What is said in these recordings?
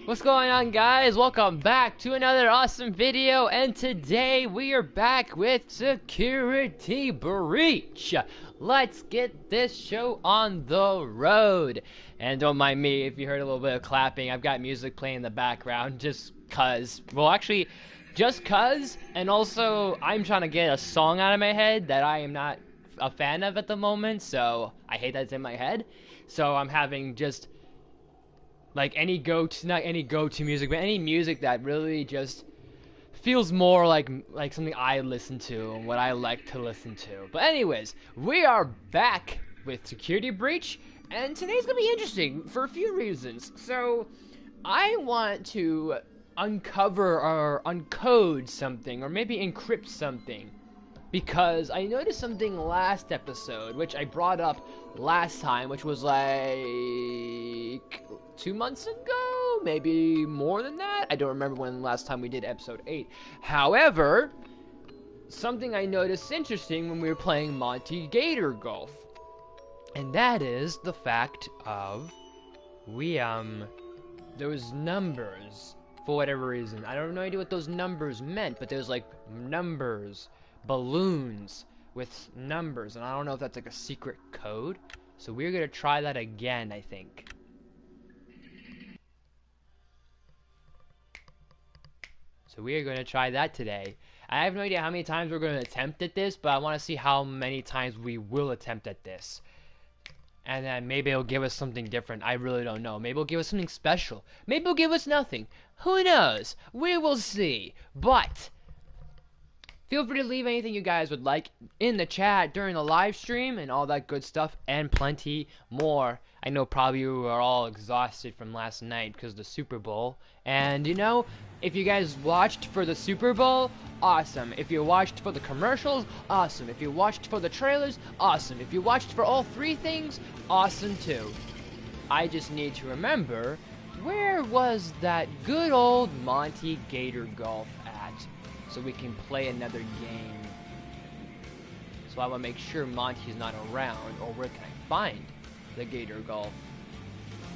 What's going on, guys? Welcome back to another awesome video, and today we are back with Security Breach. Let's get this show on the road. And don't mind me if you heard a little bit of clapping. I've got music playing in the background just cuz. Well, actually, just cuz, and also I'm trying to get a song out of my head that I am not a fan of at the moment, so I hate that it's in my head. So I'm having just like not any go-to music, but any music that really just feels more like something I listen to and what I like to listen to. But anyways, we are back with Security Breach, and today's gonna be interesting for a few reasons. So I want to uncover or uncode something, or maybe encrypt something, because I noticed something last episode, which I brought up last time, which was like 2 months ago, maybe more than that. I don't remember when last time we did episode 8. However, something I noticed interesting when we were playing Monty Gator Golf, and that is the fact of those numbers, for whatever reason. I don't have no idea what those numbers meant, but there's like numbers, balloons with numbers, and I don't know if that's like a secret code. So we're gonna try that again, I think. So we are going to try that today. I have no idea how many times we're going to attempt at this, but I want to see how many times we will attempt at this. And then maybe it'll give us something different. I really don't know. Maybe it'll give us something special. Maybe it'll give us nothing. Who knows? We will see. But feel free to leave anything you guys would like in the chat during the live stream and all that good stuff and plenty more. I know probably you are all exhausted from last night because of the Super Bowl. And you know, if you guys watched for the Super Bowl, awesome. If you watched for the commercials, awesome. If you watched for the trailers, awesome. If you watched for all three things, awesome too. I just need to remember, where was that good old Monty Gator Golf at? So we can play another game. So I want to make sure Monty's not around, or where can I find the Gator Golf?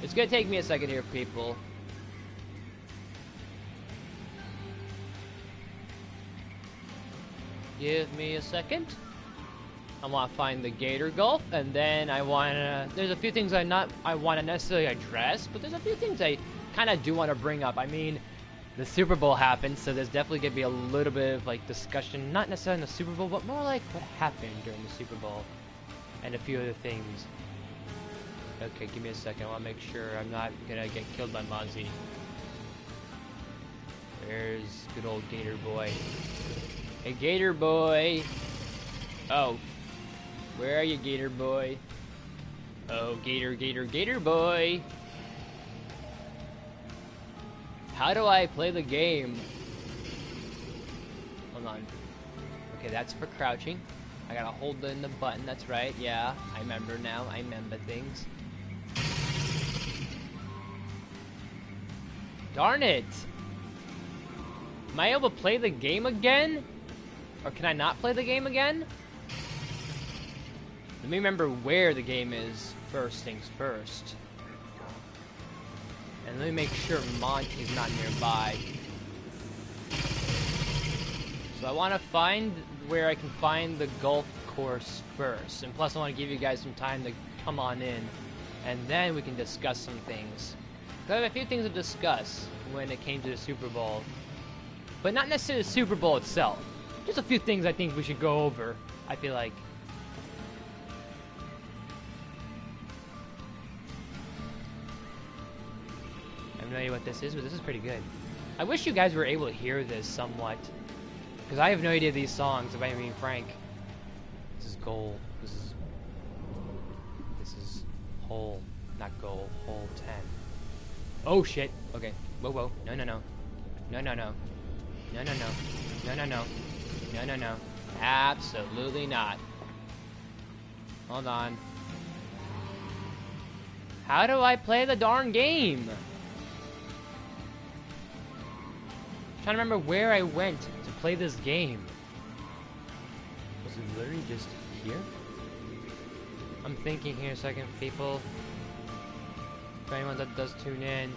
It's gonna take me a second here, people. Give me a second. I want to find the Gator Golf, and then I want to... There's a few things I want to necessarily address, but there's a few things I kind of do want to bring up. I mean, the Super Bowl happened, so there's definitely going to be a little bit of, like, discussion, not necessarily in the Super Bowl, but more like what happened during the Super Bowl, and a few other things. Okay, give me a second. I want to make sure I'm not going to get killed by Monty. There's good old Gator Boy. Hey, Gator Boy! Oh. Where are you, Gator Boy? Oh, Gator Boy! How do I play the game? Hold on. Okay, that's for crouching. I gotta hold in the button, that's right. Yeah, I remember now. I remember things. Darn it! Am I able to play the game again? Or can I not play the game again? Let me remember where the game is, first things first. And let me make sure Monty's not nearby. So I want to find where I can find the golf course first. And plus I want to give you guys some time to come on in. And then we can discuss some things. Because I have a few things to discuss when it came to the Super Bowl. But not necessarily the Super Bowl itself. Just a few things I think we should go over, I feel like. I have no idea what this is, but this is pretty good. I wish you guys were able to hear this somewhat, because I have no idea these songs, if I'm being frank. This is goal. This is hole, not goal. Hole 10. Oh shit. Okay. Whoa, whoa. No, no, no. No, no, no. No, no, no. No, no, no. No, no, no. Absolutely not. Hold on. How do I play the darn game? I'm trying to remember where I went to play this game. Was it literally just here? I'm thinking here a second, people. For anyone that does tune in.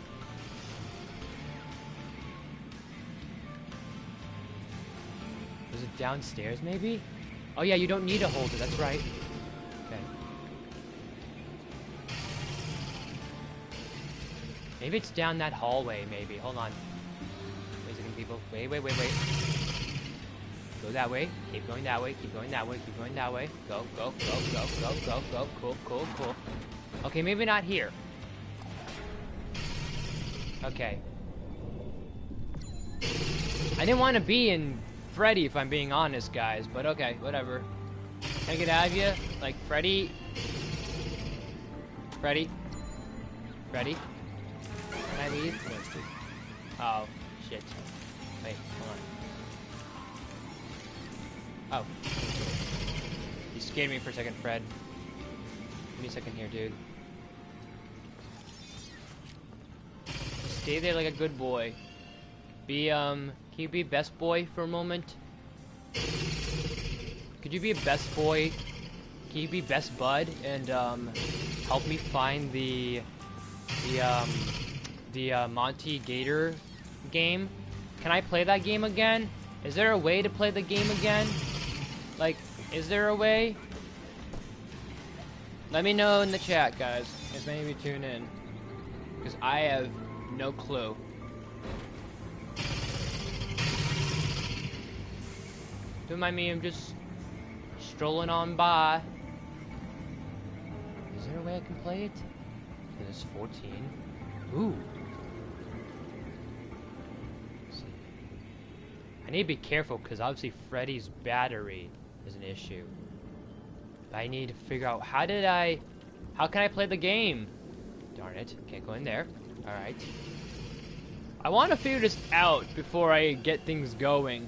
downstairs, maybe? Oh yeah, you don't need a holder, that's right. Okay. Maybe it's down that hallway, maybe. Hold on. Wait a second, people. Wait. Go that way. Keep going that way. Keep going that way. Keep going that way. Go. Cool. Okay, maybe not here. Okay. I didn't want to be in Freddy, if I'm being honest, guys. But okay, whatever. Can I get out of you? Like, Freddy? Can I leave? Oh, shit. Wait, hold on. Oh. You scared me for a second, Fred. Give me a second here, dude. Just stay there like a good boy. Can you be best boy for a moment? Could you be a best boy? Can you be best bud and, help me find the Monty Gator game? Can I play that game again? Is there a way to play the game again? Like, is there a way? Let me know in the chat, guys, if any of you tune in. Because I have no clue. Don't mind me, I'm just strolling on by. Is there a way I can play it? It's 14. Ooh. Let's see. I need to be careful because obviously Freddy's battery is an issue. I need to figure out how can I play the game? Darn it, can't go in there. Alright. I want to figure this out before I get things going.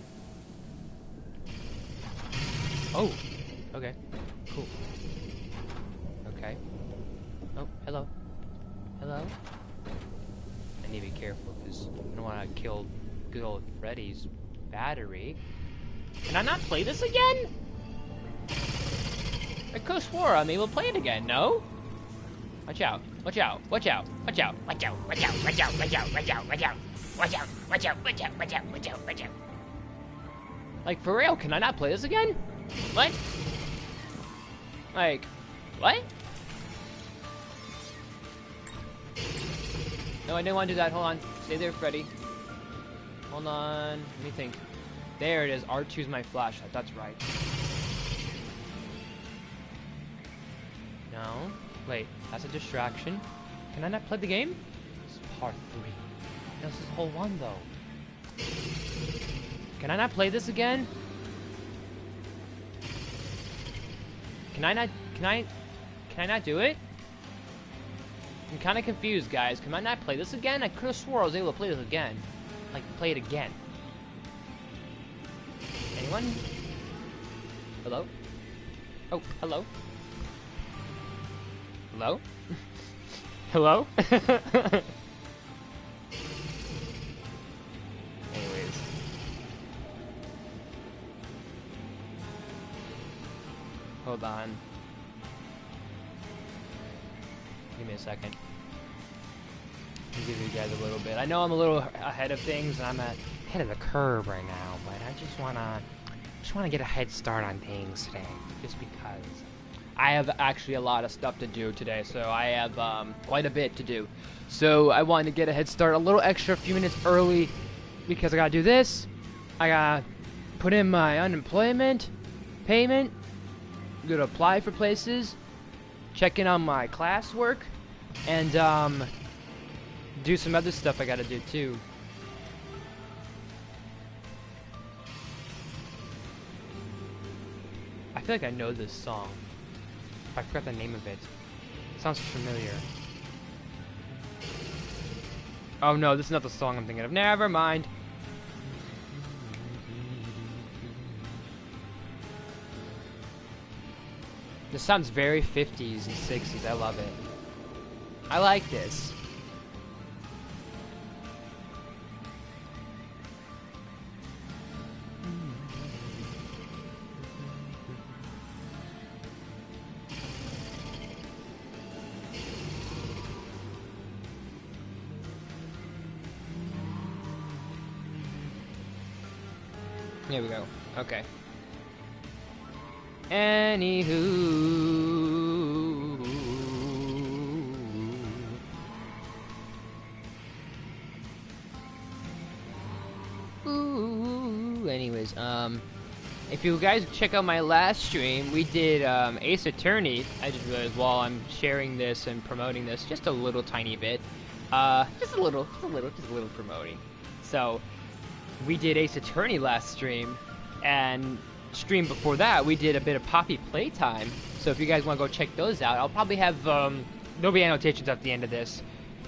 Oh, okay, cool. Okay. Oh, hello. Hello? I need to be careful because I don't want to kill good old Freddy's battery. Can I not play this again? I could have swore I'm able to play it again, no? Watch out, watch out, watch out, watch out, watch out, watch out, watch out, watch out, watch out, watch out, watch out, watch out, watch out, watch out, watch out, watch out. Like, for real, can I not play this again? What? Like, what? No, I didn't want to do that. Hold on. Stay there, Freddy. Hold on. Let me think. There it is. R2's my flashlight. That's right. No. Wait. That's a distraction. Can I not play the game? This is part 3. No, this is whole 1, though. Can I not play this again? Can I not do it? I'm kind of confused, guys. Can I not play this again? I could have swore I was able to play this again. Like, play it again. Anyone? Hello? Oh, hello? Hello? Hello? Anyways. Hold on. Give me a second. I'll give you guys a little bit. I know I'm a little ahead of things, and I'm ahead of the curve right now, but I just wanna get a head start on things today, just because I have actually a lot of stuff to do today. So I have quite a bit to do. So I wanted to get a head start a little extra, a few minutes early, because I gotta do this. I gotta put in my unemployment payment. I'm gonna apply for places. Check in on my classwork, and do some other stuff I gotta do too. I feel like I know this song. I forgot the name of it. It sounds familiar. Oh no, this is not the song I'm thinking of. Never mind. This sounds very 50s and 60s. I love it. I like this. Here we go. Okay. Anywho. Anyways, if you guys check out my last stream, we did Ace Attorney. I just realized while I'm sharing this and promoting this, just a little tiny bit, just a little promoting. So we did Ace Attorney last stream, and stream before that we did a bit of Poppy Playtime. So if you guys want to go check those out, I'll probably have there'll be annotations at the end of this.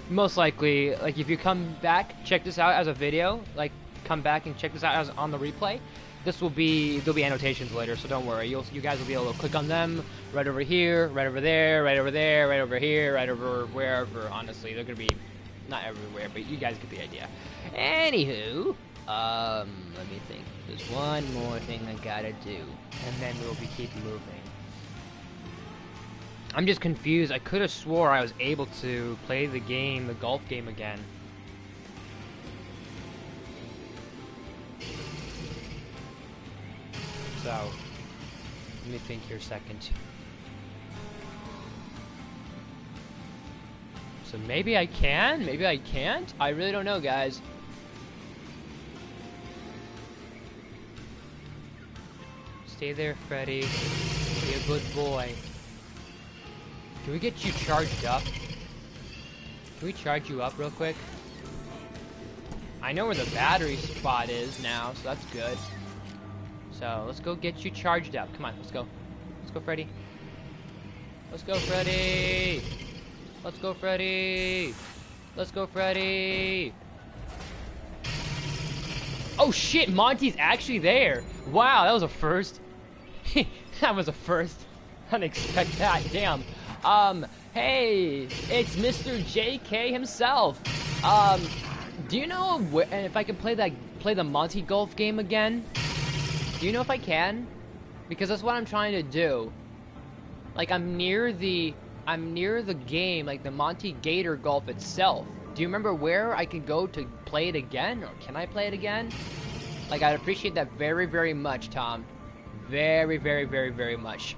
Most likely, like if you come back, check this out as a video, like come back and check this out as on the replay. There'll be annotations later, so don't worry. You guys will be able to click on them right over here, right over there, right over there, right over here, right over wherever. Honestly, they're gonna be not everywhere, but you guys get the idea. Anywho, let me think. There's one more thing I gotta do, and then we'll keep moving. I'm just confused. I could have swore I was able to play the golf game again. So, let me think here a second. So maybe I can, maybe I can't? I really don't know, guys. Stay there, Freddy. Be a good boy. Can we get you charged up? Can we charge you up real quick? I know where the battery spot is now, so that's good. So, let's go get you charged up. Come on, let's go. Let's go, Freddy. Let's go, Freddy! Let's go, Freddy! Let's go, Freddy! Oh shit, Monty's actually there! Wow, that was a first. That was a first. I didn't expect that, damn. Hey, it's Mr. JK himself. Do you know if I can play the Monty golf game again? Do you know if I can? Because that's what I'm trying to do. Like I'm near the game, like the Monty Gator golf itself. Do you remember where I can go to play it again? Or can I play it again? Like I'd appreciate that very, very much, Tom. Very, very, very, very much.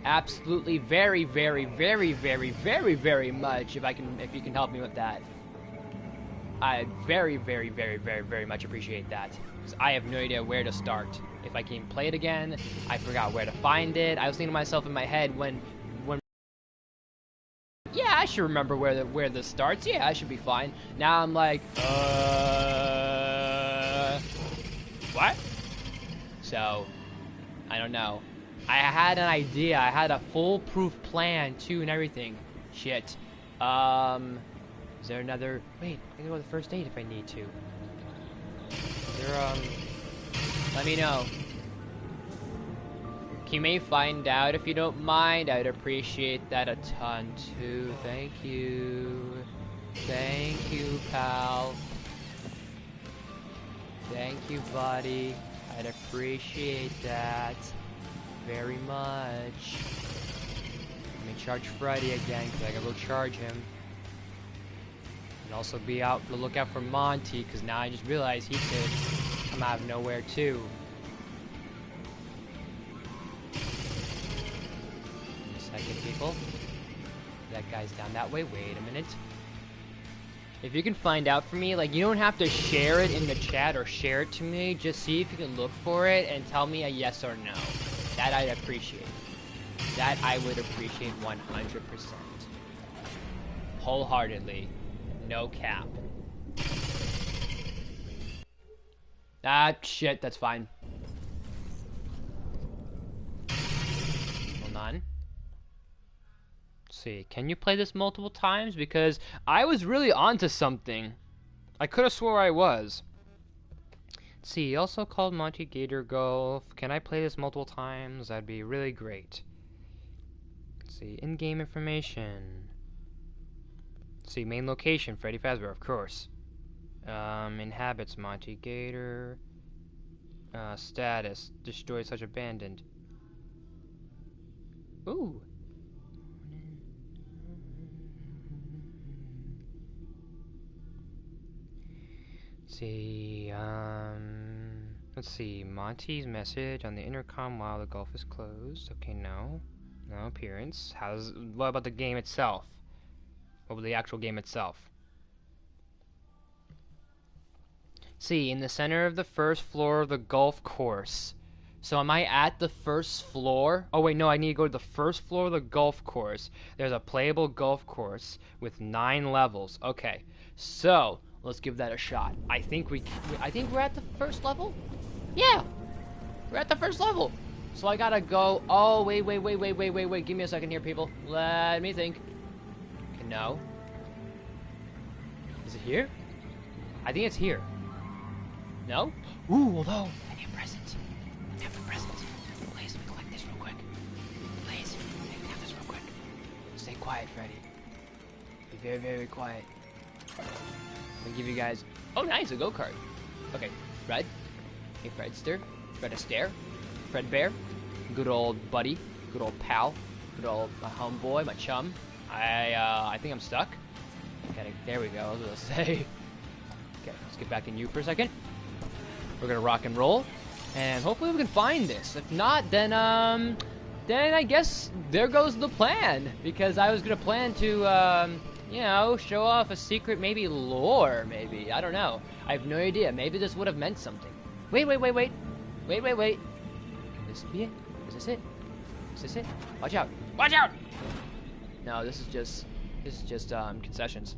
Absolutely very, very, very, very, very, very much if you can help me with that. I very, very, very, very, very much appreciate that. Because I have no idea where to start. If I can play it again, I forgot where to find it. I was thinking to myself in my head when yeah, I should remember where this starts. Yeah, I should be fine. Now I'm like, what? So, I don't know. I had an idea. I had a foolproof plan too and everything. Shit. Is there another? Wait, I can go to the first date if I need to. Is there let me know. You may find out if you don't mind. I'd appreciate that a ton too. Thank you. Thank you, pal. Thank you, buddy. I'd appreciate that very much. Let me charge Freddy again, because I gotta go charge him. And also be out for the lookout for Monty, because now I just realized he could come out of nowhere too. Second, people. That guy's down that way. Wait a minute. If you can find out for me, like, you don't have to share it in the chat or share it to me. Just see if you can look for it and tell me a yes or no. That I'd appreciate. That I would appreciate 100%. Wholeheartedly. No cap. Ah, shit, that's fine. Hold on. See, can you play this multiple times? Because I was really onto something. I could have swore I was. Let's see, also called Monty Gator Golf. Can I play this multiple times? That'd be really great. Let's see, in-game information. Let's see, main location, Freddy Fazbear, of course. Inhabits Monty Gator. Status, destroyed such abandoned. Ooh. See, Let's see, Monty's message on the intercom while the golf is closed. Okay, no. No appearance. What about the game itself? What about the actual game itself? See, in the center of the first floor of the golf course. So am I at the first floor? Oh wait, no, I need to go to the first floor of the golf course. There's a playable golf course with 9 levels. Okay, so let's give that a shot. I think we're at the first level? Yeah, we're at the first level. So I gotta go. Oh, wait. Give me a second here, people. Let me think. Okay, no. Is it here? I think it's here. No? Ooh, although I need a present. I have a present. Please, let me collect this real quick. Please, let me have this real quick. Stay quiet, Freddy. Be very, very quiet. Let me give you guys. Oh, nice, a go-kart. Okay, Fred. Hey, Fredster. Fred Astaire. Fred Bear. Good old buddy. Good old pal. Good old homeboy, my chum. I think I'm stuck. Okay, there we go. I was gonna say. Okay, let's get back in you for a second. We're gonna rock and roll, and hopefully we can find this. If not, then I guess there goes the plan. Because I was gonna plan to, you know, show off a secret, maybe lore, maybe. I don't know. I have no idea. Maybe this would have meant something. Wait. Can this be it? Is this it? Is this it? Watch out! Watch out! No, this is just concessions.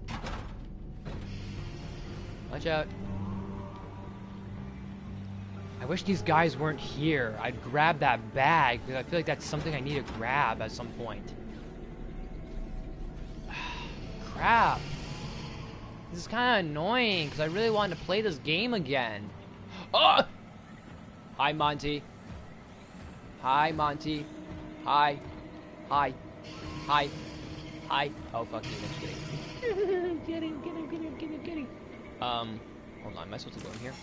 Watch out. I wish these guys weren't here. I'd grab that bag, because I feel like that's something I need to grab at some point. Crap. This is kind of annoying, because I really wanted to play this game again. Oh! Hi, Monty. Hi, Monty. Hi. Hi. Hi. Hi. Oh, fuck you. I'm just kidding. Kidding. Hold on. Am I supposed to go in here?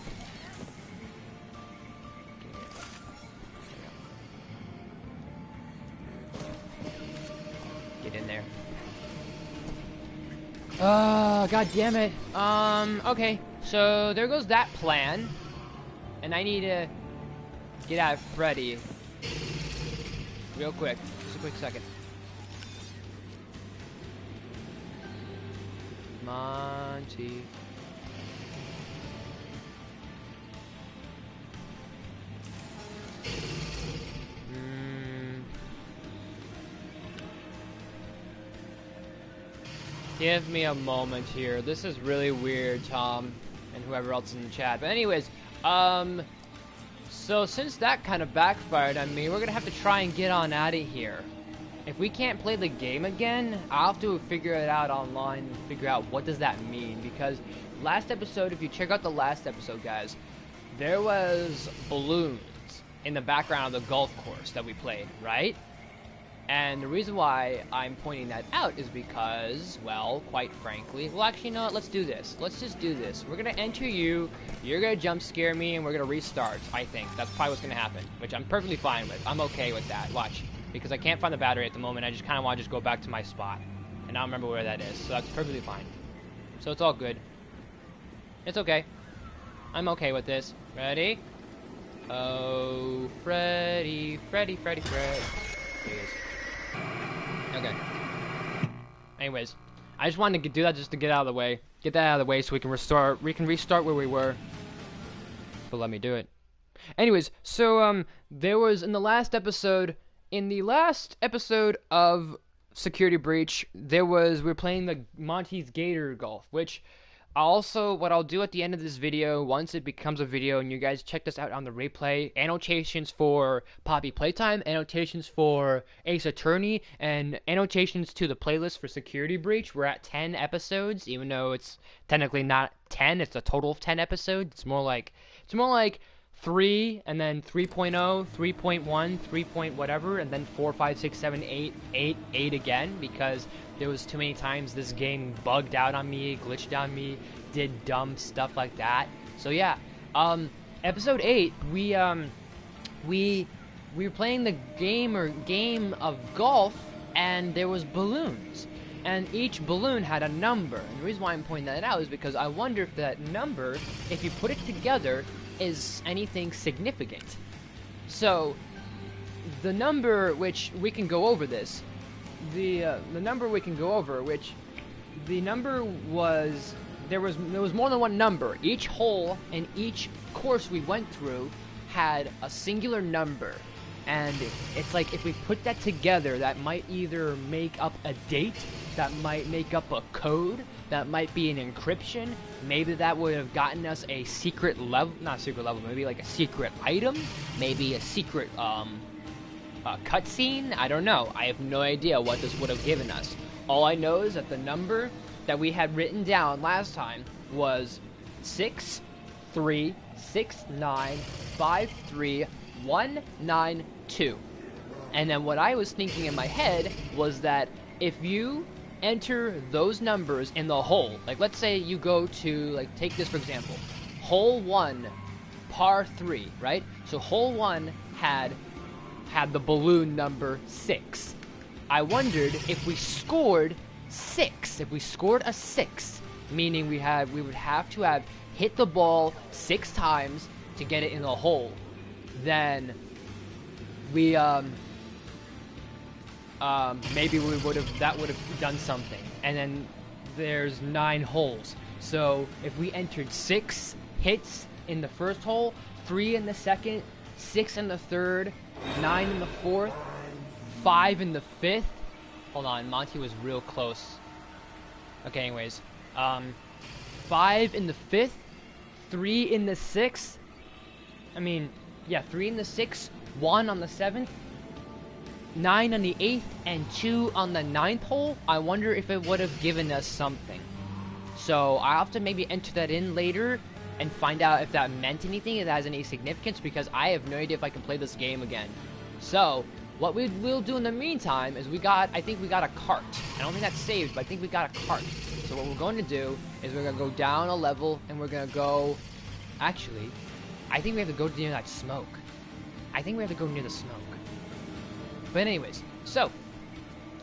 Get in there. God damn it. Okay. So there goes that plan. And I need to get out of Freddy. Real quick. Just a quick second. Monty. Give me a moment here. This is really weird, Tom, and whoever else in the chat. But anyways, so since that kind of backfired on me, we're gonna have to try and get on out of here. If we can't play the game again, I'll have to figure it out online and figure out what does that mean. Because last episode, if you check out the last episode, guys, there was balloons in the background of the golf course that we played, right? And the reason why I'm pointing that out is because, well, quite frankly, well, actually, no, let's do this. Let's just do this. We're going to enter you, you're going to jump scare me, and we're going to restart, I think. That's probably what's going to happen, which I'm perfectly fine with. I'm okay with that. Watch. Because I can't find the battery at the moment. I just kind of want to just go back to my spot. And I don't remember where that is, so that's perfectly fine. So it's all good. It's okay. I'm okay with this. Ready? Oh, Freddy. There he is. Okay. Anyways, I just wanted to do that just to get out of the way. Get that out of the way so we can restart. We can restart where we were. But let me do it. Anyways, so there was in the last episode of Security Breach, we were playing the Monty's Gator Golf, which also what I'll do at the end of this video, once it becomes a video and you guys check this out on the replay, annotations for Poppy Playtime, annotations for Ace Attorney, and annotations to the playlist for Security Breach. We're at 10 episodes, even though it's technically not 10, it's a total of 10 episodes. It's more like 3, and then 3.0, 3.1, 3 point whatever, and then 4, 5, 6, 7, 8 again, because there was too many times this game bugged out on me, glitched on me, did dumb stuff like that. So yeah, episode 8, we were playing the game of golf, and there was balloons. And each balloon had a number. And the reason why I'm pointing that out is because I wonder if that number, if you put it together, is anything significant. So, the number which we can go over this, the number we can go over, which the number was, there was more than one number. Each hole and each course we went through had a singular number. And it's like, if we put that together, that might either make up a date, that might make up a code, that might be an encryption. Maybe that would have gotten us a secret level, not secret level, maybe like a secret item, maybe a secret cutscene. I don't know. I have no idea what this would have given us. All I know is that the number that we had written down last time was 636953192. And then what I was thinking in my head was that if you enter those numbers in the hole, like let's say you go to, like, take this for example, hole 1, par 3, right? So hole 1 had the balloon number 6. I wondered if we scored 6, if we scored a 6, meaning we would have to have hit the ball 6 times to get it in the hole, then we maybe that would have done something. And then there's 9 holes, so if we entered 6 hits in the first hole, 3 in the second, 6 in the third, 9 in the fourth, 5 in the fifth. Hold on, Monty was real close. Okay, anyways, 5 in the fifth, 3 in the sixth. I mean, yeah, 3 in the sixth, 1 on the 7th, 9 on the 8th, and 2 on the 9th hole. I wonder if it would have given us something. So I'll have to maybe enter that in later and find out if that meant anything, if that has any significance, because I have no idea if I can play this game again. So what we will do in the meantime is I think we got a cart. I don't think that's saved, but I think we got a cart. So what we're going to do is we're going to go down a level, and we're going to go... Actually, I think we have to go near that smoke. I think we have to go near the smoke. But anyways, so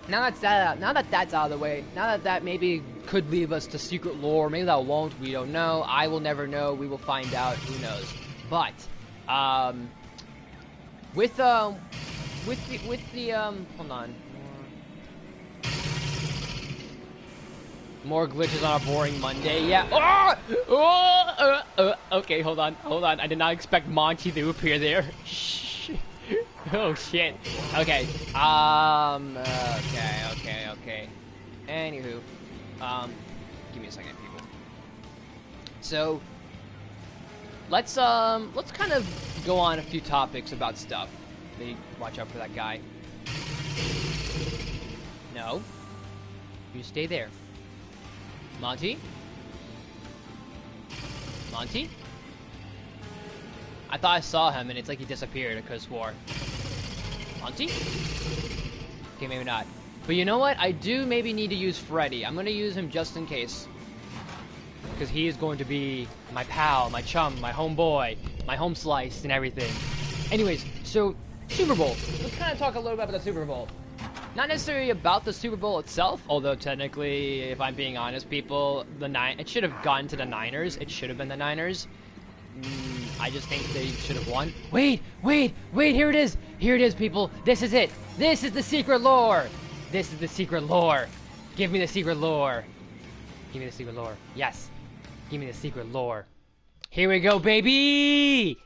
now that that's out of the way, now that maybe could lead us to secret lore, maybe that won't, we don't know. I will never know. We will find out. Who knows? But with the hold on. More glitches on a boring Monday. Yeah. Okay, hold on. I did not expect Monty to appear there. Shh. Oh shit. Okay. Okay. Anywho, give me a second, people. So, let's kind of go on a few topics about stuff. Maybe watch out for that guy. No. You stay there. Monty? Monty? I thought I saw him, and it's like he disappeared. I could have swore. Monty? Okay, maybe not. But you know what? I do maybe need to use Freddy. I'm going to use him just in case. Because he is going to be my pal, my chum, my homeboy, my home slice, and everything. Anyways, so, Super Bowl. Let's kind of talk a little bit about the Super Bowl. Not necessarily about the Super Bowl itself, although technically, if I'm being honest, people, it should have gone to the Niners. It should have been the Niners. I just think they should have won. Wait, here it is. Here it is, people. This is it. This is the secret lore. This is the secret lore. Give me the secret lore. Give me the secret lore. Yes. Give me the secret lore. Here we go, baby.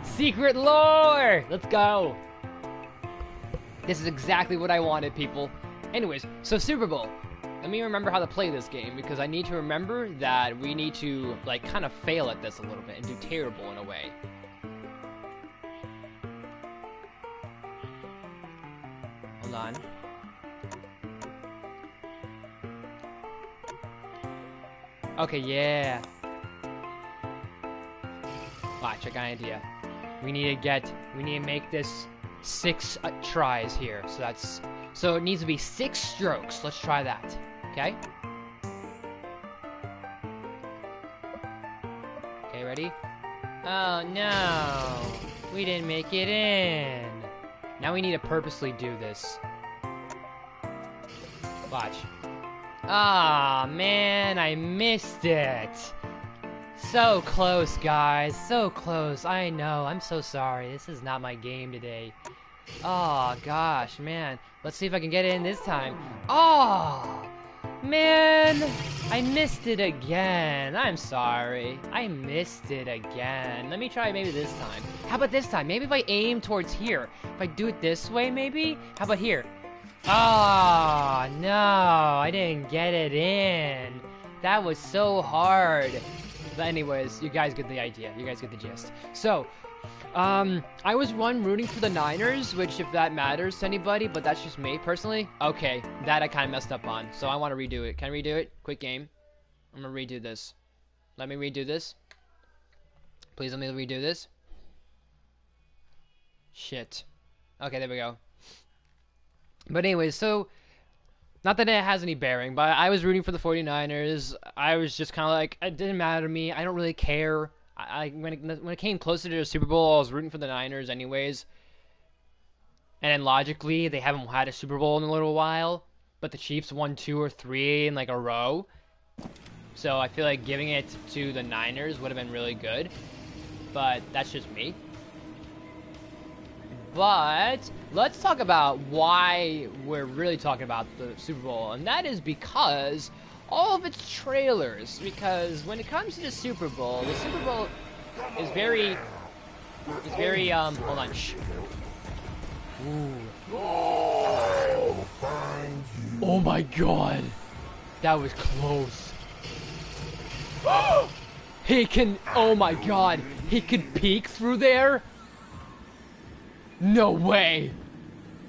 Secret lore. Let's go. This is exactly what I wanted, people. Anyways, so Super Bowl. Let me remember how to play this game, because I need to remember that we need to, like, kind of fail at this a little bit and do terrible in a way. Hold on. Okay, yeah. Watch, I got an idea. We need to make this 6 tries here. So it needs to be 6 strokes. Let's try that. Okay? Okay, ready? Oh, no. We didn't make it in. Now we need to purposely do this. Watch. Ah, man, I missed it. So close, guys. So close. I know. I'm so sorry. This is not my game today. Oh, gosh, man. Let's see if I can get it in this time. Oh, man. I missed it again. I'm sorry. I missed it again. Let me try maybe this time. How about this time? Maybe if I aim towards here. If I do it this way, maybe? How about here? Oh, no. I didn't get it in. That was so hard. But anyways, you guys get the idea. You guys get the gist. So, I was rooting for the Niners, which if that matters to anybody, but that's just me personally. Okay, that I kind of messed up on, so I want to redo it. Can I redo it? Quick game. I'm gonna redo this. Let me redo this. Please let me redo this. Shit. Okay, there we go. But anyways, so not that it has any bearing, but I was rooting for the 49ers. I was just kind of like, it didn't matter to me. I don't really care. When it came closer to the Super Bowl, I was rooting for the Niners anyways. And then logically, they haven't had a Super Bowl in a little while, but the Chiefs won 2 or 3 in like a row. So I feel like giving it to the Niners would have been really good. But that's just me. But let's talk about why we're really talking about the Super Bowl, and that is because all of its trailers. Because when it comes to the Super Bowl is very, hold on, shh. Ooh. Oh my God, that was close. He can, oh my God, he can peek through there? No way!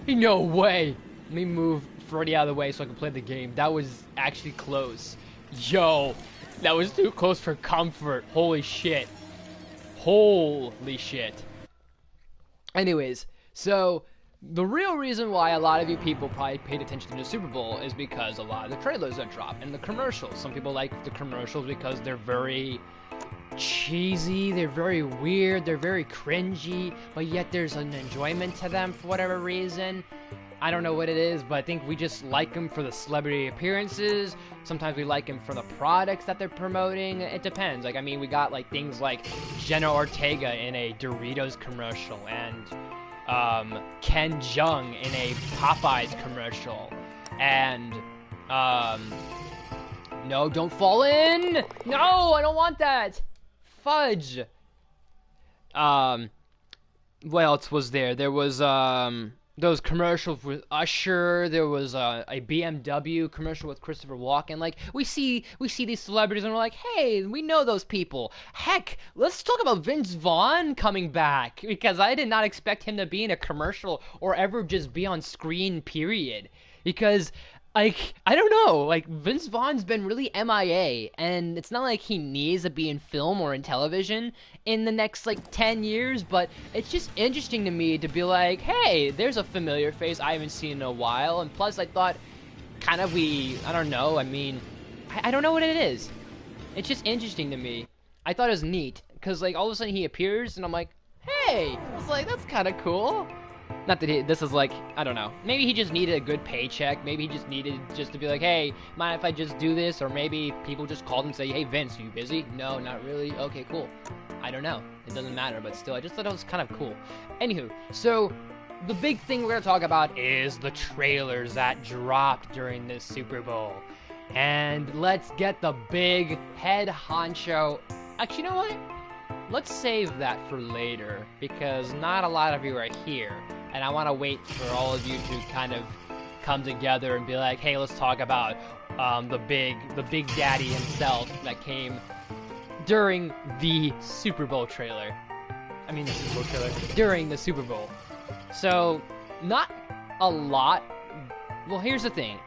No way! Let me move Freddy out of the way so I can play the game. That was actually close. Yo! That was too close for comfort. Holy shit. Holy shit. Anyways, so the real reason why a lot of you people probably paid attention to the Super Bowl is because a lot of the trailers that drop and the commercials. Some people like the commercials because they're very cheesy, they're very weird, they're very cringy, but yet there's an enjoyment to them for whatever reason. I don't know what it is, but I think we just like them for the celebrity appearances. Sometimes we like them for the products that they're promoting. It depends. Like, I mean, we got like things like Jenna Ortega in a Doritos commercial and Ken Jeong in a Popeyes commercial, and no, don't fall in. No, I don't want that. Fudge. What else was there? There was those commercials with Usher. There was a BMW commercial with Christopher Walken. Like, we see these celebrities and we're like, hey, we know those people. Heck, let's talk about Vince Vaughn coming back, because I did not expect him to be in a commercial or ever just be on screen, period. Because, like, I don't know, like, Vince Vaughn's been really MIA, and it's not like he needs to be in film or in television in the next, like, 10 years, but it's just interesting to me to be like, hey, there's a familiar face I haven't seen in a while, and plus I thought, kind of I don't know, I mean, I don't know what it is. It's just interesting to me. I thought it was neat, because, like, all of a sudden he appears, and I'm like, hey, it's like, that's kind of cool. Not that this is like, I don't know. Maybe he just needed a good paycheck. Maybe he just needed just to be like, hey, mind if I just do this? Or maybe people just called him and say, hey, Vince, are you busy? No, not really. Okay, cool. I don't know. It doesn't matter, but still, I just thought it was kind of cool. Anywho, so the big thing we're going to talk about is the trailers that dropped during this Super Bowl. And let's get the big head honcho. Actually, you know what? Let's save that for later, because not a lot of you are here. And I want to wait for all of you to kind of come together and be like, hey, let's talk about the big daddy himself that came during the Super Bowl trailer. I mean the Super Bowl trailer. During the Super Bowl. So, not a lot. Well, here's the thing.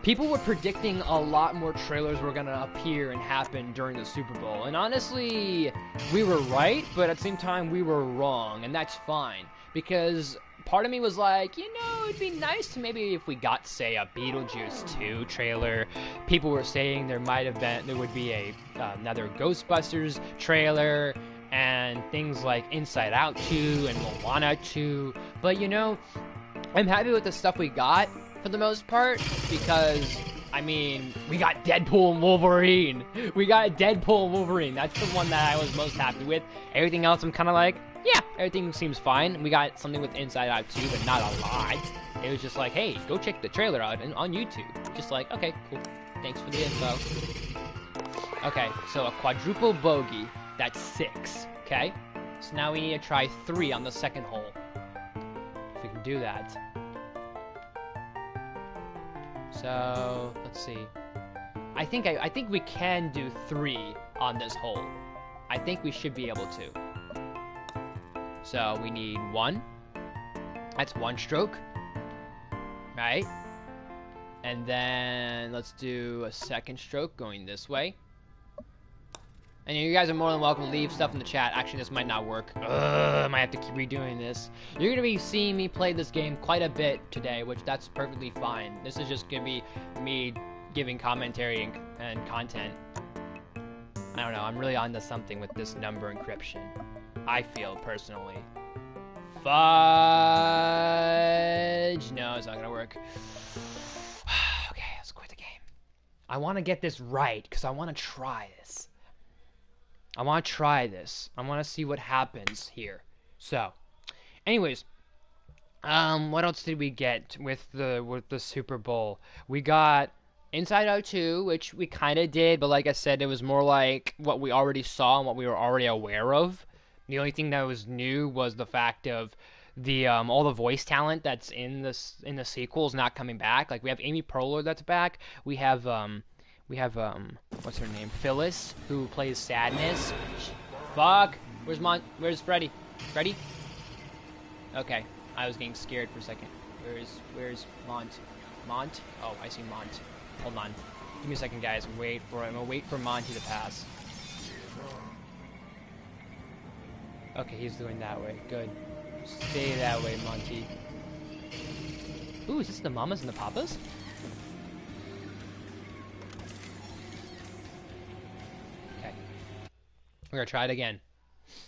People were predicting a lot more trailers were going to appear and happen during the Super Bowl. And honestly, we were right, but at the same time, we were wrong. And that's fine. Because part of me was like, you know, it'd be nice to maybe if we got, say, a Beetlejuice 2 trailer. People were saying there would be another Ghostbusters trailer, and things like Inside Out 2 and Moana 2. But, you know, I'm happy with the stuff we got for the most part, because I mean, we got Deadpool and Wolverine. We got Deadpool and Wolverine. That's the one that I was most happy with. Everything else, I'm kind of like, yeah, everything seems fine. We got something with Inside Out 2, but not a lot. It was just like, hey, go check the trailer out on YouTube. Just like, okay, cool. Thanks for the info. Okay, so a quadruple bogey. That's 6. Okay? So now we need to try 3 on the second hole. If we can do that. So, let's see. I think we can do 3 on this hole. I think we should be able to. So, we need 1. That's 1 stroke. Right? And then, let's do a second stroke going this way. And you guys are more than welcome to leave stuff in the chat. Actually, this might not work. I might have to keep redoing this. You're going to be seeing me play this game quite a bit today, which that's perfectly fine. This is just going to be me giving commentary and content. I don't know. I'm really onto something with this number encryption. I feel, personally. Fudge! No, it's not going to work. Okay, let's quit the game. I want to get this right, because I want to try this. I want to try this. I want to see what happens here. So, anyways, what else did we get with the Super Bowl? We got Inside Out 2, which we kind of did, but like I said, it was more like what we already saw and what we were already aware of. The only thing that was new was the fact of the all the voice talent that's in the sequels not coming back. Like we have Amy Poehler that's back. We have what's her name? Phyllis, who plays Sadness. Fuck! Where's Freddy? Freddy? Okay, I was getting scared for a second. Where's Mont? Mont? Oh, I see Mont. Hold on. Give me a second, guys. I'm gonna wait for Monty to pass. Okay, he's doing that way. Good. Stay that way, Monty. Ooh, is this the mamas and the papas? We're gonna try it again.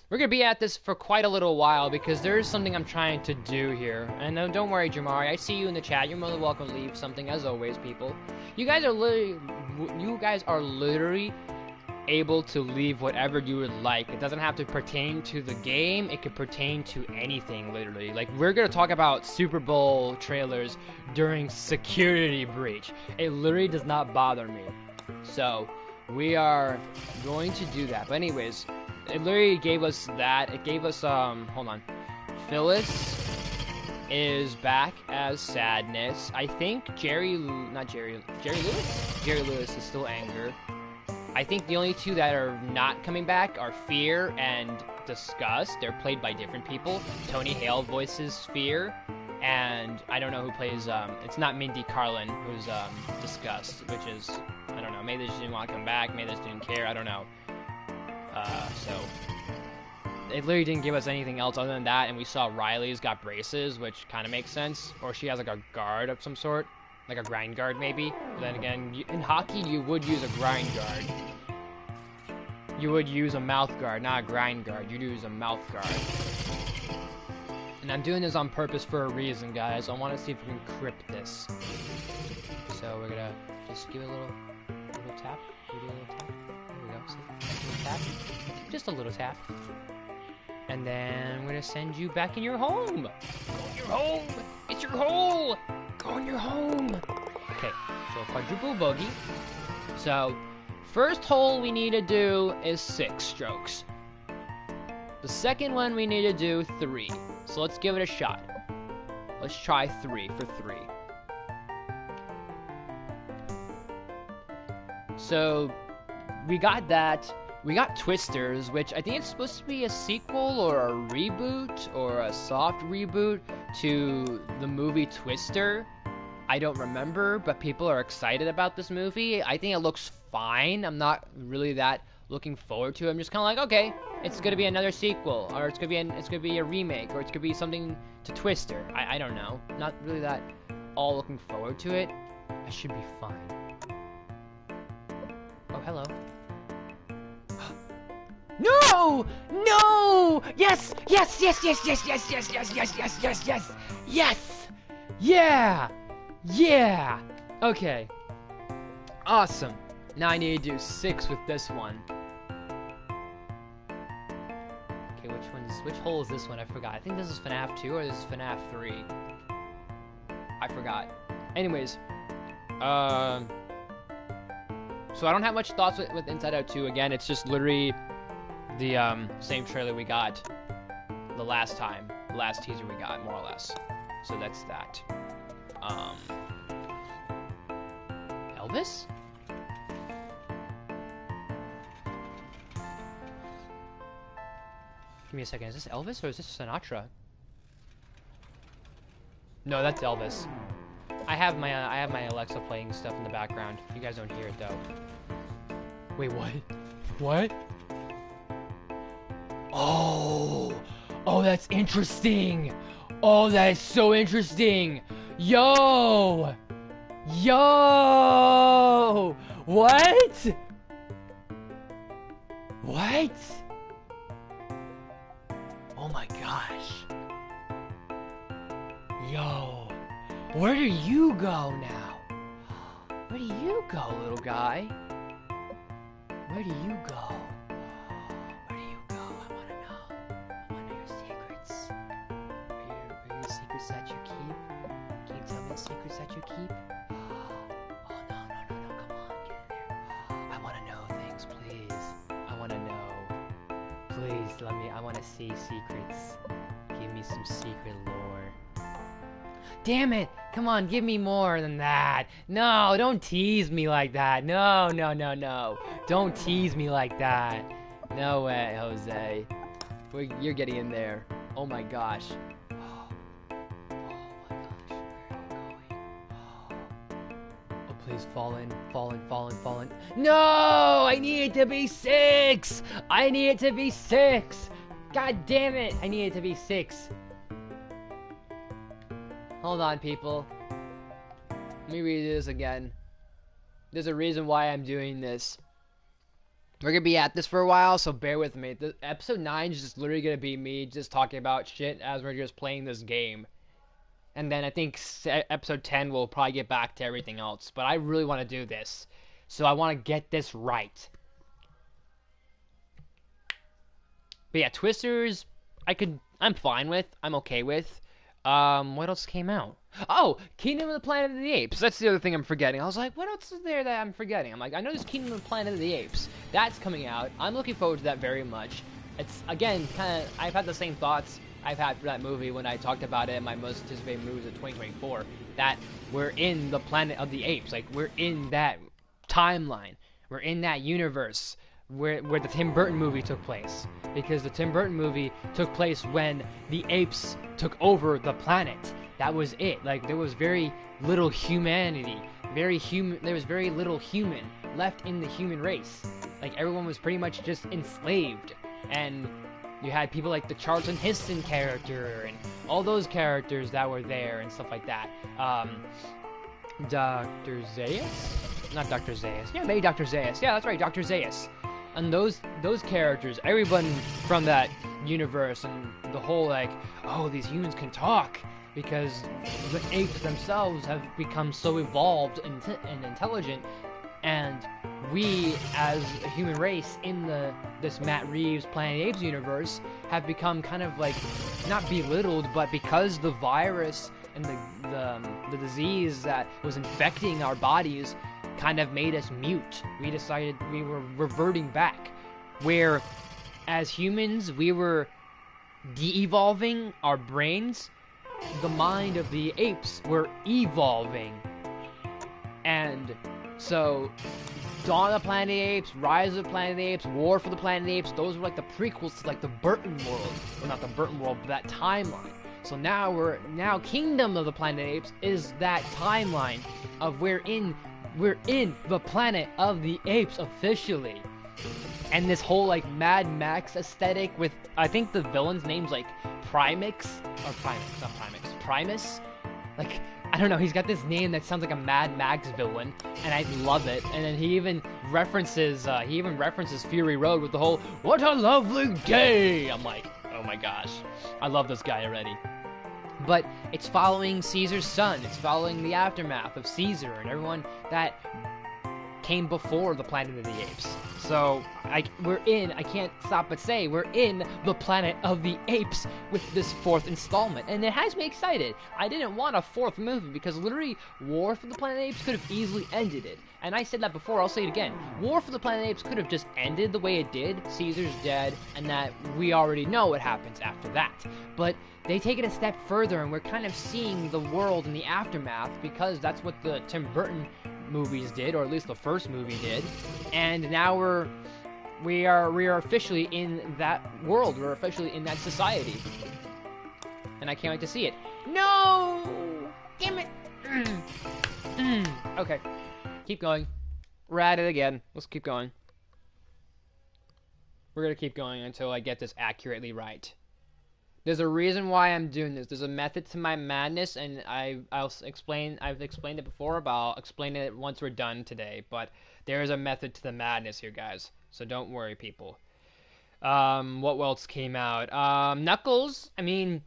We're gonna be at this for quite a little while because there is something I'm trying to do here. And don't worry, Jamari. I see you in the chat. You're more than welcome to leave something as always, people. You guys are literally able to leave whatever you would like. It doesn't have to pertain to the game. It could pertain to anything, literally. Like we're gonna talk about Super Bowl trailers during security breach. It literally does not bother me. So we are going to do that. But anyways, it literally gave us that. It gave us, hold on. Phyllis is back as Sadness. I think Jerry Lewis? Jerry Lewis is still Anger. I think the only 2 that are not coming back are Fear and Disgust. They're played by different people. Tony Hale voices Fear. And I don't know who plays, it's not Mindy Carlin who's, Disgust, which is, I don't know, maybe they just didn't want to come back, maybe they just didn't care, I don't know. So, it literally didn't give us anything else other than that, and we saw Riley's got braces, which kind of makes sense, or she has like a guard of some sort, like a grind guard maybe. But then again, in hockey, you would use a grind guard. You would use a mouth guard, not a grind guard, you'd use a mouth guard. And I'm doing this on purpose for a reason, guys. I want to see if we can crypt this. So we're gonna just give it a little tap. We do a little tap. There we go. See? A little tap. Just a little tap. And then we're gonna send you back in your home. Go in your home. It's your hole. Go in your home. Okay. So quadruple bogey. So first hole we need to do is 6 strokes. The second one we need to do 3. So let's give it a shot. Let's try 3 for 3. So we got that. We got Twisters, which I think it's supposed to be a sequel or a reboot or a soft reboot to the movie Twister. I don't remember, but people are excited about this movie. I think it looks fine. I'm not really that looking forward to it. I'm just kind of like, okay, it's gonna be another sequel, or it's gonna be a remake, or it's gonna be something to Twister. I don't know. Not really that all looking forward to it. I should be fine. Oh, hello. No! No! Yes! Yes! Yes! Yes! Yes! Yes! Yes! Yes! Yes! Yes! Yes! Yes! Yes! Yeah! Yeah! Okay. Awesome. Now I need to do 6 with this one. Okay, which hole is this one? I forgot. I think this is FNAF 2 or this is FNAF 3. I forgot. Anyways, so I don't have much thoughts with Inside Out 2. Again, it's just literally the same trailer we got the last time, the last teaser we got, more or less. So that's that. Elvis? Give me a second. Is this Elvis or is this Sinatra? No, that's Elvis. I have my Alexa playing stuff in the background. You guys don't hear it though. Wait, what? What? Oh, that's interesting. Oh, that is so interesting. Yo, what? What? Oh my gosh. Yo, where do you go now? Where do you go, little guy? Where do you go? Where do you go? I want to know. I want to know your secrets. Are your secrets that you keep? Can you tell me the secrets that you keep? Oh, no. Come on, get in there. I want to know things, please. I want to know. Please, I want to see secrets. Give me some secret lore. Damn it! Come on, give me more than that. No, don't tease me like that. No. Don't tease me like that. No way, Jose. You're getting in there. Oh my gosh. Oh my gosh, where are you going? Oh, please fall in. No! I need it to be 6! I need it to be 6! God damn it! I need it to be 6. Hold on, people. Let me read this again. There's a reason why I'm doing this. We're gonna be at this for a while, so bear with me. Episode 9 is just literally gonna be me just talking about shit as we're just playing this game. And then I think episode 10 we'll probably get back to everything else. But I really want to do this. So I want to get this right. But yeah, Twisters, I'm fine with. I'm okay with. What else came out? Oh, Kingdom of the Planet of the Apes. That's the other thing I'm forgetting. I was like, what else is there that I'm forgetting? I'm like, I know there's Kingdom of the Planet of the Apes. That's coming out. I'm looking forward to that very much. It's, again, kind of, I've had the same thoughts I've had for that movie when I talked about it in my most anticipated movies of 2024. That we're in the Planet of the Apes. Like, we're in that timeline. We're in that universe where the Tim Burton movie took place. Because the Tim Burton movie took place when the apes took over the planet. That was it. Like, there was very little humanity. There was very little human left in the human race. Like, everyone was pretty much just enslaved. And you had people like the Charlton Heston character and all those characters that were there and stuff like that. Dr. Zaius? Not Dr. Zaius. Yeah, maybe Dr. Zaius. Yeah, that's right, Dr. Zaius. And those characters, everyone from that universe and the whole, like, oh, these humans can talk because the apes themselves have become so evolved and intelligent, and we as a human race in this Matt Reeves Planet Apes universe have become kind of like not belittled, but because the virus and the disease that was infecting our bodies kind of made us mute. We decided we were reverting back, where as humans we were de-evolving our brains. The mind of the apes were evolving, and so Dawn of the Planet of the Apes, Rise of the Planet of the Apes, War for the Planet of the Apes, those were like the prequels to like the Burton world. Well, not the Burton world, but that timeline. So now Kingdom of the Planet of the Apes is that timeline of we're in the Planet of the Apes officially. And this whole like Mad Max aesthetic with, I think the villain's name's like Primus. Like, I don't know, he's got this name that sounds like a Mad Max villain, and I love it. And then he even references Fury Road with the whole, what a lovely day! I'm like, oh my gosh, I love this guy already. But it's following Caesar's son, it's following the aftermath of Caesar and everyone that came before the Planet of the Apes. So, I can't stop but say, we're in the Planet of the Apes with this 4th installment. And it has me excited. I didn't want a 4th movie because literally War for the Planet of the Apes could have easily ended it. And I said that before, I'll say it again. War for the Planet of the Apes could have just ended the way it did. Caesar's dead, and that we already know what happens after that. But they take it a step further, and we're kind of seeing the world in the aftermath because that's what the Tim Burton movies did, or at least the first movie did. And now we are officially in that world. We're officially in that society. And I can't wait to see it. No! Damn it! Okay. Keep going. We're at it again. Let's keep going. We're gonna keep going until I get this accurately right. There's a reason why I'm doing this. There's a method to my madness, and I've explained it before, but I'll explain it once we're done today. But there is a method to the madness here, guys. So don't worry, people. What else came out? Knuckles. I mean,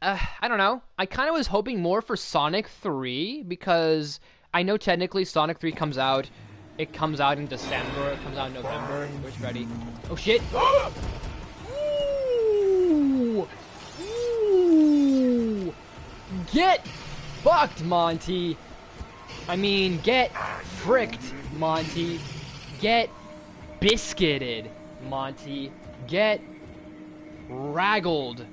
I don't know. I kind of was hoping more for Sonic 3 because I know technically Sonic 3 comes out. It comes out in December. It comes out in November. Where's Freddy? Oh shit! Ooh. Get fucked, Monty. I mean, get fricked, Monty. Get biscuited, Monty. Get raggled.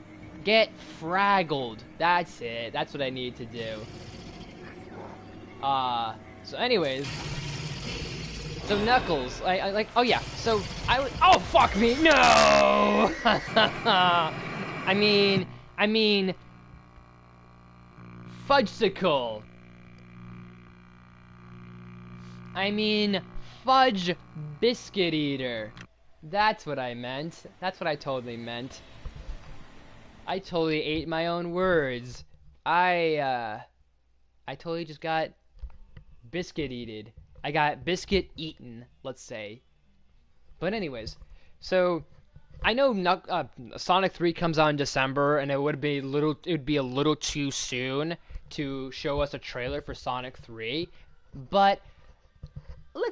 Get fraggled. That's it. That's what I need to do. So anyways. So Knuckles, oh yeah, so oh fuck me, no! I mean, Fudgesicle. I mean, Fudge Biscuit Eater. That's what I meant. That's what I totally meant. I totally ate my own words. I totally just got biscuit-eated. I got biscuit eaten, let's say. But anyways, so I know Sonic 3 comes out in December, and it would be a little too soon to show us a trailer for Sonic 3. But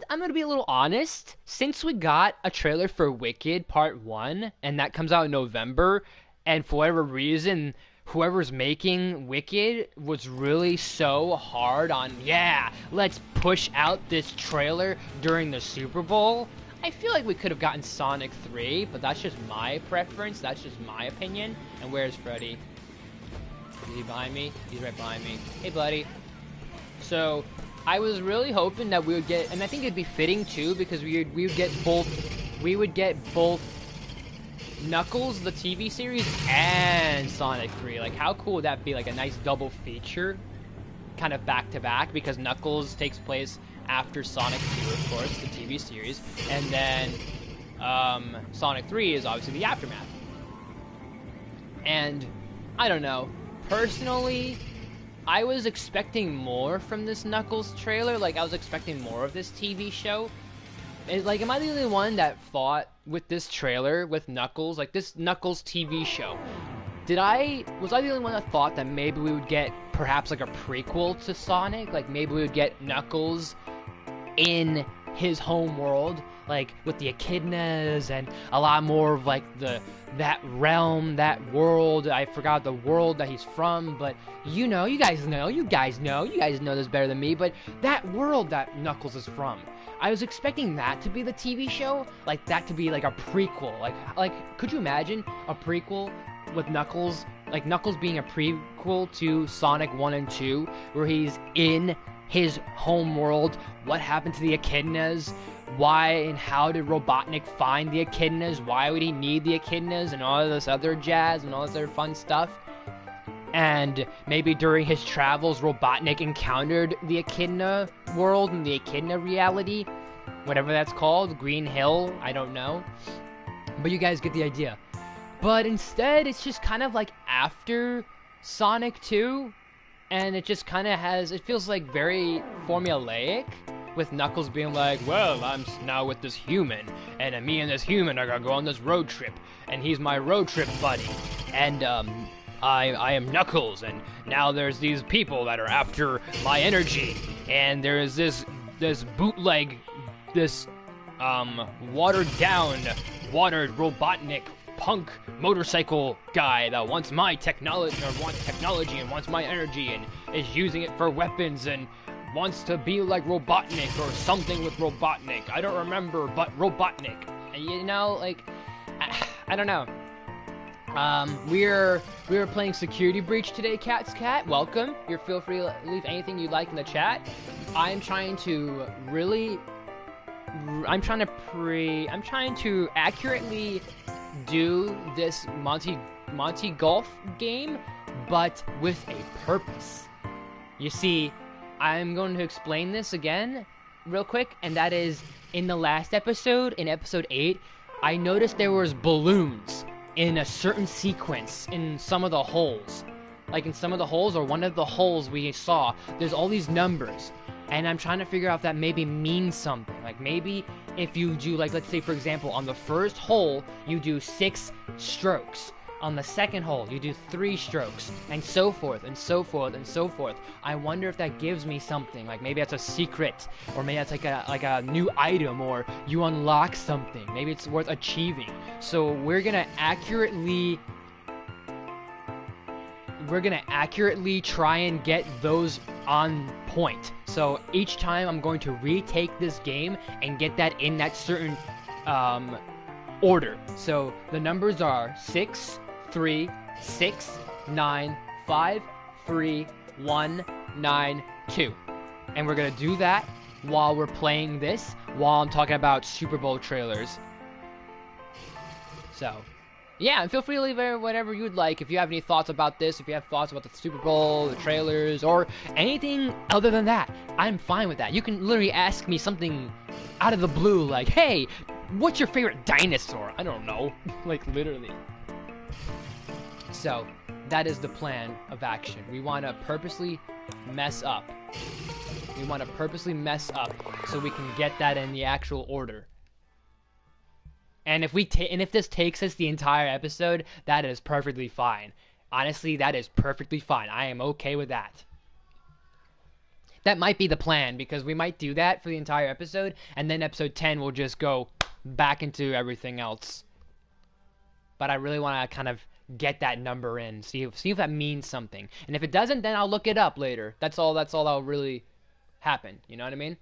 I'm gonna be a little honest. Since we got a trailer for Wicked Part 1, and that comes out in November, and for whatever reason, whoever's making Wicked was really so hard on, yeah, let's push out this trailer during the Super Bowl. I feel like we could have gotten Sonic 3, but that's just my preference. That's just my opinion. And where's Freddy? Is he behind me? He's right behind me. Hey, buddy. So, I was really hoping that we would get, and I think it'd be fitting too, because we would get both Knuckles, the TV series, and Sonic 3. Like, how cool would that be? Like a nice double feature, kind of back to back, because Knuckles takes place after Sonic 2, of course, the TV series, and then Sonic 3 is obviously the aftermath. And I don't know, personally, I was expecting more from this Knuckles trailer. Like, I was expecting more of this TV show. Like, am I the only one that thought with this trailer, with Knuckles, like this Knuckles TV show, was I the only one that thought that maybe we would get perhaps like a prequel to Sonic? Like, maybe we would get Knuckles in his home world, like with the echidnas and a lot more of like that realm, that world. I forgot the world that he's from, but you guys know this better than me, but that world that Knuckles is from, I was expecting that to be the TV show, like that to be like a prequel. Like could you imagine a prequel with Knuckles, like Knuckles being a prequel to Sonic 1 and 2, where he's in his home world, what happened to the echidnas, why and how did Robotnik find the echidnas, why would he need the echidnas, and all of this other jazz and all this other fun stuff. And maybe during his travels, Robotnik encountered the echidna world and the echidna reality, whatever that's called, Green Hill, I don't know. But you guys get the idea. But instead, it's just kind of like after Sonic 2, and it just kind of it feels like very formulaic, with Knuckles being like, well, I'm now with this human, and me and this human are gonna go on this road trip, and he's my road trip buddy, and I am Knuckles, and now there's these people that are after my energy, and there's this bootleg, this watered down, watered Robotnik punk motorcycle guy that wants my technology, or wants technology and wants my energy and is using it for weapons and wants to be like Robotnik or something with Robotnik. I don't remember, but Robotnik. And you know, like, I don't know. We were playing Security Breach today, Cat's Cat. Welcome. Feel free to leave anything you like in the chat. I'm trying to accurately do this Monty Golf game, but with a purpose. You see, I'm going to explain this again real quick, and that is, in the last episode, in episode 8, I noticed there was balloons in a certain sequence in some of the holes. Like in some of the holes, or one of the holes we saw, there's all these numbers. And I'm trying to figure out if that maybe means something. Like maybe if you do, like, let's say for example, on the first hole, you do 6 strokes. On the second hole, you do 3 strokes, and so forth, and so forth, and so forth. I wonder if that gives me something. Like maybe that's a secret, or maybe that's like a new item, or you unlock something. Maybe it's worth achieving. So we're gonna accurately try and get those on point. So each time I'm going to retake this game and get that in that certain order. So the numbers are 6, 3, 6, 9, 5, 3, 1, 9, 2. And we're gonna do that while we're playing this, while I'm talking about Super Bowl trailers. So yeah, and feel free to leave whatever you'd like. If you have any thoughts about this, if you have thoughts about the Super Bowl, the trailers, or anything other than that, I'm fine with that. You can literally ask me something out of the blue, like, hey, what's your favorite dinosaur? I don't know. Like, literally. So, that is the plan of action. We want to purposely mess up. We want to purposely mess up so we can get that in the actual order. And if this takes us the entire episode, that is perfectly fine. Honestly, that is perfectly fine. I am okay with that. That might be the plan, because we might do that for the entire episode, and then episode 10 will just go back into everything else. But I really want to kind of get that number in, see if that means something. And if it doesn't, then I'll look it up later. That's all that'll really happen. You know what I mean?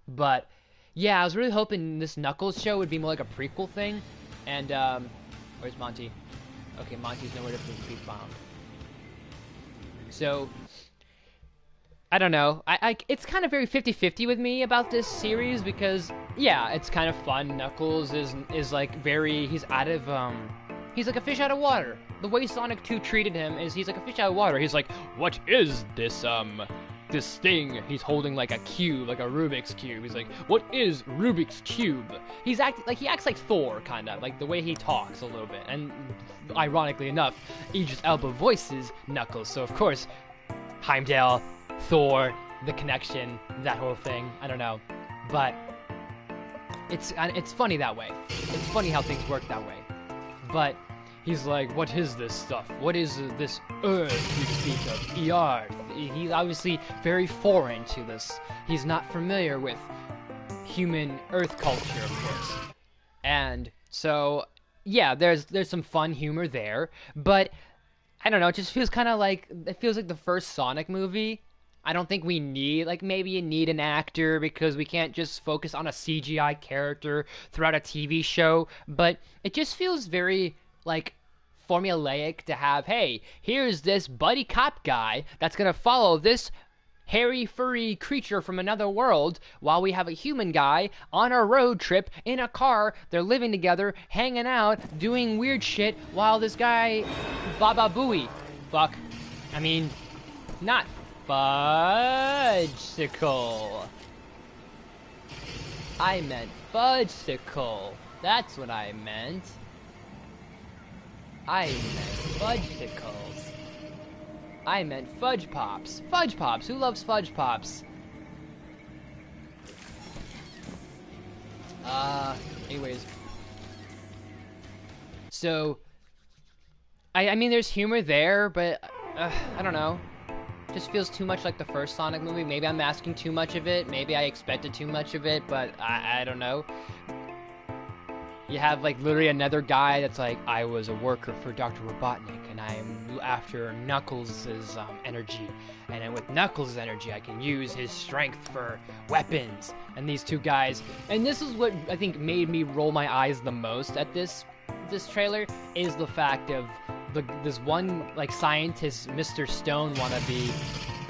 But yeah, I was really hoping this Knuckles show would be more like a prequel thing. And, where's Monty? Okay, Monty's nowhere to be found. So, I don't know. It's kind of very 50-50 with me about this series, because, yeah, it's kind of fun. Knuckles is like he's out of, he's like a fish out of water. The way Sonic 2 treated him is he's like a fish out of water. He's like, what is this thing? He's holding like a cube, like a Rubik's Cube. He's like, what is Rubik's Cube? He acts like Thor, kind of, like the way he talks a little bit. And ironically enough, Idris Elba voices Knuckles, so of course, Heimdall, Thor, the connection, that whole thing, I don't know. But it's funny that way. It's funny how things work that way. But he's like, what is this stuff? What is this Earth you speak of? Earth. He's obviously very foreign to this. He's not familiar with human Earth culture, of course. And so, yeah, there's some fun humor there. But, I don't know, it just feels kind of like, it feels like the first Sonic movie. I don't think we need, like, maybe you need an actor, because we can't just focus on a CGI character throughout a TV show. But it just feels very, like, formulaic to have, hey, here's this buddy cop guy that's gonna follow this hairy, furry creature from another world, while we have a human guy on a road trip in a car. They're living together, hanging out, doing weird shit, while this guy, Baba Booey, not Fudgesicle. I meant Fudgesicle. That's what I meant. I meant Fudgesicles. I meant Fudge Pops. Fudge Pops. Who loves Fudge Pops? Anyways. So, I mean, there's humor there, but, I don't know. just feels too much like the first Sonic movie. Maybe I'm asking too much of it. Maybe I expected too much of it, but I don't know. You have, like, literally another guy that's like, I was a worker for Dr. Robotnik, and I'm after Knuckles' energy. And then with Knuckles' energy, I can use his strength for weapons. And these two guys... And this is what I think made me roll my eyes the most at this trailer, is the fact of this one, like, scientist, Mr. Stone wannabe,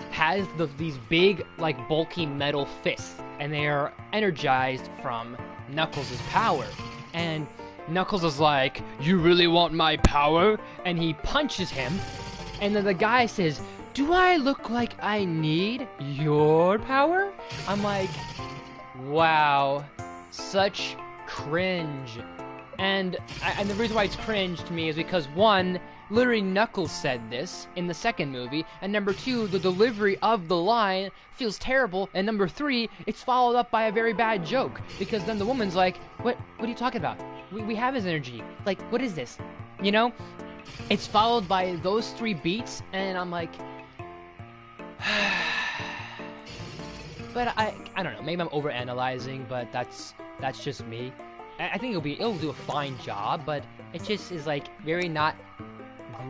has these big, like, bulky metal fists. And they are energized from Knuckles' power. And Knuckles is like, you really want my power? And he punches him. And then the guy says, do I look like I need your power? I'm like, wow, such cringe. And the reason why it's cringe to me is because, one, literally Knuckles said this in the second movie, and number two, the delivery of the line feels terrible, and number three, it's followed up by a very bad joke, because then the woman's like, what are you talking about? We have his energy. Like, what is this? You know? It's followed by those three beats, and I'm like... But I don't know, maybe I'm overanalyzing, but that's just me. I think it'll do a fine job, but it just is, like, very not,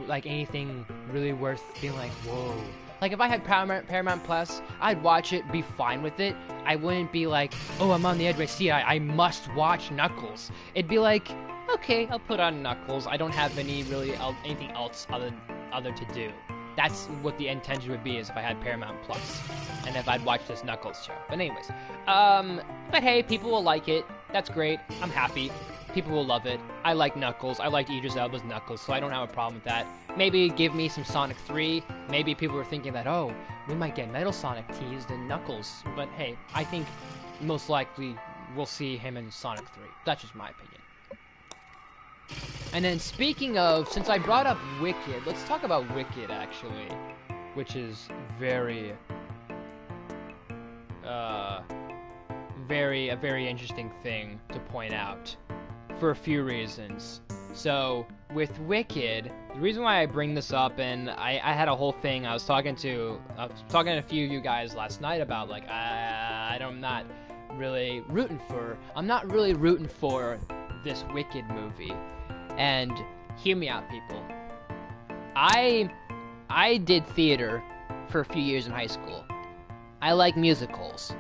like, anything really worth being like, whoa. Like, if I had Paramount Plus, I'd watch it, be fine with it. I wouldn't be like, oh, I'm on the edge of my seat, I must watch Knuckles. It'd be like, okay, I'll put on Knuckles. I don't have anything else other to do. That's what the intention would be, is if I had Paramount Plus, and if I'd watch this Knuckles show. But anyways, but hey, people will like it. That's great. I'm happy. People will love it. I like Knuckles. I like Idris Elba's Knuckles, so I don't have a problem with that. Maybe give me some Sonic 3. Maybe people were thinking that, oh, we might get Metal Sonic teased in Knuckles. But hey, I think most likely we'll see him in Sonic 3. That's just my opinion. And then speaking of, since I brought up Wicked, let's talk about Wicked, actually. Which is very interesting thing to point out for a few reasons. So with Wicked, the reason why I bring this up, and I had a whole thing I was talking to a few of you guys last night about, like, I'm not really rooting for this Wicked movie. And hear me out, people. I did theater for a few years in high school. I like musicals.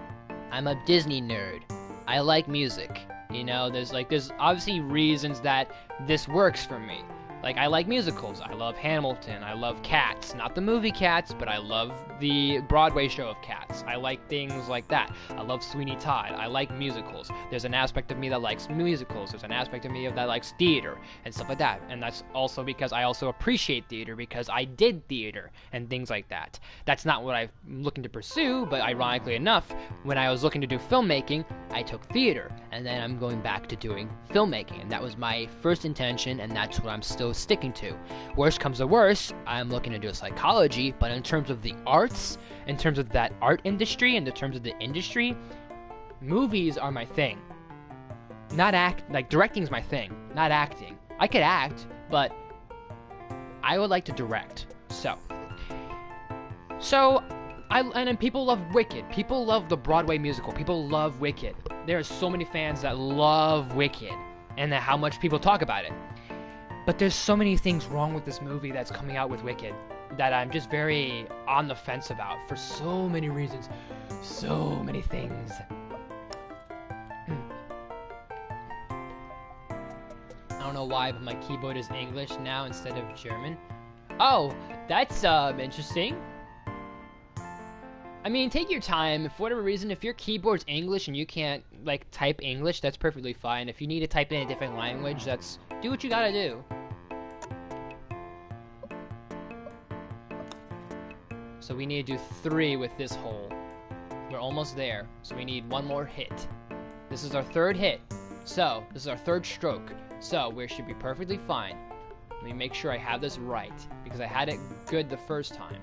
I'm a Disney nerd. I like music. You know, there's obviously reasons that this works for me. Like, I like musicals. I love Hamilton. I love Cats. Not the movie Cats, but I love the Broadway show of Cats. I like things like that. I love Sweeney Todd. I like musicals. There's an aspect of me that likes musicals. There's an aspect of me that likes theater and stuff like that. And that's also because I also appreciate theater because I did theater and things like that. That's not what I'm looking to pursue, but ironically enough, when I was looking to do filmmaking, I took theater. And then I'm going back to doing filmmaking. And that was my first intention, and that's what I'm still sticking to. Worst comes to worst, I'm looking to do psychology, but in terms of the arts, in terms of that art industry, and in terms of the industry, movies are my thing. Directing's my thing, not acting. I could act, but I would like to direct. And then people love Wicked. People love the Broadway musical. People love Wicked. There are so many fans that love Wicked, and how much people talk about it. But there's so many things wrong with this movie that's coming out with Wicked that I'm just very on the fence about for so many reasons. So many things. I don't know why, but my keyboard is English now instead of German. Oh, that's interesting. I mean, take your time. For whatever reason, if your keyboard's English and you can't, like, type English, that's perfectly fine. If you need to type in a different language, do what you gotta do. So we need to do 3 with this hole. We're almost there. So we need 1 more hit. This is our 3rd hit. So, this is our 3rd stroke. So, we should be perfectly fine. Let me make sure I have this right, because I had it good the first time.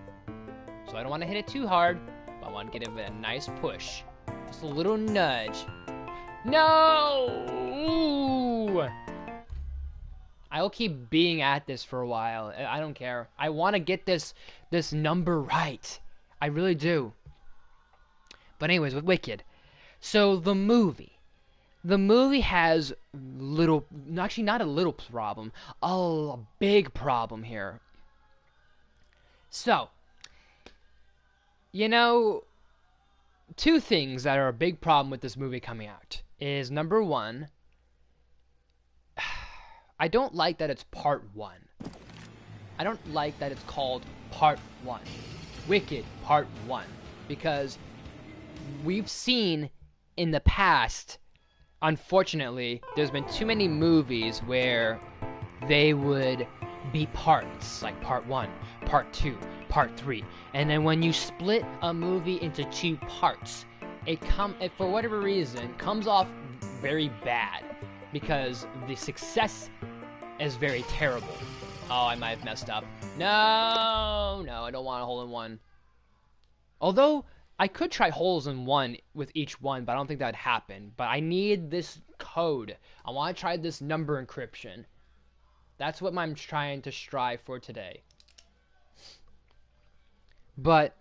So I don't want to hit it too hard, but I want to give it a nice push. Just a little nudge. No! Ooh! I will keep being at this for a while. I don't care. I want to get this number right. I really do. But anyways, with Wicked. So the movie has actually not a little problem, a big problem here. So, two things that are a big problem with this movie coming out is, number one, I don't like that it's part one. I don't like that it's called part one. Wicked part one. Because we've seen in the past, unfortunately, there's been too many movies where they would be parts, like part one, part two, part three, and then when you split a movie into two parts, it for whatever reason comes off very bad because the success is very terrible. Oh, I might have messed up. No, I don't want a hole in one. Although I could try holes in one with each one, but I don't think that would happen. But I need this code. I want to try this number encryption. That's what I'm trying to strive for today. But,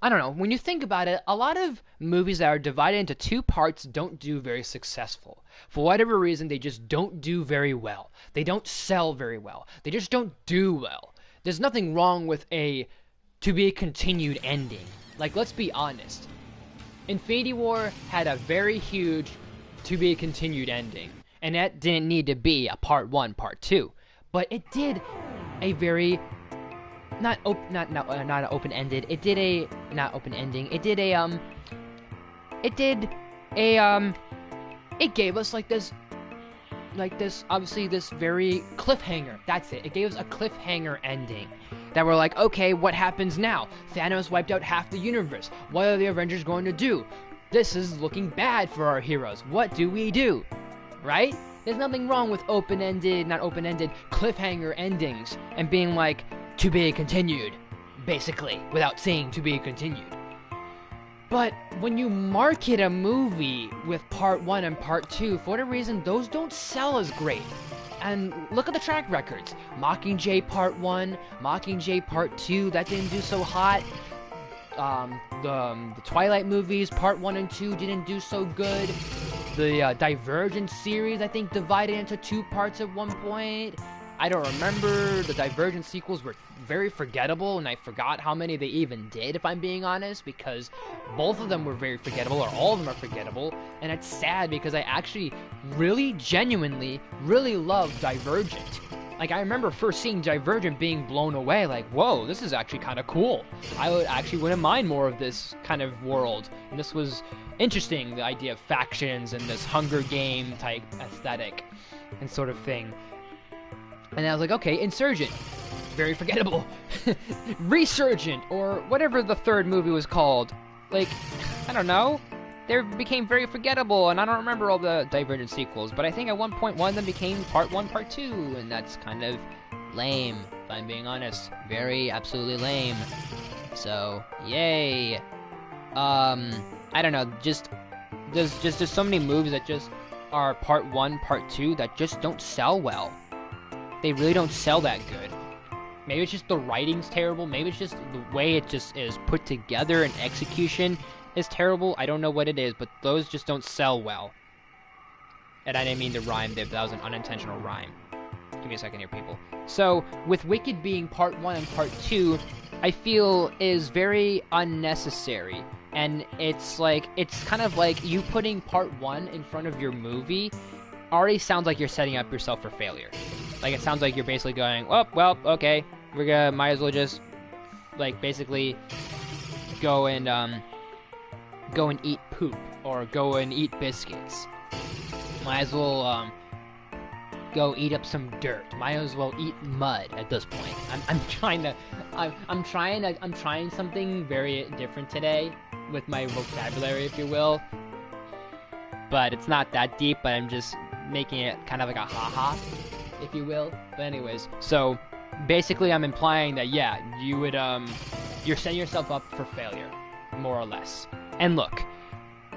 I don't know. When you think about it, a lot of movies that are divided into two parts don't do very successful. For whatever reason, they just don't do very well. They don't sell very well. They just don't do well. There's nothing wrong with a to be continued ending. Like, let's be honest. Infinity War had a very huge to be continued ending. And that didn't need to be a part one, part two. But it did a very not an open-ended. It did a not open ending. It did a it gave us like this obviously this very cliffhanger. That's it. It gave us a cliffhanger ending. That we're like, okay, what happens now? Thanos wiped out half the universe. What are the Avengers going to do? This is looking bad for our heroes. What do we do? Right? There's nothing wrong with open-ended, not open-ended, cliffhanger endings and being like, to be continued, basically, without saying to be continued. But when you market a movie with part one and part two, for whatever reason, those don't sell as great. And look at the track records. Mockingjay Part 1, Mockingjay Part 2, that didn't do so hot. The Twilight movies, Part 1 and 2, didn't do so good. The Divergent series, I think, divided into two parts at one point. I don't remember. The Divergent sequels were very forgettable, and I forgot how many they even did, if I'm being honest, because both of them were very forgettable, or all of them are forgettable, and it's sad because I actually really, genuinely, really love Divergent. Like, I remember first seeing Divergent being blown away, like, whoa, this is actually kind of cool. I wouldn't mind more of this kind of world, and this was interesting, the idea of factions and this Hunger Game type aesthetic and sort of thing. And I was like, okay, Insurgent, very forgettable. Resurgent, or whatever the third movie was called. Like, I don't know. They became very forgettable, and I don't remember all the Divergent sequels, but I think at one point one of them became Part 1, Part 2, and that's kind of lame, if I'm being honest. Very, absolutely lame. So, yay. I don't know, there's so many movies that just are Part 1, Part 2 that just don't sell well. They really don't sell that good. Maybe it's just the writing's terrible. Maybe it's just the way it just is put together and execution is terrible. I don't know what it is, but those just don't sell well. And I didn't mean to rhyme there, but that was an unintentional rhyme. Give me a second here, people. So, with Wicked being Part 1 and Part 2, I feel is very unnecessary. And it's kind of like you putting Part 1 in front of your movie already sounds like you're setting up yourself for failure. Like, it sounds like you're basically going, oh, well, okay, might as well just, like, basically go and eat poop, or go and eat biscuits. Might as well, go eat up some dirt. Might as well eat mud at this point. I'm trying something very different today with my vocabulary, if you will. But it's not that deep, but I'm just making it kind of like a ha-ha, if you will. But anyways, so basically I'm implying that, yeah, you're setting yourself up for failure, more or less. And look,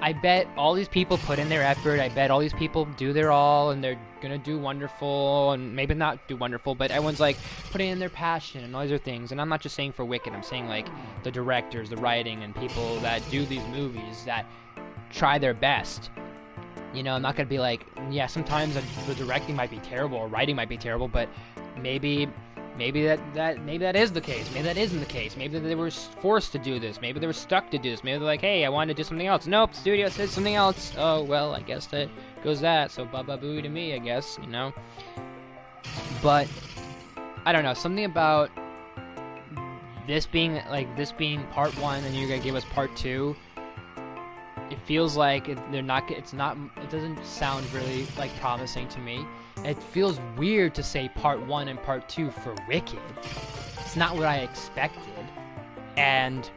I bet all these people put in their effort. I bet all these people do their all, and they're gonna do wonderful, and maybe not do wonderful, but everyone's like putting in their passion and all these other things. And I'm not just saying for Wicked, I'm saying like the directors, the writing, and people that do these movies that try their best. You know, I'm not gonna be like, yeah, sometimes the directing might be terrible or writing might be terrible, but maybe that is the case. Maybe that isn't the case. Maybe they were forced to do this. Maybe they were stuck to do this. Maybe they're like, hey, I want to do something else. Nope, studio says something else. Oh, well, I guess that goes that. So boo to me, I guess, you know. But I don't know, something about this being part 1 and you're gonna give us part 2. It feels like it doesn't sound really like promising to me. It feels weird to say part 1 and part 2 for Wicked. It's not what I expected. And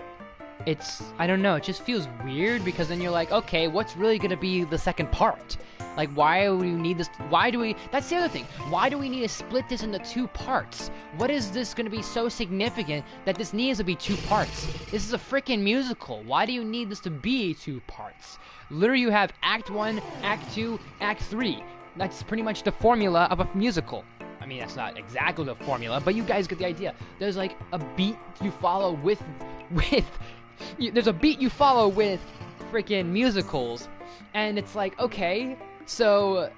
I don't know, it just feels weird because then you're like, okay, what's really gonna be the second part? Like, why do we need this? That's the other thing. Why do we need to split this into 2 parts? What is this gonna be so significant that this needs to be 2 parts? This is a freaking musical. Why do you need this to be 2 parts? Literally, you have Act 1, Act 2, Act 3. That's pretty much the formula of a musical. I mean, that's not exactly the formula, but you guys get the idea. There's like a beat you follow there's a beat you follow with freaking musicals, and it's like, okay, so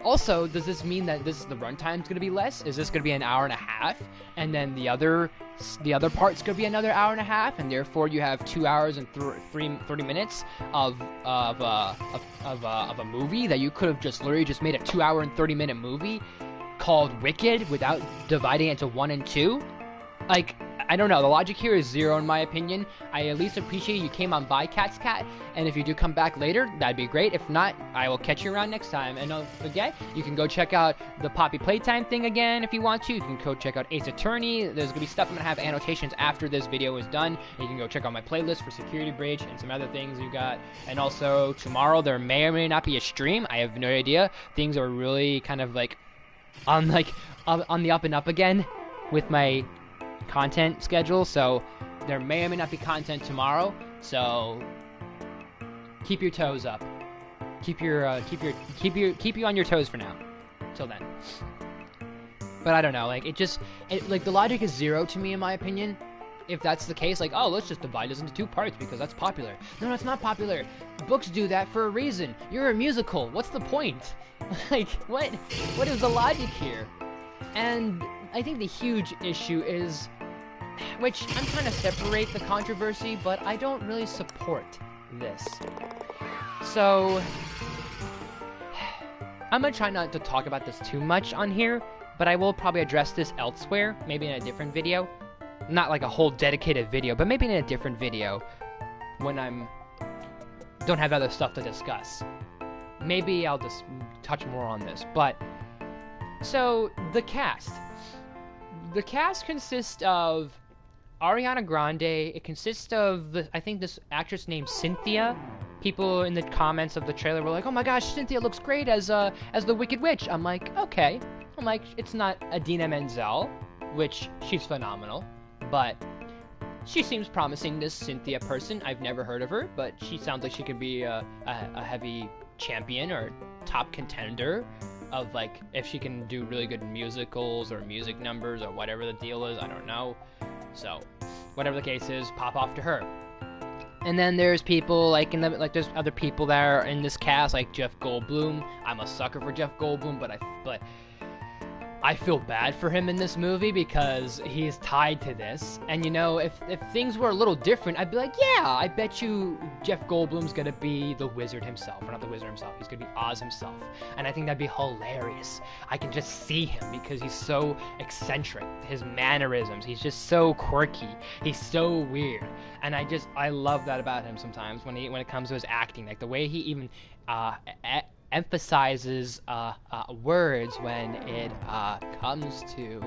also, does this mean that the runtime's gonna be less? Is this gonna be an hour and a half, and then the other part's gonna be another hour and a half, and therefore you have 2 hours and 30 minutes of a movie that you could have just literally just made a 2 hour and 30-minute movie called Wicked without dividing it into 1 and 2? Like, I don't know, the logic here is zero in my opinion. I at least appreciate you came on by Cat's Cat, and if you do come back later, that'd be great. If not, I will catch you around next time. And don't forget, you can go check out the Poppy Playtime thing again if you want to. You can go check out Ace Attorney. There's gonna be stuff I'm gonna have annotations after this video is done. You can go check out my playlist for Security Breach and some other things you got. And also, tomorrow there may or may not be a stream. I have no idea. Things are really kind of like on the up and up again with my content schedule, so there may or may not be content tomorrow, so keep your toes up. Keep you on your toes for now. Till then. But I don't know, like the logic is zero to me in my opinion. If that's the case, like, oh, let's just divide this into 2 parts because that's popular. No, it's not popular. Books do that for a reason. You're a musical. What's the point? Like, what is the logic here? And I think the huge issue is, which I'm trying to separate the controversy, but I don't really support this. So, I'm gonna try not to talk about this too much on here, but I will probably address this elsewhere, maybe in a different video. Not like a whole dedicated video, but maybe in a different video when don't have other stuff to discuss. Maybe I'll just touch more on this, but so the cast consists of Ariana Grande. It consists of I think this actress named Cynthia. People in the comments of the trailer were like, "Oh my gosh, Cynthia looks great as the Wicked Witch." I'm like, okay. I'm like, it's not Idina Menzel, which she's phenomenal, but she seems promising. This Cynthia person, I've never heard of her, but she sounds like she could be a heavy champion or top contender of, like, if she can do really good musicals or music numbers or whatever the deal is, I don't know. So, whatever the case is, pop off to her. And then there's people there's other people that are in this cast, like Jeff Goldblum. I'm a sucker for Jeff Goldblum, but I feel bad for him in this movie because he's tied to this. And you know, if things were a little different, I'd be like, yeah, I bet you Jeff Goldblum's gonna be the wizard himself. Or not the wizard himself, he's gonna be Oz himself. And I think that'd be hilarious. I can just see him because he's so eccentric. His mannerisms, he's just so quirky. He's so weird. And I love that about him sometimes when it comes to his acting. Like the way he even emphasizes words when it comes to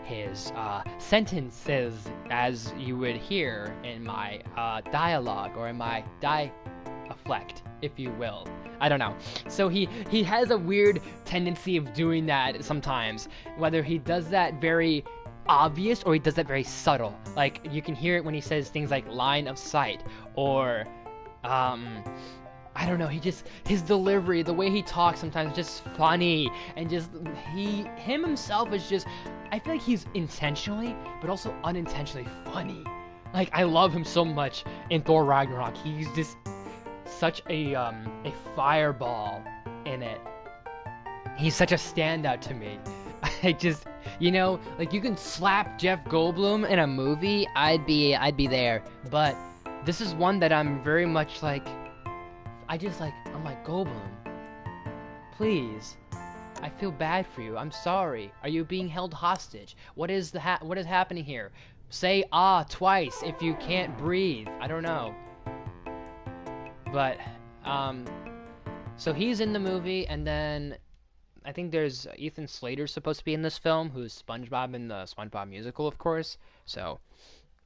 his sentences, as you would hear in my dialogue or in my dialect, if you will. I don't know. So he has a weird tendency of doing that sometimes, whether he does that very obvious or he does that very subtle. Like you can hear it when he says things like line of sight or I don't know, his delivery, the way he talks sometimes is just funny, and just, him himself is just, I feel like he's intentionally, but also unintentionally funny. Like, I love him so much in Thor Ragnarok. He's just such a fireball in it. He's such a standout to me. I just, you know, like, you can slap Jeff Goldblum in a movie, I'd be there, but this is one that I'm very much like, I'm like, Goldblum, please, I feel bad for you, I'm sorry, are you being held hostage? What is happening here? Say ah twice if you can't breathe, I don't know. But, so he's in the movie, and then I think there's Ethan Slater's supposed to be in this film, who's SpongeBob in the SpongeBob musical, of course. So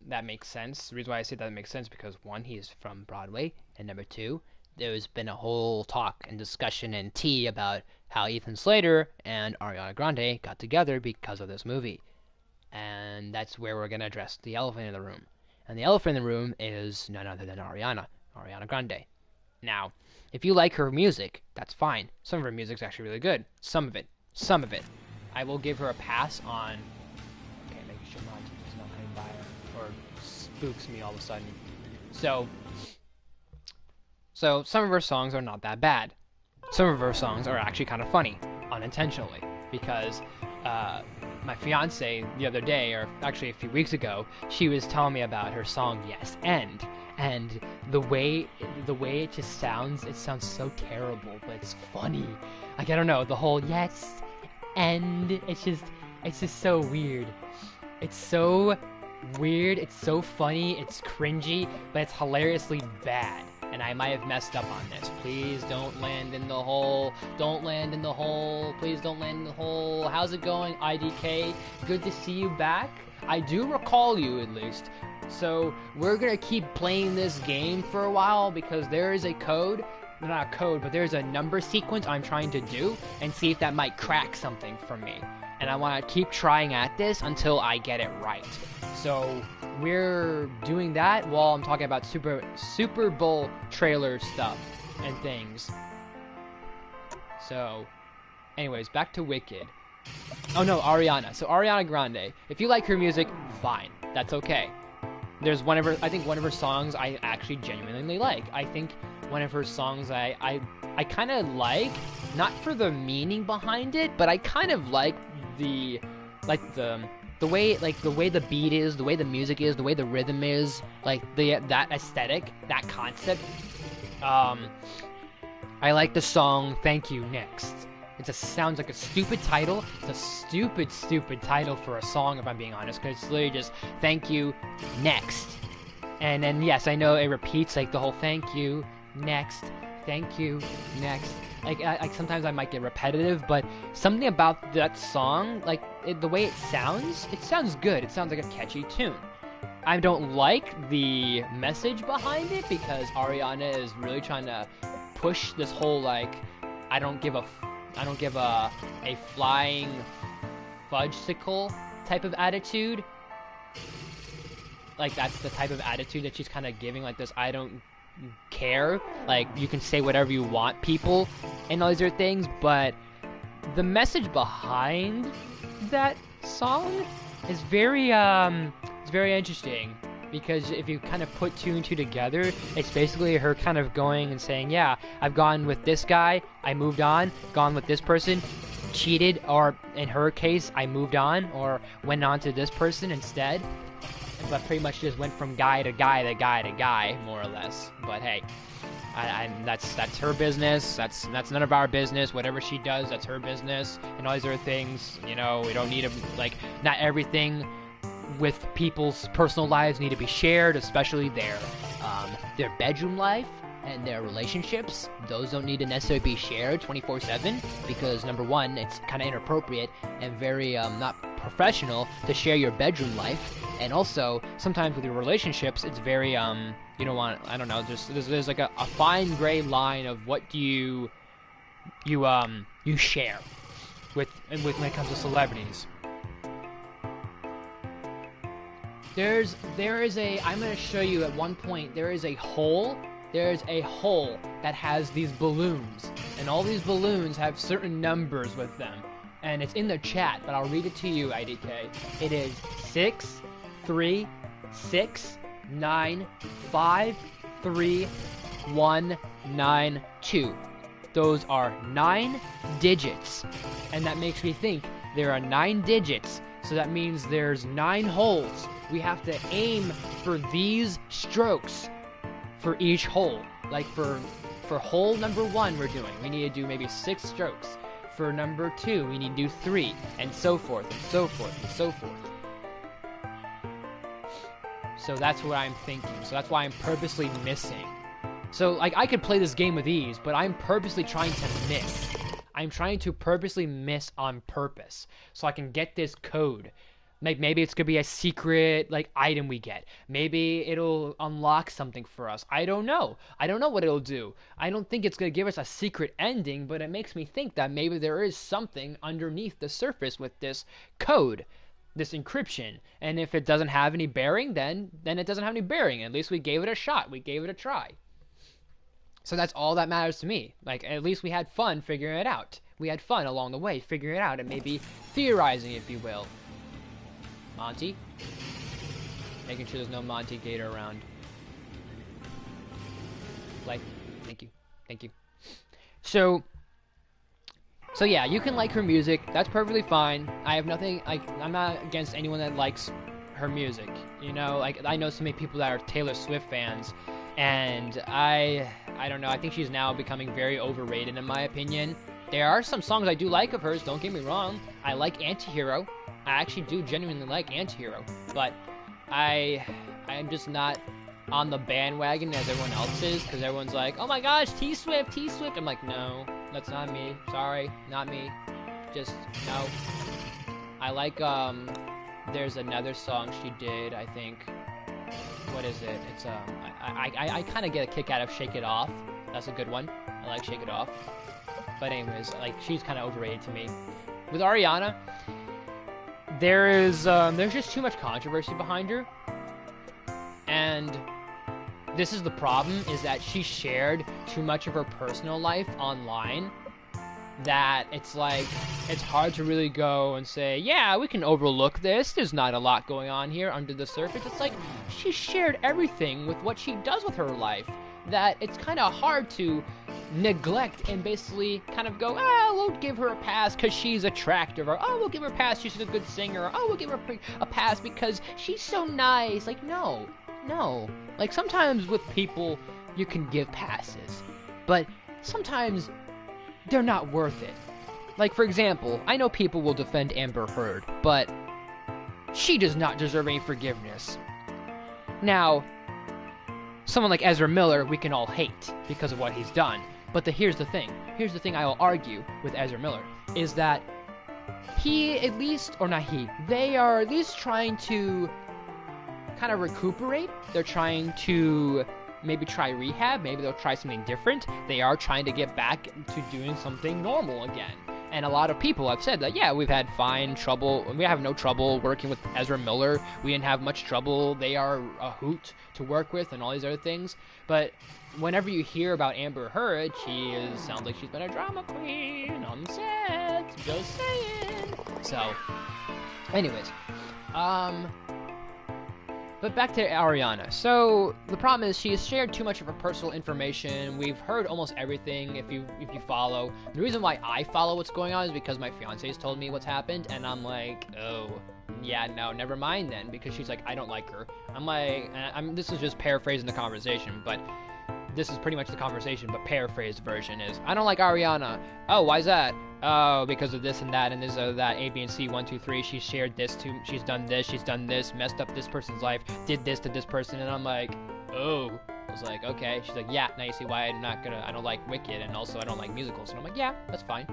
that makes sense. The reason why I say that makes sense because one, he's from Broadway, and number two, there's been a whole talk and discussion and tea about how Ethan Slater and Ariana Grande got together because of this movie. And that's where we're going to address the elephant in the room. And the elephant in the room is none other than Ariana Grande. Now, if you like her music, that's fine. Some of her music's actually really good. Some of it. I will give her a pass on... Okay, making sure Monty is not coming by or spooks me all of a sudden. So some of her songs are not that bad. Some of her songs are actually kind of funny, unintentionally, because my fiance the other day, or actually a few weeks ago, she was telling me about her song Yes and the way it just sounds, it sounds so terrible, but it's funny. Like, I don't know, the whole yes and it's just so weird. It's so weird, it's so funny, it's cringy, but it's hilariously bad. And I might have messed up on this. Please don't land in the hole. Don't land in the hole. Please don't land in the hole. How's it going, IDK? Good to see you back. I do recall you, at least. So we're gonna keep playing this game for a while because there is a code. Not a code, but there's a number sequence I'm trying to do and see if that might crack something for me. And I want to keep trying at this until I get it right. So we're doing that while I'm talking about Super Bowl trailer stuff and things. So, anyways, back to Wicked. Oh no, Ariana. So Ariana Grande. If you like her music, fine. That's okay. There's I think one of her songs I actually genuinely like. I think one of her songs I kind of like, not for the meaning behind it, but I kind of like the way the beat is, the way the music is, the way the rhythm is, like that aesthetic, that concept. I like the song Thank You Next. It sounds like a stupid title. It's a stupid title for a song, if I'm being honest, because it's literally just thank you next. And then yes, I know it repeats like the whole thank you next, thank you next. Like sometimes I might get repetitive, but something about that song, like the way it sounds good. It sounds like a catchy tune. I don't like the message behind it because Ariana is really trying to push this whole like I don't give a flying fudgesicle type of attitude. Like that's the type of attitude that she's kind of giving, like this I don't care, like you can say whatever you want people and all these other things, but the message behind that song is very interesting, because if you kind of put two and two together, it's basically her kind of going and saying, yeah, I've gone with this guy, I moved on, gone with this person, cheated, or in her case I moved on or went on to this person instead, but pretty much just went from guy to guy to guy to guy, more or less. But hey, that's her business. That's none of our business. Whatever she does, that's her business. And all these other things, you know, we don't need to, like, not everything with people's personal lives need to be shared, especially their bedroom life and their relationships. Those don't need to necessarily be shared 24/7 because number one, it's kind of inappropriate and very not professional to share your bedroom life. And also, sometimes with your relationships, it's very, you don't want, I don't know, there's like a fine gray line of what do you share with when it comes to celebrities. There is a, I'm going to show you at one point, there is a hole there's a hole that has these balloons, and all these balloons have certain numbers with them, and it's in the chat, but I'll read it to you, IDK. It is 6 3 6 9 5 3 1 9 2. Those are 9 digits, and that makes me think there are 9 digits, so that means there's 9 holes. We have to aim for these strokes for each hole. Like for hole number 1 we need to do maybe 6 strokes. For number 2 we need to do 3, and so forth and so forth and so forth. So that's what I'm thinking. So that's why I'm purposely missing. So like I could play this game with ease, but I'm purposely trying to miss. I'm trying to purposely miss on purpose so I can get this code. Like maybe it's gonna be a secret like item we get. Maybe it'll unlock something for us. I don't know. I don't know what it'll do. I don't think it's gonna give us a secret ending, but it makes me think that maybe there is something underneath the surface with this code, this encryption. And if it doesn't have any bearing, then it doesn't have any bearing. At least we gave it a shot. We gave it a try. So that's all that matters to me. Like, at least we had fun figuring it out. We had fun along the way figuring it out and maybe theorizing, if you will. Monty? Making sure there's no Monty Gator around. Like, thank you. Thank you. So yeah, you can like her music. That's perfectly fine. I have nothing, like, I'm not against anyone that likes her music. You know, like, I know so many people that are Taylor Swift fans. And I don't know, I think she's now becoming very overrated in my opinion. There are some songs I do like of hers, don't get me wrong. I like Antihero. I actually do genuinely like Antihero. But I'm just not on the bandwagon as everyone else is, because everyone's like, oh my gosh, T-Swift, T-Swift. I'm like, no, that's not me. Sorry, not me. Just, no. I like, there's another song she did, I think. What is it? It's I kind of get a kick out of Shake It Off. That's a good one. I like Shake It Off. But anyways, like, she's kind of overrated to me. With Ariana, there's just too much controversy behind her, and this is the problem: is that she shared too much of her personal life online. That it's like, it's hard to really go and say, yeah, we can overlook this, there's not a lot going on here under the surface. It's like, she shared everything with what she does with her life, that it's kind of hard to neglect and basically kind of go, we'll give her a pass because she's attractive, or we'll give her a pass, she's a good singer, or we'll give her a pass because she's so nice. Like, no. Like, sometimes with people, you can give passes, but sometimes they're not worth it. Like, for example, I know people will defend Amber Heard, but she does not deserve any forgiveness. Now, someone like Ezra Miller, we can all hate because of what he's done. But here's the thing I will argue with Ezra Miller, is that they are at least trying to kind of recuperate. They're trying to maybe try rehab, maybe they'll try something different. They are trying to get back to doing something normal again. And a lot of people have said that, yeah, we've had trouble. We have no trouble working with Ezra Miller. We didn't have much trouble. They are a hoot to work with and all these other things. But whenever you hear about Amber Heard, sounds like she's been a drama queen on set. Just saying. So, anyways, but back to Ariana. So the problem is she has shared too much of her personal information. We've heard almost everything if you follow. The reason why I follow what's going on is because my fiance has told me what's happened, and I'm like, oh, yeah, no, never mind then, because she's like, I don't like her. I'm like, this is just paraphrasing the conversation, but this is pretty much the conversation, but paraphrased version is, I don't like Ariana. Oh, why's that? Oh, because of this and that, and this or that, A, B, and C, 1, 2, 3, she's shared this too, she's done this, messed up this person's life, did this to this person, and I'm like, oh. I was like, okay. She's like, yeah, now you see why I don't like Wicked, and also I don't like musicals. And I'm like, yeah, that's fine.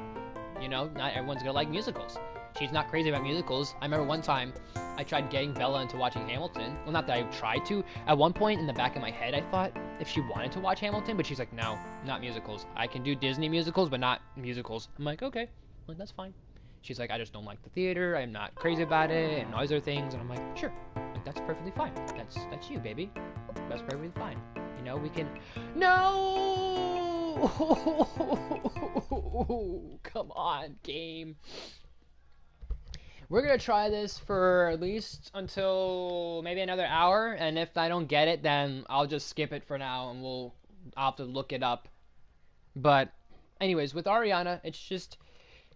You know, not everyone's gonna like musicals. She's not crazy about musicals. I remember one time I tried getting Bella into watching Hamilton. Well, not that I tried to. At one point in the back of my head, I thought if she wanted to watch Hamilton, but she's like, no, not musicals. I can do Disney musicals, but not musicals. I'm like, okay, well, that's fine. She's like, I just don't like the theater. I'm not crazy about it, and all these other things. And I'm like, sure, like, that's perfectly fine. That's you, baby. That's perfectly fine. You know, we can... No! Come on, game. We're gonna try this for at least until maybe another hour, and if I don't get it, then I'll just skip it for now, and I'll have to look it up. But anyways, with Ariana, it's just...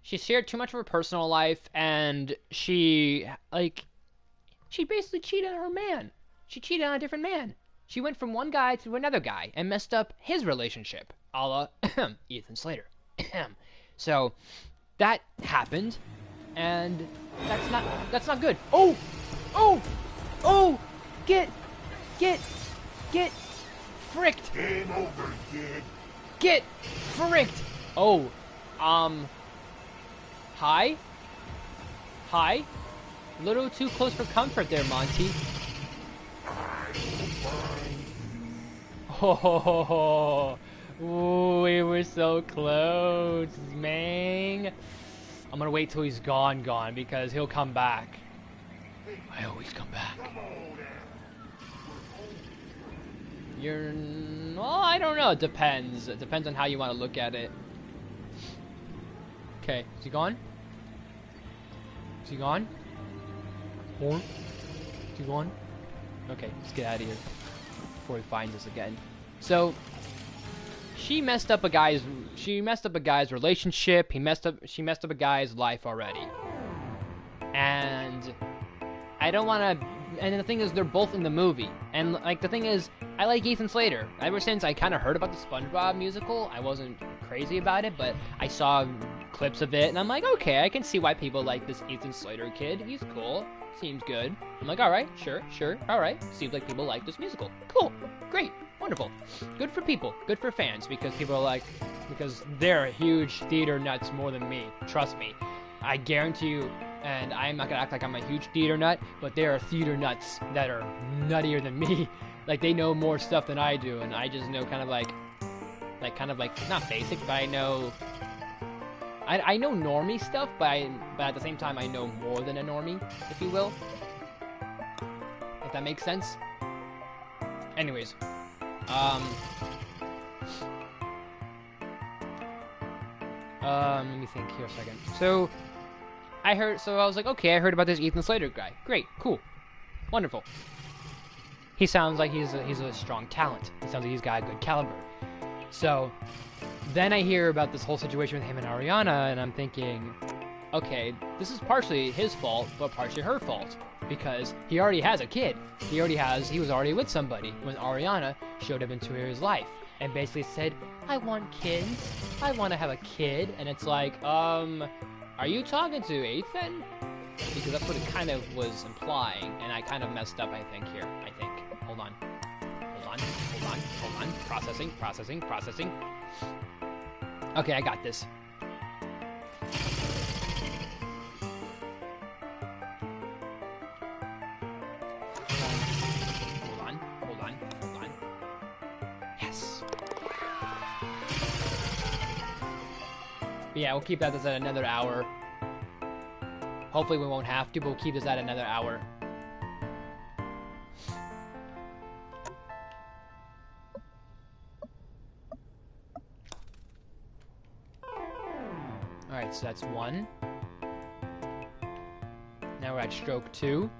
She shared too much of her personal life, and she basically cheated on her man. She cheated on a different man. She went from one guy to another guy and messed up his relationship, a la Ethan Slater. So that happened, and that's not good. Oh, get fricked. Game over, kid. Get fricked. Oh, hi. Little too close for comfort there, Monty. Oh, we were so close, man. I'm gonna wait till he's gone, because he'll come back. I always come back. Well, I don't know. It depends. It depends on how you want to look at it. Okay, is he gone? Is he gone? Or? Is he gone? Okay, let's get out of here before he finds us again. So she messed up a guy's relationship. She messed up a guy's life already. And I don't want to. And the thing is, they're both in the movie. And like the thing is, I like Ethan Slater. Ever since I kind of heard about the SpongeBob musical, I wasn't crazy about it, but I saw clips of it, and I'm like, okay, I can see why people like this Ethan Slater kid. He's cool. Seems good. I'm like, alright, sure, alright. Seems like people like this musical. Cool. Great. Wonderful. Good for people. Good for fans, because people are like, because they're huge theater nuts more than me. Trust me. I guarantee you, and I'm not gonna act like I'm a huge theater nut, but there are theater nuts that are nuttier than me. Like, they know more stuff than I do, and I just know kind of like, not basic, but I know normie stuff, but at the same time, I know more than a normie, if you will. If that makes sense. Anyways, let me think here a second. So I was like, okay, I heard about this Ethan Slater guy. Great, cool, wonderful. He sounds like he's a strong talent. He sounds like he's got a good caliber. So then I hear about this whole situation with him and Ariana, and I'm thinking, okay, this is partially his fault, but partially her fault, because he already has a kid. He was already with somebody when Ariana showed up into his life and basically said, I want kids. I want to have a kid. And it's like, are you talking to Ethan? Because that's what it kind of was implying, and I kind of messed up, I think, here. Hold on. Processing. Okay, I got this. Hold on. Yes. But yeah, we'll keep this at another hour. Hopefully we won't have to, but we'll keep this at another hour. Alright, so that's 1. Now we're at stroke 2.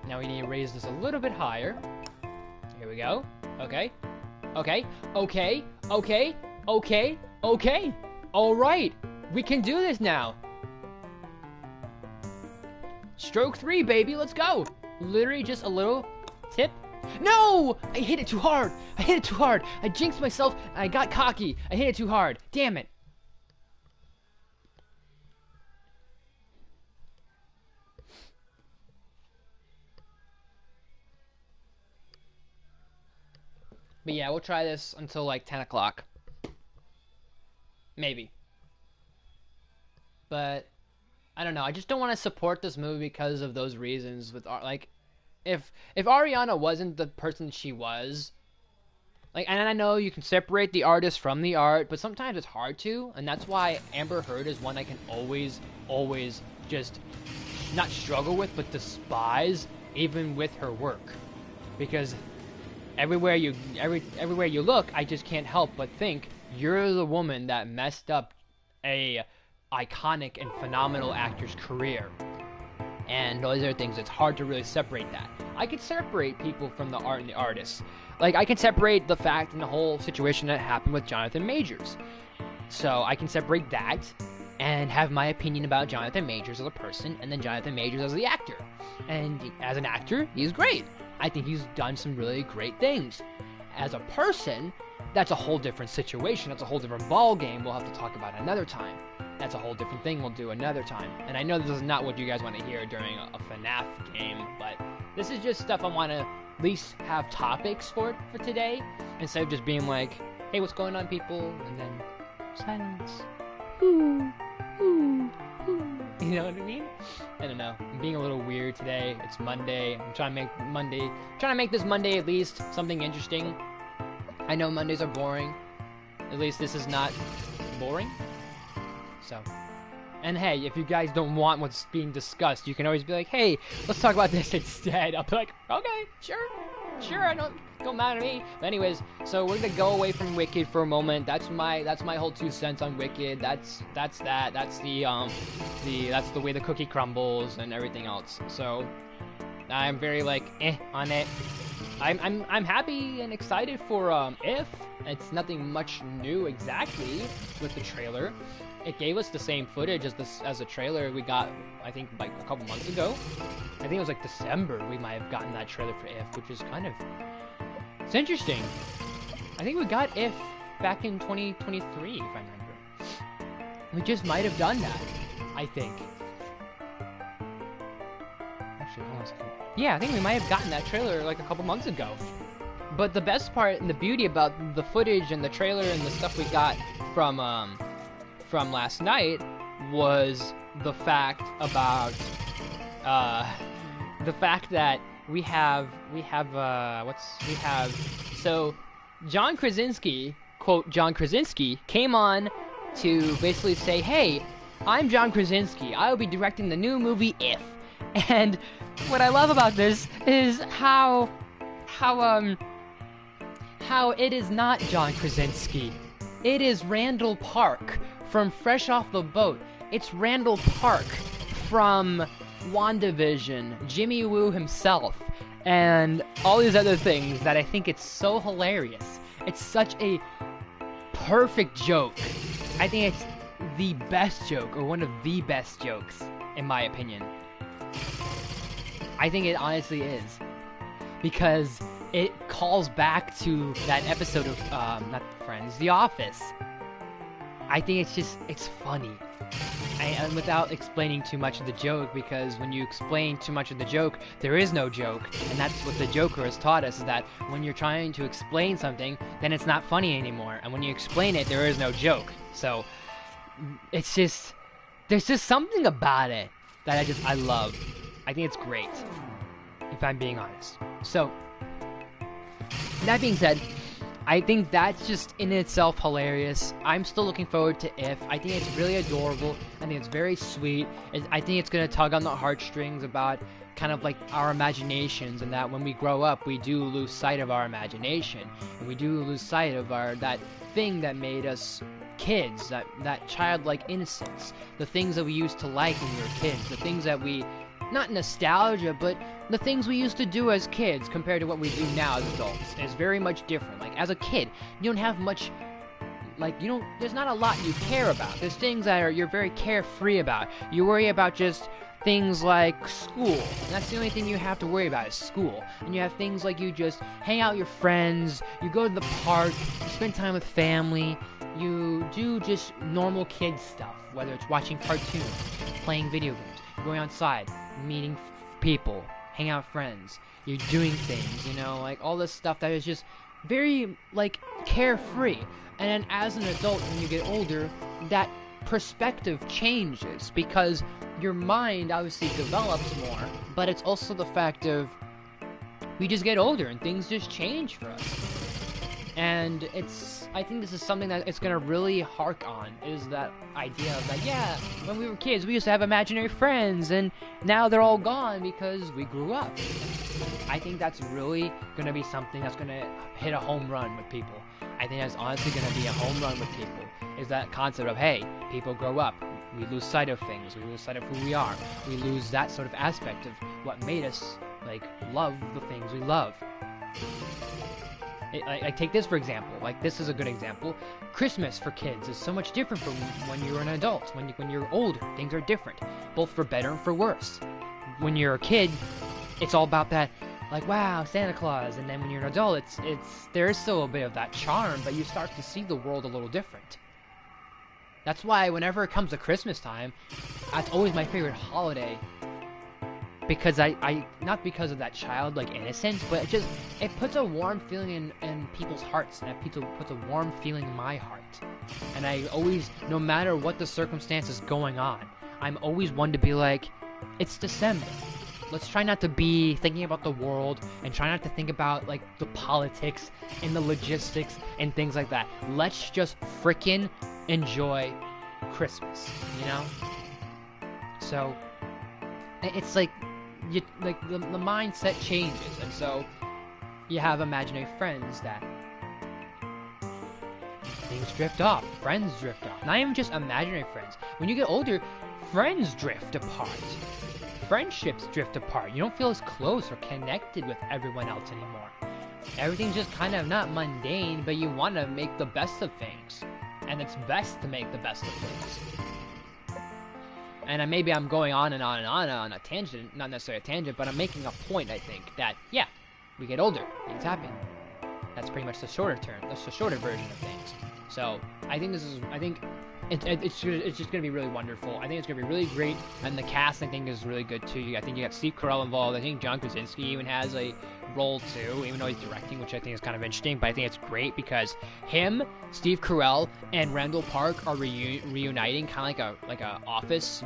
Now we need to raise this a little bit higher. Here we go. Okay. Alright! We can do this now! Stroke 3, baby, let's go! Literally just a little tip. No! I hit it too hard! I jinxed myself, and I got cocky. I hit it too hard. Damn it. But yeah, we'll try this until like 10 o'clock. Maybe. But I don't know. I just don't want to support this movie because of those reasons. With like, if Ariana wasn't the person she was, like, and I know you can separate the artist from the art, but sometimes it's hard to, and that's why Amber Heard is one I can always just not struggle with, but despise, even with her work, because everywhere you look, I just can't help but think you're the woman that messed up a iconic and phenomenal actor's career. And those are things, it's hard to really separate that. I can separate people from the art and the artists. Like, I can separate the fact and the whole situation that happened with Jonathan Majors. So I can separate that and have my opinion about Jonathan Majors as a person, and then Jonathan Majors as the actor. And as an actor, he's great. I think he's done some really great things. As a person, that's a whole different situation. That's a whole different ball game we'll have to talk about another time. That's a whole different thing we'll do another time. And I know this is not what you guys want to hear during a FNAF game, but this is just stuff I want to at least have topics for today, instead of just being like, hey, what's going on, people? And then silence. Ooh, ooh, ooh. You know what I mean? I don't know. I'm being a little weird today. It's Monday. I'm trying to make this Monday at least something interesting. I know Mondays are boring. At least this is not boring. So, and hey, if you guys don't want what's being discussed, you can always be like, hey, let's talk about this instead. I'll be like, okay, sure, I don't matter to me. But anyways, so we're gonna go away from Wicked for a moment. That's my whole 2 cents on Wicked. That's the way the cookie crumbles and everything else. So I'm very like on it. I'm happy and excited for If. It's nothing much new exactly with the trailer. It gave us the same footage as the trailer we got, I think, like a couple months ago. I think it was like December we might have gotten that trailer for If, which is kind of... It's interesting. I think we got If back in 2023, if I remember. We just might have done that, I think. Actually, hold on a second. Yeah, I think we might have gotten that trailer like a couple months ago. But the best part and the beauty about the footage and the trailer and the stuff we got from last night was the fact about that so John Krasinski, quote John Krasinski, came on to basically say, hey, I'm John Krasinski, I will be directing the new movie If. And what I love about this is how it is not John Krasinski. It is Randall Park from Fresh Off the Boat. It's Randall Park from WandaVision, Jimmy Woo himself, and all these other things that I think it's so hilarious. It's such a perfect joke. I think it's the best joke, or one of the best jokes, in my opinion. I think it honestly is. Because it calls back to that episode of, not Friends, The Office. I think it's funny. And without explaining too much of the joke, because when you explain too much of the joke, there is no joke. And that's what the Joker has taught us, is that when you're trying to explain something, then it's not funny anymore. And when you explain it, there is no joke. So, it's just, there's just something about it that I love. I think it's great, if I'm being honest. So, that being said, I think that's just in itself hilarious. I'm still looking forward to If. I think it's really adorable. I think it's very sweet. I think it's going to tug on the heartstrings about kind of like our imaginations, and that when we grow up, we do lose sight of our imagination. And we do lose sight of that thing that made us kids, that childlike innocence. The things that we used to like when we were kids. The things that we... Not nostalgia, but the things we used to do as kids compared to what we do now as adults is very much different. Like, as a kid, you don't have much, like, there's not a lot you care about. There's things that you're very carefree about. You worry about just things like school. That's the only thing you have to worry about is school. And you have things like you just hang out with your friends, you go to the park, you spend time with family, you do just normal kid stuff, whether it's watching cartoons, playing video games, going outside, meeting people, hang out with friends, you're doing things, like all this stuff that is just very, like, carefree. And then as an adult, when you get older, that perspective changes, because your mind obviously develops more, but it's also the fact of we just get older and things just change for us. And I think this is something that it's gonna really hark on, is that idea of that, yeah, when we were kids, we used to have imaginary friends, and now they're all gone because we grew up. I think that's really gonna be something that's gonna hit a home run with people. I think that's honestly gonna be a home run with people, is that concept of, hey, people grow up, we lose sight of things, we lose sight of who we are, we lose that sort of aspect of what made us, like, love the things we love. I take this for example, like this is a good example. Christmas for kids is so much different from when you're an adult. When you're older, things are different, both for better and for worse. When you're a kid, it's all about that, like, wow, Santa Claus, and then when you're an adult, there is still a bit of that charm, but you start to see the world a little different. That's why whenever it comes to Christmas time, that's always my favorite holiday. Because I not because of that childlike innocence, but it puts a warm feeling in people's hearts, and it puts a warm feeling in my heart. And I always, no matter what the circumstances going on, I'm always one to be like, it's December. Let's try not to be thinking about the world, and try not to think about, like, the politics and the logistics and things like that. Let's just frickin' enjoy Christmas, you know? So, it's like, the mindset changes, and so you have imaginary friends that things drift off, friends drift off. Not even just imaginary friends. When you get older, friends drift apart. Friendships drift apart. You don't feel as close or connected with everyone else anymore. Everything's just kind of not mundane, but you want to make the best of things. And it's best to make the best of things. And maybe I'm going on and on and on on a tangent, not necessarily a tangent, but I'm making a point, I think, that, yeah, we get older, things happen. That's pretty much the shorter term, that's the shorter version of things. So, I think it's just going to be really wonderful. I think it's going to be really great, and the cast, I think, is really good, too. I think you got Steve Carell involved. I think John Krasinski even has a role, too, even though he's directing, which I think is kind of interesting, but I think it's great because him, Steve Carell, and Randall Park are reuniting, kind of like a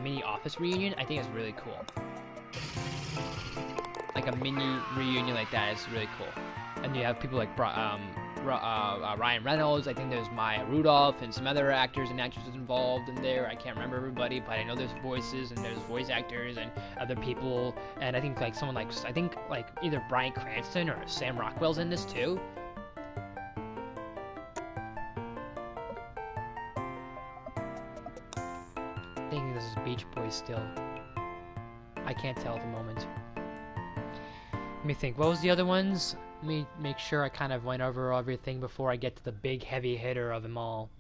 mini office reunion. I think it's really cool. Like a mini reunion like that is really cool. And you have people like Ryan Reynolds, I think there's Maya Rudolph, and some other actors and actresses involved in there. I can't remember everybody, but I know there's voices, and there's voice actors, and other people, and I think, like, someone like, either Bryan Cranston or Sam Rockwell's in this, too. I think this is Beach Boys still. I can't tell at the moment. Let me think, what was the other ones? Let me make sure I kind of went over everything before I get to the big heavy hitter of them all.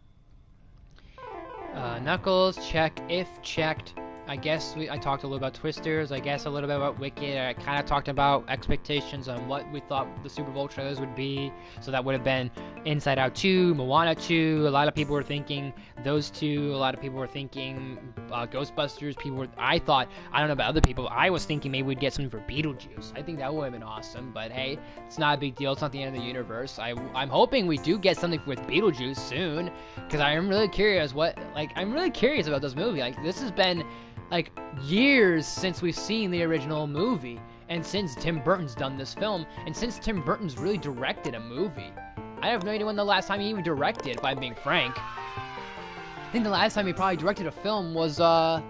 Knuckles, check. If checked. I guess I talked a little about Twisters. I guess a little bit about Wicked. I kind of talked about expectations on what we thought the Super Bowl trailers would be. So that would have been Inside Out 2, Moana 2. A lot of people were thinking those two. A lot of people were thinking Ghostbusters. I don't know about other people. I was thinking maybe we'd get something for Beetlejuice. I think that would have been awesome. But hey, it's not a big deal. It's not the end of the universe. I'm hoping we do get something with Beetlejuice soon, because I'm really curious I'm really curious about this movie. Like, this has been, like, years since we've seen the original movie, and since Tim Burton's done this film, and since Tim Burton's really directed a movie. I have no idea when the last time he even directed, if I'm being frank. I think the last time he probably directed a film was, Dumbo.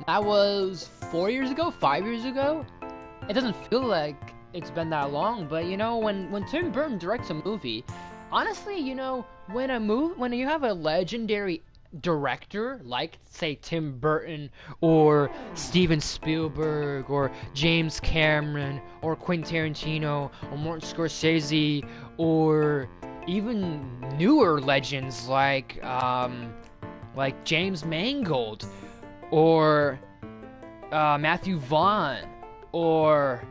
That was 4 years ago, 5 years ago? It doesn't feel like it's been that long, but, you know, when Tim Burton directs a movie, honestly, you know, when you have a legendary director like, say, Tim Burton or Steven Spielberg or James Cameron or Quentin Tarantino or Martin Scorsese, or even newer legends like James Mangold or Matthew Vaughn, or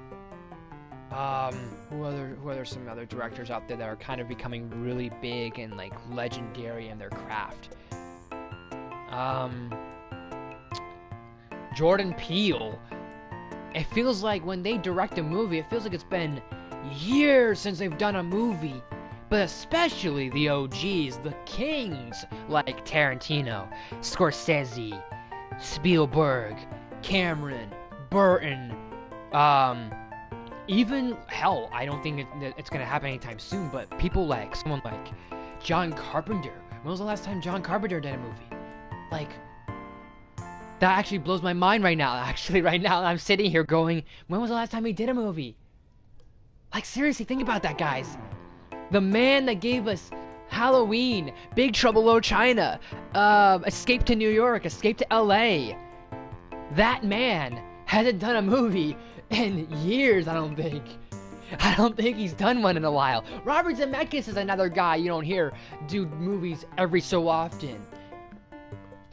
who are some other directors out there that are kind of becoming really big and, like, legendary in their craft? Jordan Peele. It feels like when they direct a movie, it feels like it's been years since they've done a movie. But especially the OGs, the kings, like Tarantino, Scorsese, Spielberg, Cameron, Burton, Even, hell, I don't think it's gonna happen anytime soon, but people like, someone like John Carpenter. When was the last time John Carpenter did a movie? Like, that actually blows my mind right now. Actually, right now, I'm sitting here going, when was the last time he did a movie? Like, seriously, think about that, guys. The man that gave us Halloween, Big Trouble in Little China, Escape to New York, Escape to LA. That man hasn't done a movie in years, I don't think. I don't think he's done one in a while. Robert Zemeckis is another guy you don't hear do movies every so often.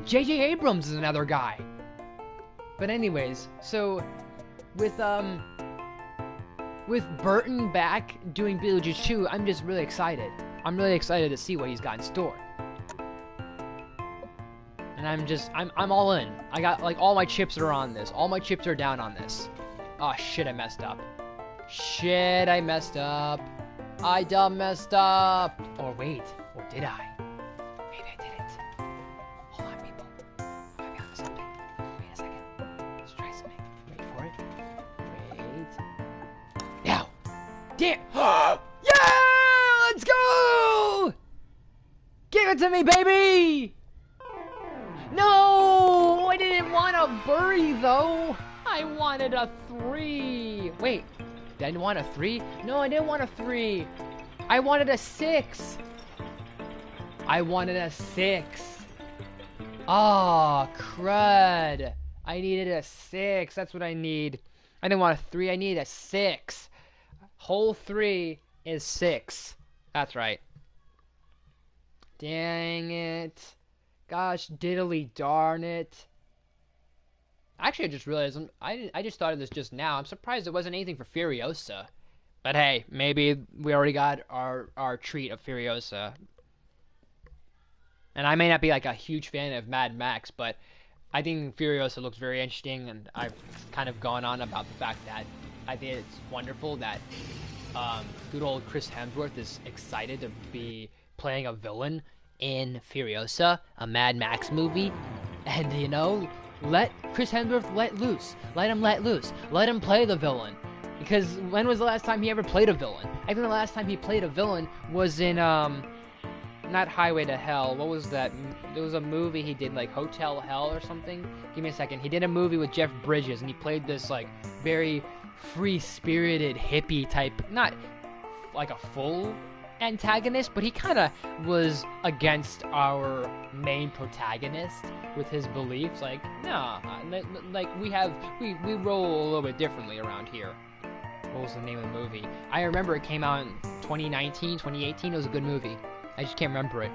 J.J. Abrams is another guy. But anyways, so with Burton back doing Beetlejuice 2, I'm just really excited. I'm really excited to see what he's got in store. And I'm all in. I got, like, all my chips are on this. All my chips are down on this. Oh, shit, I messed up. Shit, I messed up. I dumb messed up. Or wait, or did I? Maybe I didn't. Hold on, people. I might be onto something. Wait a second. Let's try something. Wait for it. Wait. Now. Damn. Yeah! Let's go! Give it to me, baby! No! I didn't want a bury, though. I wanted a 3. Wait. Did I want a 3? No, I didn't want a 3. I wanted a 6. I wanted a 6. Oh, crud. I needed a 6. That's what I need. I didn't want a 3. I needed a 6. Whole 3 is 6. That's right. Dang it. Gosh, diddly darn it. Actually, I just realized, I just thought of this just now. I'm surprised there wasn't anything for Furiosa. But hey, maybe we already got our treat of Furiosa. And I may not be like a huge fan of Mad Max, but I think Furiosa looks very interesting, and I've kind of gone on about the fact that I think it's wonderful that good old Chris Hemsworth is excited to be playing a villain in Furiosa, a Mad Max movie. And, you know, let Chris Hemsworth let loose. Let him let loose. Let him play the villain. Because when was the last time he ever played a villain? I think the last time he played a villain was in, not Highway to Hell. What was that? There was a movie he did, like Hotel Hell or something. Give me a second. He did a movie with Jeff Bridges, and he played this, like, very free-spirited hippie type, not like a full antagonist, but he kind of was against our main protagonist with his beliefs. Like, nah, like we roll a little bit differently around here. What was the name of the movie? I remember it came out in 2019, 2018. It was a good movie. I just can't remember it.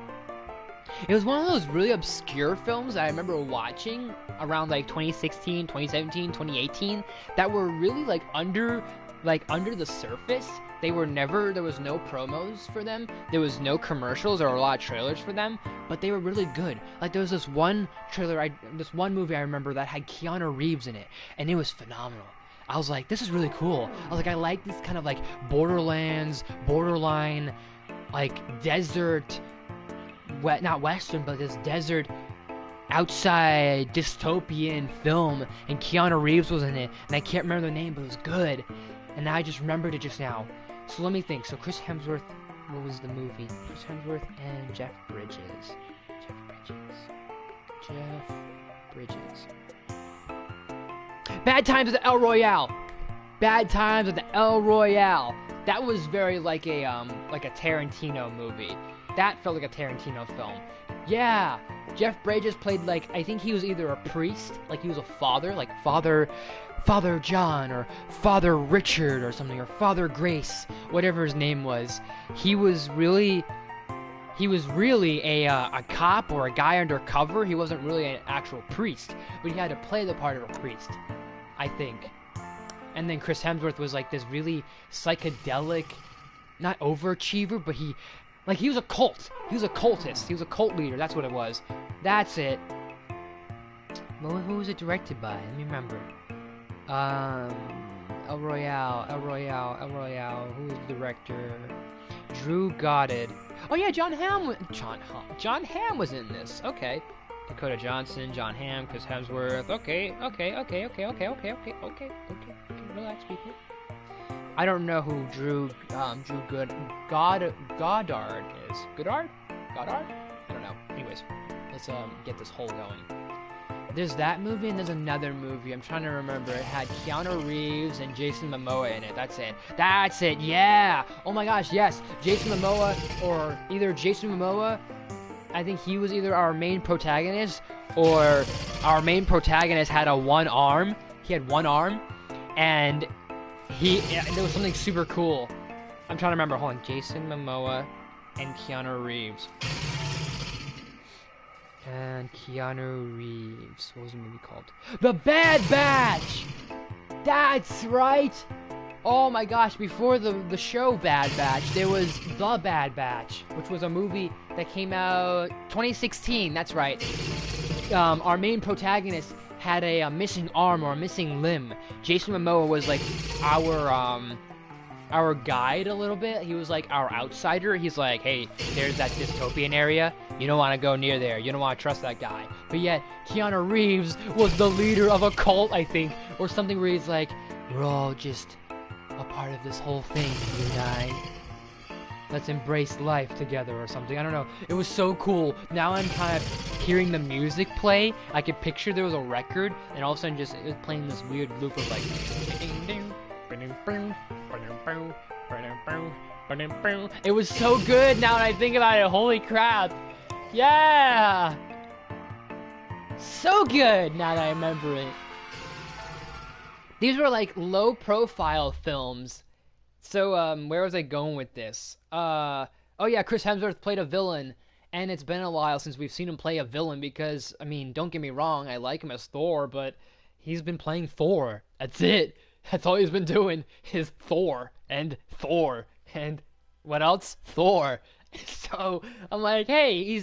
It was one of those really obscure films that I remember watching around like 2016, 2017, 2018 that were really like under the surface. They were never, there was no promos for them. There was no commercials or a lot of trailers for them, but they were really good. Like there was this one trailer, this one movie I remember that had Keanu Reeves in it, and it was phenomenal. I was like, this is really cool. I was like, I like this kind of like Borderlands, borderline, like desert, not Western, but this desert outside dystopian film, and Keanu Reeves was in it, and I can't remember the name, but it was good. And I just remembered it just now. So let me think. So Chris Hemsworth, what was the movie? Chris Hemsworth and Jeff Bridges. Jeff Bridges. Bad Times at the El Royale. Bad Times at the El Royale. That was very like a Tarantino movie. That felt like a Tarantino film. Yeah. Jeff Bridges played like, I think he was either a priest, like he was a father, like Father John or Father Richard or something, or Father Grace, whatever his name was. He was really a cop or a guy undercover. He wasn't really an actual priest, but he had to play the part of a priest, I think. And then Chris Hemsworth was like this really psychedelic, not overachiever, but he was a cult. He was a cultist. He was a cult leader. That's what it was. That's it. Well, who was it directed by? Let me remember. El Royale. Who was the director? Drew Goddard. Oh yeah, John Hamm was in this. Okay. Dakota Johnson, John Hamm, Chris Hemsworth. Okay. Relax, people. I don't know who Goddard is. Goddard? Goddard? I don't know. Anyways, let's get this whole going. There's that movie and there's another movie. I'm trying to remember. It had Keanu Reeves and Jason Momoa in it. That's it. That's it. Yeah. Oh my gosh. Yes. Jason Momoa, or either Jason Momoa. I think he was either our main protagonist, or our main protagonist had one arm. He had one arm, and there was something super cool. I'm trying to remember. Hold on. Jason Momoa and Keanu Reeves. And Keanu Reeves. What was the movie called? The Bad Batch! That's right! Oh my gosh, before the show Bad Batch, there was The Bad Batch, which was a movie that came out 2016, that's right. Our main protagonist had a missing arm or a missing limb. Jason Momoa was like our guide a little bit. He was like our outsider. He's like, hey, there's that dystopian area. You don't want to go near there. You don't want to trust that guy. But yet, Keanu Reeves was the leader of a cult, I think, or something where he's like, we're all just a part of this whole thing, you and I. Let's embrace life together or something. I don't know. It was so cool. Now I'm kind of hearing the music play. I could picture there was a record, and all of a sudden just it was playing this weird loop of like, it was so good now that I think about it. Holy crap. Yeah. So good now that I remember it. These were like low profile films. So where was I going with this? Oh yeah, Chris Hemsworth played a villain, and it's been a while since we've seen him play a villain because, I mean, don't get me wrong, I like him as Thor, but he's been playing Thor. That's it. That's all he's been doing is Thor and what else? Thor. So I'm like, hey,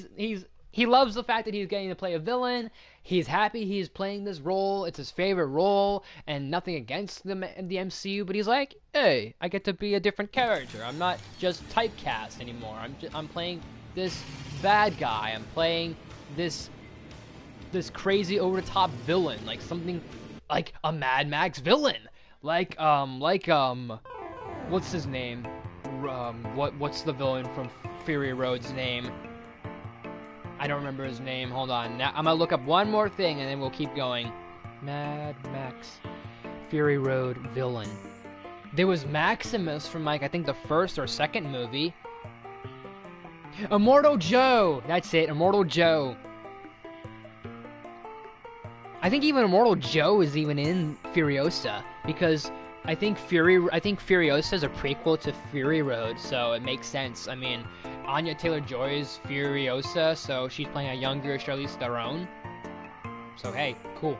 he loves the fact that he's getting to play a villain. He's happy he's playing this role. It's his favorite role, and nothing against the MCU. But he's like, hey, I get to be a different character. I'm not just typecast anymore. I'm playing this bad guy. I'm playing this crazy over the top villain, like something like a Mad Max villain. Like what's his name? What's the villain from Fury Road's name? I don't remember his name. Hold on. Now I'm gonna look up one more thing and then we'll keep going. Mad Max Fury Road villain. There was Maximus from like I think the first or second movie. Immortal Joe. That's it. Immortal Joe. I think even Immortal Joe is even in Furiosa because I think Furiosa is a prequel to Fury Road, so it makes sense. I mean, Anya Taylor-Joy is Furiosa, so she's playing a younger Charlize Theron. So hey, cool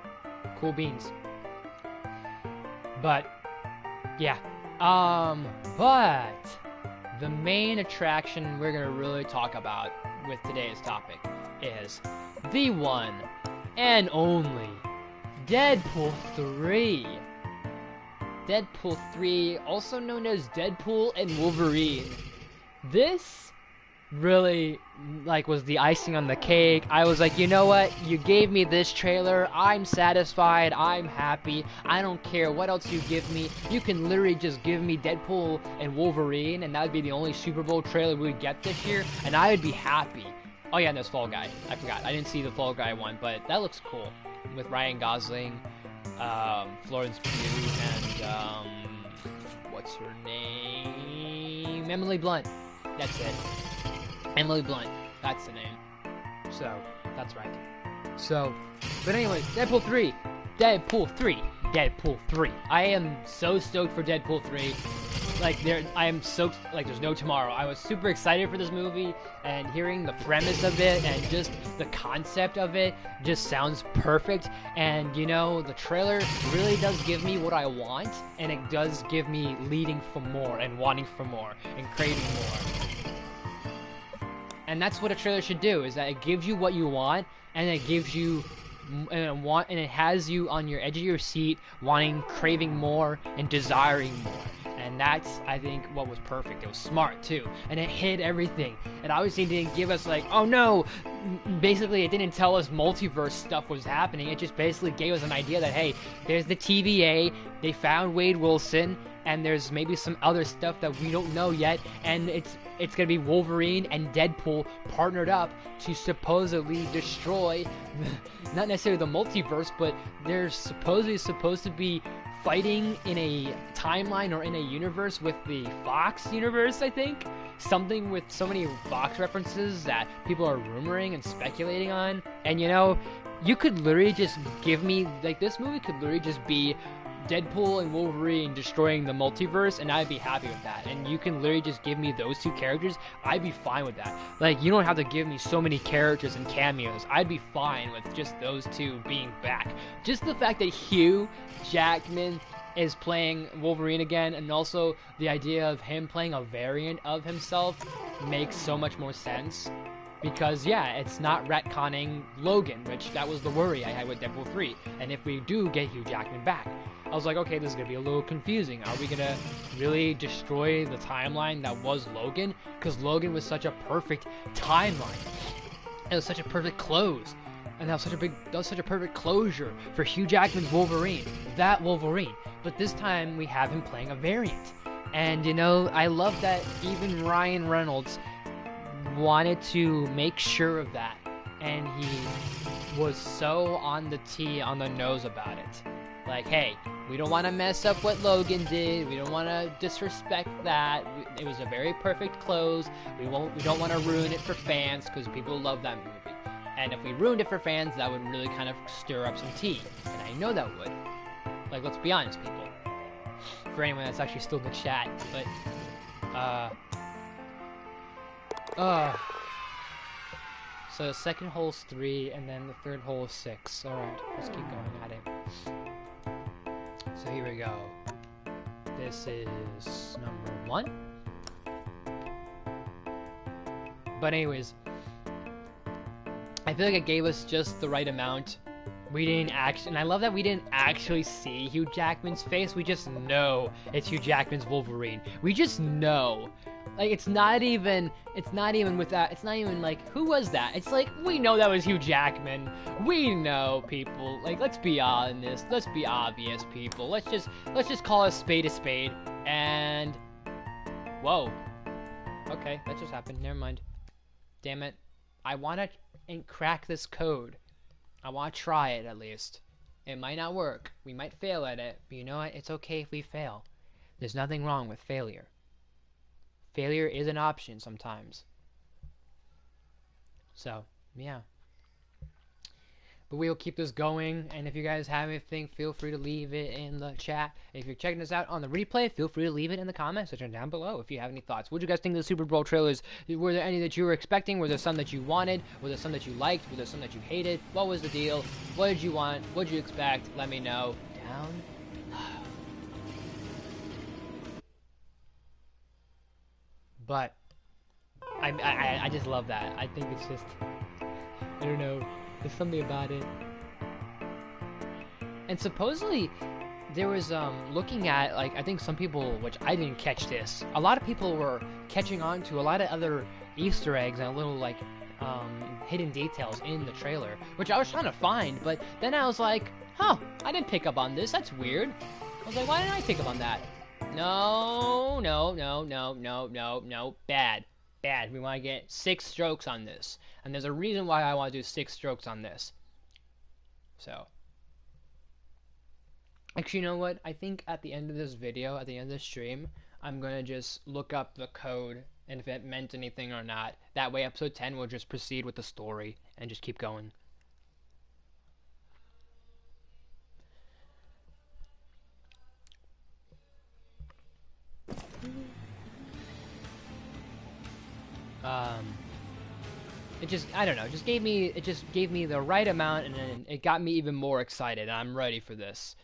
beans. But yeah, but the main attraction we're gonna really talk about with today's topic is the one and only Deadpool 3. Deadpool 3, also known as Deadpool and Wolverine. This really was the icing on the cake. I was like, you know what? You gave me this trailer. I'm satisfied. I'm happy. I don't care what else you give me. You can literally just give me Deadpool and Wolverine, and that would be the only Super Bowl trailer we would get this year, and I would be happy. Oh yeah, and there's Fall Guy. I forgot. I didn't see the Fall Guy one, but that looks cool. With Ryan Gosling, Florence Pugh, and what's her name? Emily Blunt. That's it. Emily Blunt. That's the name. So, that's right. So, but anyway, Deadpool 3. Deadpool 3. Deadpool 3. I am so stoked for Deadpool 3. I am so, there's no tomorrow. I was super excited for this movie, and hearing the premise of it, and just the concept of it, just sounds perfect, and, you know, the trailer really does give me what I want, and it does give me leading for more, and wanting for more, and craving more. And that's what a trailer should do, is that it gives you what you want, and it gives you and it has you on your edge of your seat, wanting, craving more, and desiring more. And that's, I think, what was perfect. It was smart, too. And it hid everything. It obviously didn't give us, oh no, basically it didn't tell us multiverse stuff was happening. It just basically gave us an idea that, hey, there's the TVA, they found Wade Wilson, and there's maybe some other stuff that we don't know yet, and it's gonna be Wolverine and Deadpool partnered up to supposedly destroy, not necessarily the multiverse, but they're supposedly supposed to be fighting in a timeline or in a universe with the Fox universe, I think. Something with so many Fox references that people are rumoring and speculating on. And you know, you could literally just give me, like, this movie could literally just be Deadpool and Wolverine destroying the multiverse, and I'd be happy with that. And you can literally just give me those two characters, I'd be fine with that. Like, you don't have to give me so many characters and cameos. I'd be fine with just those two being back. Just the fact that Hugh Jackman is playing Wolverine again, and also the idea of him playing a variant of himself makes so much more sense. Because, yeah, it's not retconning Logan, which that was the worry I had with Deadpool 3. And if we do get Hugh Jackman back, I was like, okay, this is going to be a little confusing. Are we going to really destroy the timeline that was Logan? Because Logan was such a perfect timeline. It was such a perfect close. And that was such a perfect closure for Hugh Jackman's Wolverine. That Wolverine. But this time, we have him playing a variant. And, you know, I love that even Ryan Reynolds wanted to make sure of that, and he was so on the nose about it. Like, hey, we don't want to mess up what Logan did. We don't want to disrespect that. It was a very perfect close. We don't want to ruin it for fans because people love that movie. And if we ruined it for fans, that would really kind of stir up some tea. And I know that would. Like, let's be honest, people. For anyone that's actually still in the chat, but so the second hole's 3, and then the third hole is 6. Alright, let's keep going at it. So here we go. This is number 1. But anyways, I feel like it gave us just the right amount. We didn't actually, and I love that we didn't actually see Hugh Jackman's face. We just know it's Hugh Jackman's Wolverine. We just know. Like, it's not even with that, it's not even like, who was that? It's like, we know that was Hugh Jackman. We know, people. Like, let's be honest. Let's be obvious, people. Let's just call a spade. And, whoa. Okay, that just happened. Never mind. Damn it. I want to crack this code. I want to try it, at least. It might not work. We might fail at it. But you know what? It's okay if we fail. There's nothing wrong with failure. Failure is an option sometimes. So, yeah. But we'll keep this going, and if you guys have anything, feel free to leave it in the chat. If you're checking this out on the replay, feel free to leave it in the comment section down below if you have any thoughts. What did you guys think of the Super Bowl trailers? Were there any that you were expecting? Were there some that you wanted? Were there some that you liked? Were there some that you hated? What was the deal? What did you want? What did you expect? Let me know down below. But I just love that. I think it's just, I don't know, there's something about it. And supposedly there was looking at, like, I think some people, which I didn't catch this, a lot of people were catching on to a lot of other Easter eggs and little, like, hidden details in the trailer, which I was trying to find, but then I was like, huh, I didn't pick up on this, that's weird. I was like, why didn't I pick up on that? No, bad. We want to get 6 strokes on this, and there's a reason why I want to do 6 strokes on this. So, actually, you know what? I think at the end of this video, at the end of this stream, I'm going to just look up the code and if it meant anything or not. That way, episode 10 will just proceed with the story and just keep going. It just, I don't know, it just gave me the right amount, and then it got me even more excited. I'm ready for this.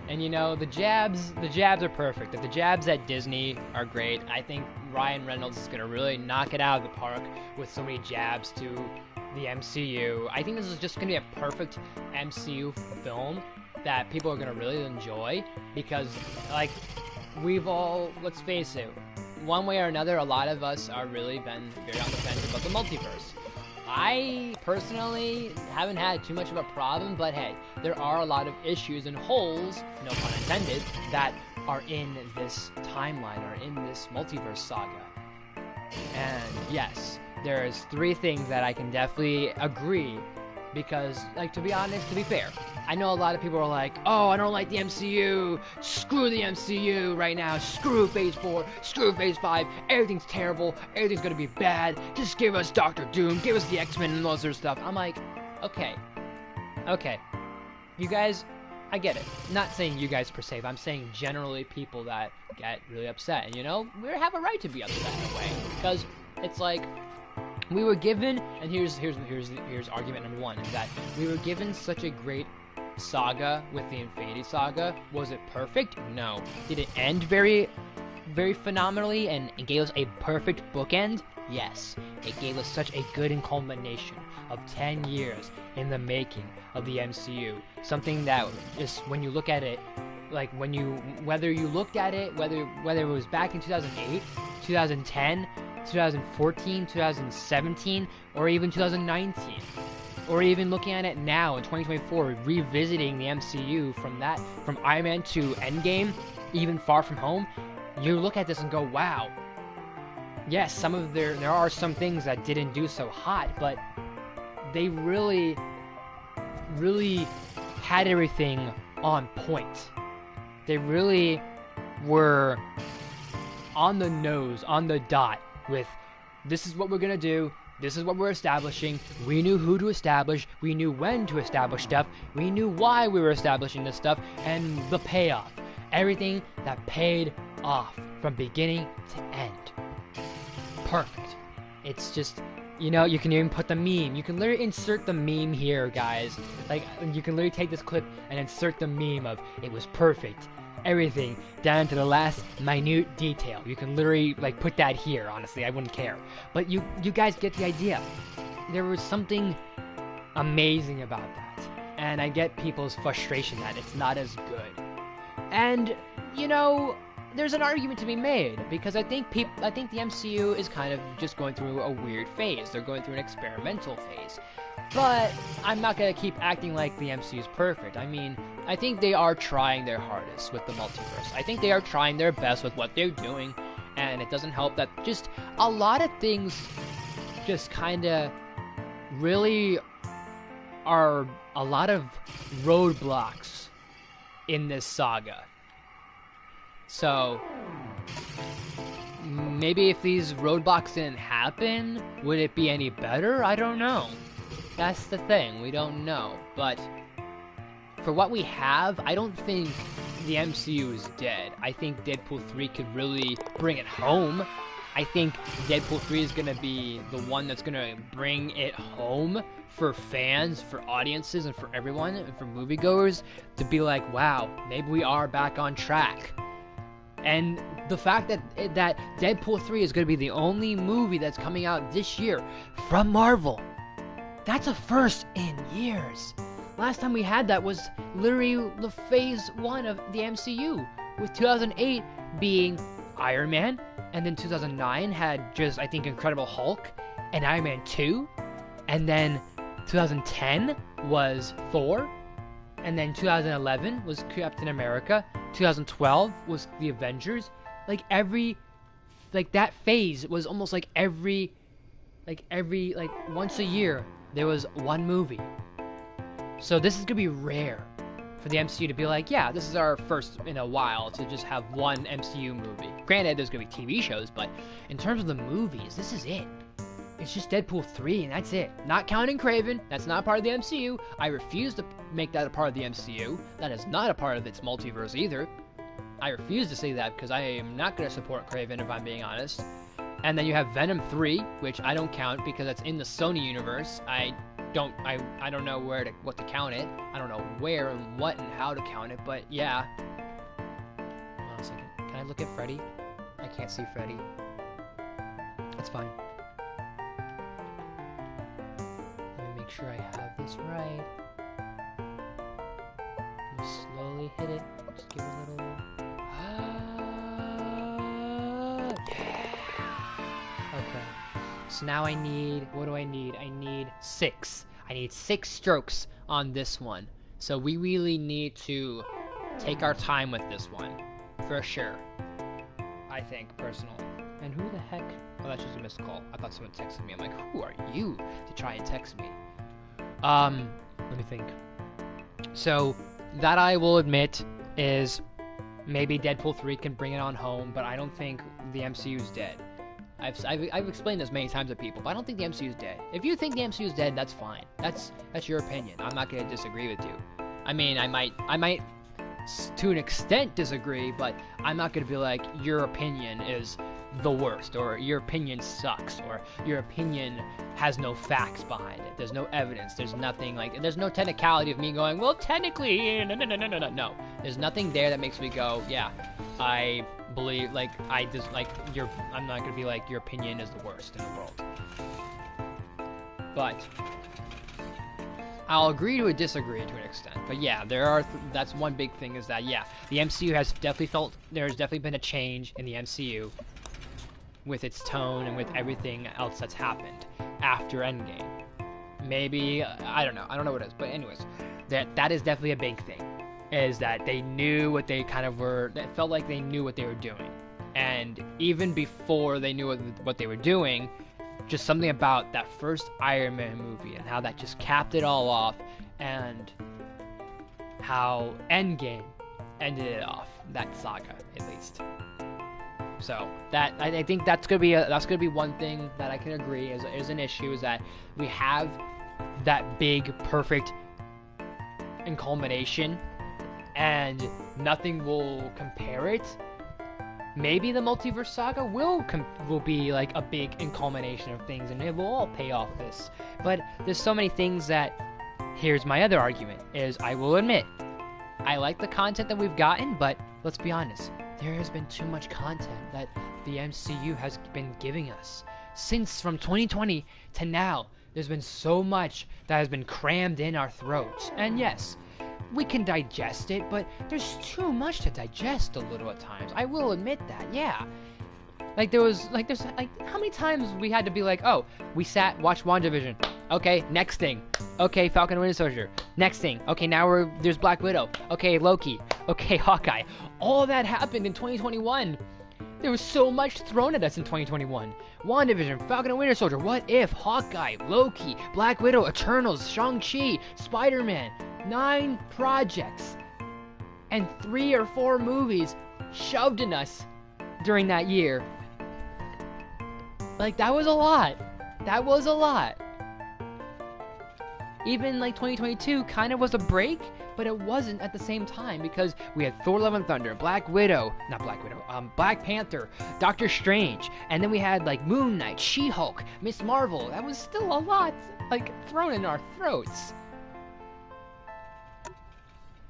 And you know, the jabs are perfect. The jabs at Disney are great. I think Ryan Reynolds is gonna really knock it out of the park with so many jabs to the MCU. I think this is just gonna be a perfect MCU film that people are gonna really enjoy, because, like, we've all, let's face it, one way or another, a lot of us are really been very on the fence about the multiverse. I personally haven't had too much of a problem, but hey, there are a lot of issues and holes, no pun intended, that are in this timeline, or in this multiverse saga. And yes, there's 3 things that I can definitely agree, because, like, to be honest, to be fair, I know a lot of people are like, oh, I don't like the MCU, screw the MCU right now, screw Phase 4, screw Phase 5, everything's terrible, everything's gonna be bad, just give us Doctor Doom, give us the X-Men and all this other stuff. I'm like, okay, you guys, I get it. I'm not saying you guys per se, but I'm saying generally people that get really upset, and you know, we have a right to be upset in a way, because it's like, we were given, and here's argument number 1, is that we were given such a great saga with the Infinity Saga. Was it perfect? No. Did it end very, very phenomenally and it gave us a perfect bookend? Yes. It gave us such a good culmination of 10 years in the making of the MCU. Something that just, when you look at it, like whether you looked at it, whether it was back in 2008, 2010, 2014, 2017, or even 2019, or even looking at it now in 2024, revisiting the MCU from Iron Man to Endgame, even Far From Home, you look at this and go, wow. Yes, there are some things that didn't do so hot, but they really had everything on point. They really were on the nose, on the dot, with this is what we're gonna do, this is what we're establishing. We knew who to establish, we knew when to establish stuff, we knew why we were establishing this stuff, and the payoff. Everything that paid off from beginning to end. Perfect. It's just, you know, you can even put the meme. You can literally insert the meme here, guys. Like, you can literally take this clip and insert the meme of, it was perfect. Everything, down to the last minute detail. You can literally, like, put that here, honestly. I wouldn't care. But you guys get the idea. There was something amazing about that. And I get people's frustration that it's not as good. And, you know, there's an argument to be made, because I think the MCU is kind of just going through a weird phase. They're going through an experimental phase. But I'm not going to keep acting like the MCU is perfect. I mean, I think they are trying their hardest with the multiverse. I think they are trying their best with what they're doing, and it doesn't help that just a lot of things just kind of really are a lot of roadblocks in this saga. So, maybe if these roadblocks didn't happen, would it be any better? I don't know. That's the thing, we don't know. But for what we have, I don't think the MCU is dead. I think Deadpool 3 could really bring it home. I think Deadpool 3 is going to be the one that's going to bring it home for fans, for audiences, and for everyone, and for moviegoers to be like, wow, maybe we are back on track. And the fact that Deadpool 3 is going to be the only movie that's coming out this year from Marvel, that's a first in years. Last time we had that was literally the phase 1 of the MCU, with 2008 being Iron Man, and then 2009 had just, I think, Incredible Hulk and Iron Man 2, and then 2010 was Thor, and then 2011 was Captain America, 2012 was the Avengers. Like that phase was almost like every once a year there was one movie. So this is gonna be rare for the MCU to be like, yeah, this is our first in a while to just have one MCU movie. Granted, there's gonna be TV shows, but in terms of the movies, this is it. It's just Deadpool 3 and that's it. Not counting Kraven, that's not part of the MCU. I refuse to make that a part of the MCU. That is not a part of its multiverse either. I refuse to say that because I am not going to support Kraven, if I'm being honest. And then you have Venom 3, which I don't count because that's in the Sony universe. I don't know what to count it. I don't know where and what and how to count it, but yeah. Hold on a second. Can I look at Freddy? I can't see Freddy. That's fine. Make sure I have this right. Just slowly hit it. Just give it a little. So now I need, what do I need? I need 6. I need 6 strokes on this one. So we really need to take our time with this one, for sure. I think, personally. And who the heck? Oh, that's just a missed call. I thought someone texted me. I'm like, who are you to try and text me? Let me think. So, that I will admit is maybe Deadpool 3 can bring it on home, but I don't think the MCU's dead. I've explained this many times to people, but I don't think the MCU's dead. If you think the MCU's dead, that's fine. That's your opinion. I'm not gonna disagree with you. I mean, I might to an extent disagree, but I'm not gonna be like, your opinion is the worst, or your opinion sucks, or your opinion has no facts behind it. There's no evidence. There's nothing like, there's no technicality of me going, well, technically, no. There's nothing there that makes me go, yeah, I believe, like, I'm not gonna be like, your opinion is the worst in the world. But I'll agree to disagree to an extent. But yeah, that's one big thing, is that, yeah, the MCU has definitely there's definitely been a change in the MCU with its tone and with everything else that's happened after Endgame. Maybe, I don't know what it is, but anyways, that is definitely a big thing, is that they knew what they kind of were, it felt like they knew what they were doing. And even before they knew what they were doing, just something about that first Iron Man movie and how that just capped it all off, and how Endgame ended it off, that saga at least. So that I think that's gonna be one thing that I can agree is an issue, is that we have that big perfect culmination and nothing will compare it. Maybe the multiverse saga will be like a big culmination of things, and it will all pay off this. But there's so many things that, here's my other argument, is I will admit, I like the content that we've gotten, but let's be honest, there has been too much content that the MCU has been giving us. Since from 2020 to now, there's been so much that has been crammed in our throats. And yes, we can digest it, but there's too much to digest a little at times. I will admit that, yeah. Like, there's how many times we had to be like, oh, we watched WandaVision. Okay, next thing. Okay, Falcon and Winter Soldier. Next thing. Okay, now there's Black Widow. Okay, Loki. Okay, Hawkeye. All that happened in 2021. There was so much thrown at us in 2021. WandaVision, Falcon and Winter Soldier, What If, Hawkeye, Loki, Black Widow, Eternals, Shang-Chi, Spider-Man. 9 projects and 3 or 4 movies shoved in us during that year. Like, that was a lot. That was a lot. Even like 2022 kind of was a break, but it wasn't at the same time, because we had Thor: Love and Thunder, Black Panther, Doctor Strange, and then we had like Moon Knight, She-Hulk, Miss Marvel. That was still a lot, like, thrown in our throats.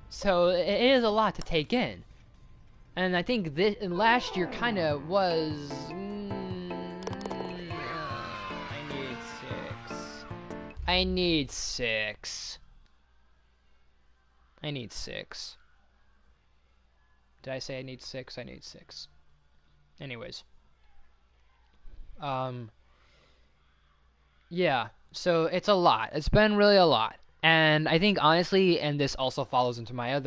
So it is a lot to take in. And I think last year kind of was... I need 6. Did I say I need 6? I need 6. Anyways. Yeah, so it's a lot. It's been really a lot. And I think, honestly, and this also follows into my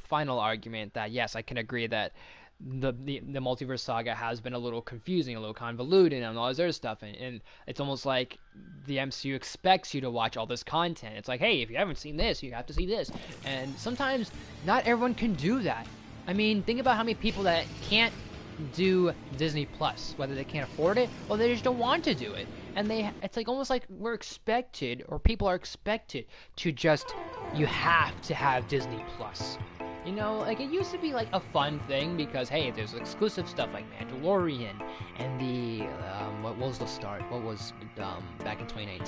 final argument, that yes, I can agree that the multiverse saga has been a little confusing, a little convoluted, and all this other stuff, and it's almost like the MCU expects you to watch all this content. It's like, hey, if you haven't seen this, you have to see this. And sometimes not everyone can do that. I mean, think about how many people that can't do Disney Plus, whether they can't afford it or they just don't want to do it. And it's like almost like we're expected, or people are expected to just, you have to have Disney Plus. You know, like, it used to be like a fun thing because, hey, there's exclusive stuff like Mandalorian and the, what was the start? What was, back in 2019?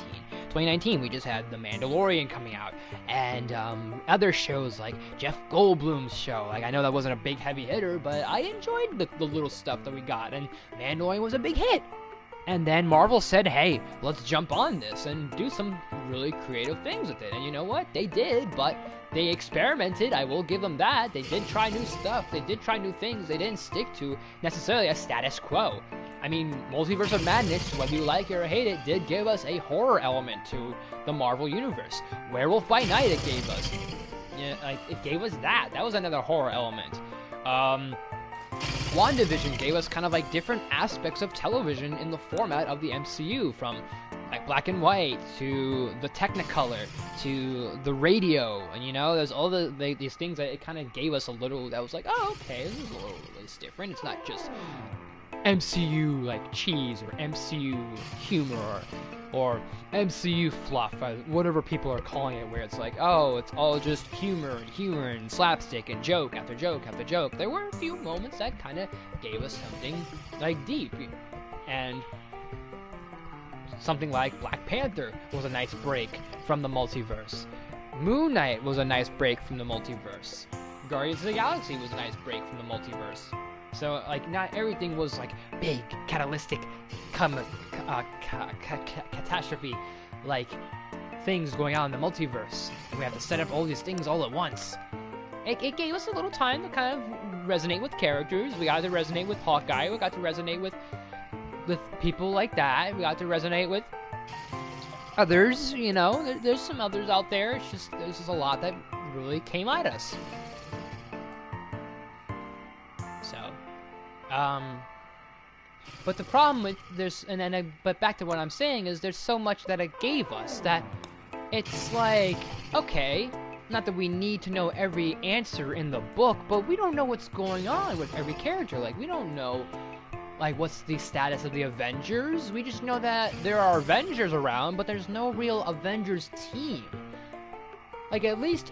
2019, we just had The Mandalorian coming out, and, other shows like Jeff Goldblum's show. Like, I know that wasn't a big heavy hitter, but I enjoyed the little stuff that we got, and Mandalorian was a big hit. And then Marvel said, hey, let's jump on this and do some really creative things with it. And you know what? They did, but they experimented. I will give them that. They did try new stuff. They did try new things. They didn't stick to necessarily a status quo. I mean, Multiverse of Madness, whether you like it or hate it, did give us a horror element to the Marvel Universe. Werewolf by Night, it gave us. Yeah, like, it gave us that. That was another horror element. WandaVision gave us kind of like different aspects of television in the format of the MCU, from like black and white to the Technicolor to the radio, and you know, there's all these things that it kind of gave us a little. That was like, oh, okay, this is a little different. It's not just MCU like cheese or MCU humor or MCU fluff, or whatever people are calling it, where it's like, oh, it's all just humor and slapstick and joke after joke after joke. There were a few moments that kind of gave us something like deep, and something like Black Panther was a nice break from the multiverse. Moon Knight was a nice break from the multiverse. Guardians of the Galaxy was a nice break from the multiverse. So, like, not everything was, like, big, catalytic, catastrophe, like, things going on in the multiverse. We have to set up all these things all at once. It gave us a little time to kind of resonate with characters. We got to resonate with Hawkeye. We got to resonate with people like that. We got to resonate with others, you know. There's some others out there. It's just, there's just a lot that really came at us. So, but the problem with this, but back to what I'm saying, is there's so much that it gave us that it's like, okay, not that we need to know every answer in the book, but we don't know what's going on with every character. Like, we don't know, like, what's the status of the Avengers. We just know that there are Avengers around, but there's no real Avengers team. Like, at least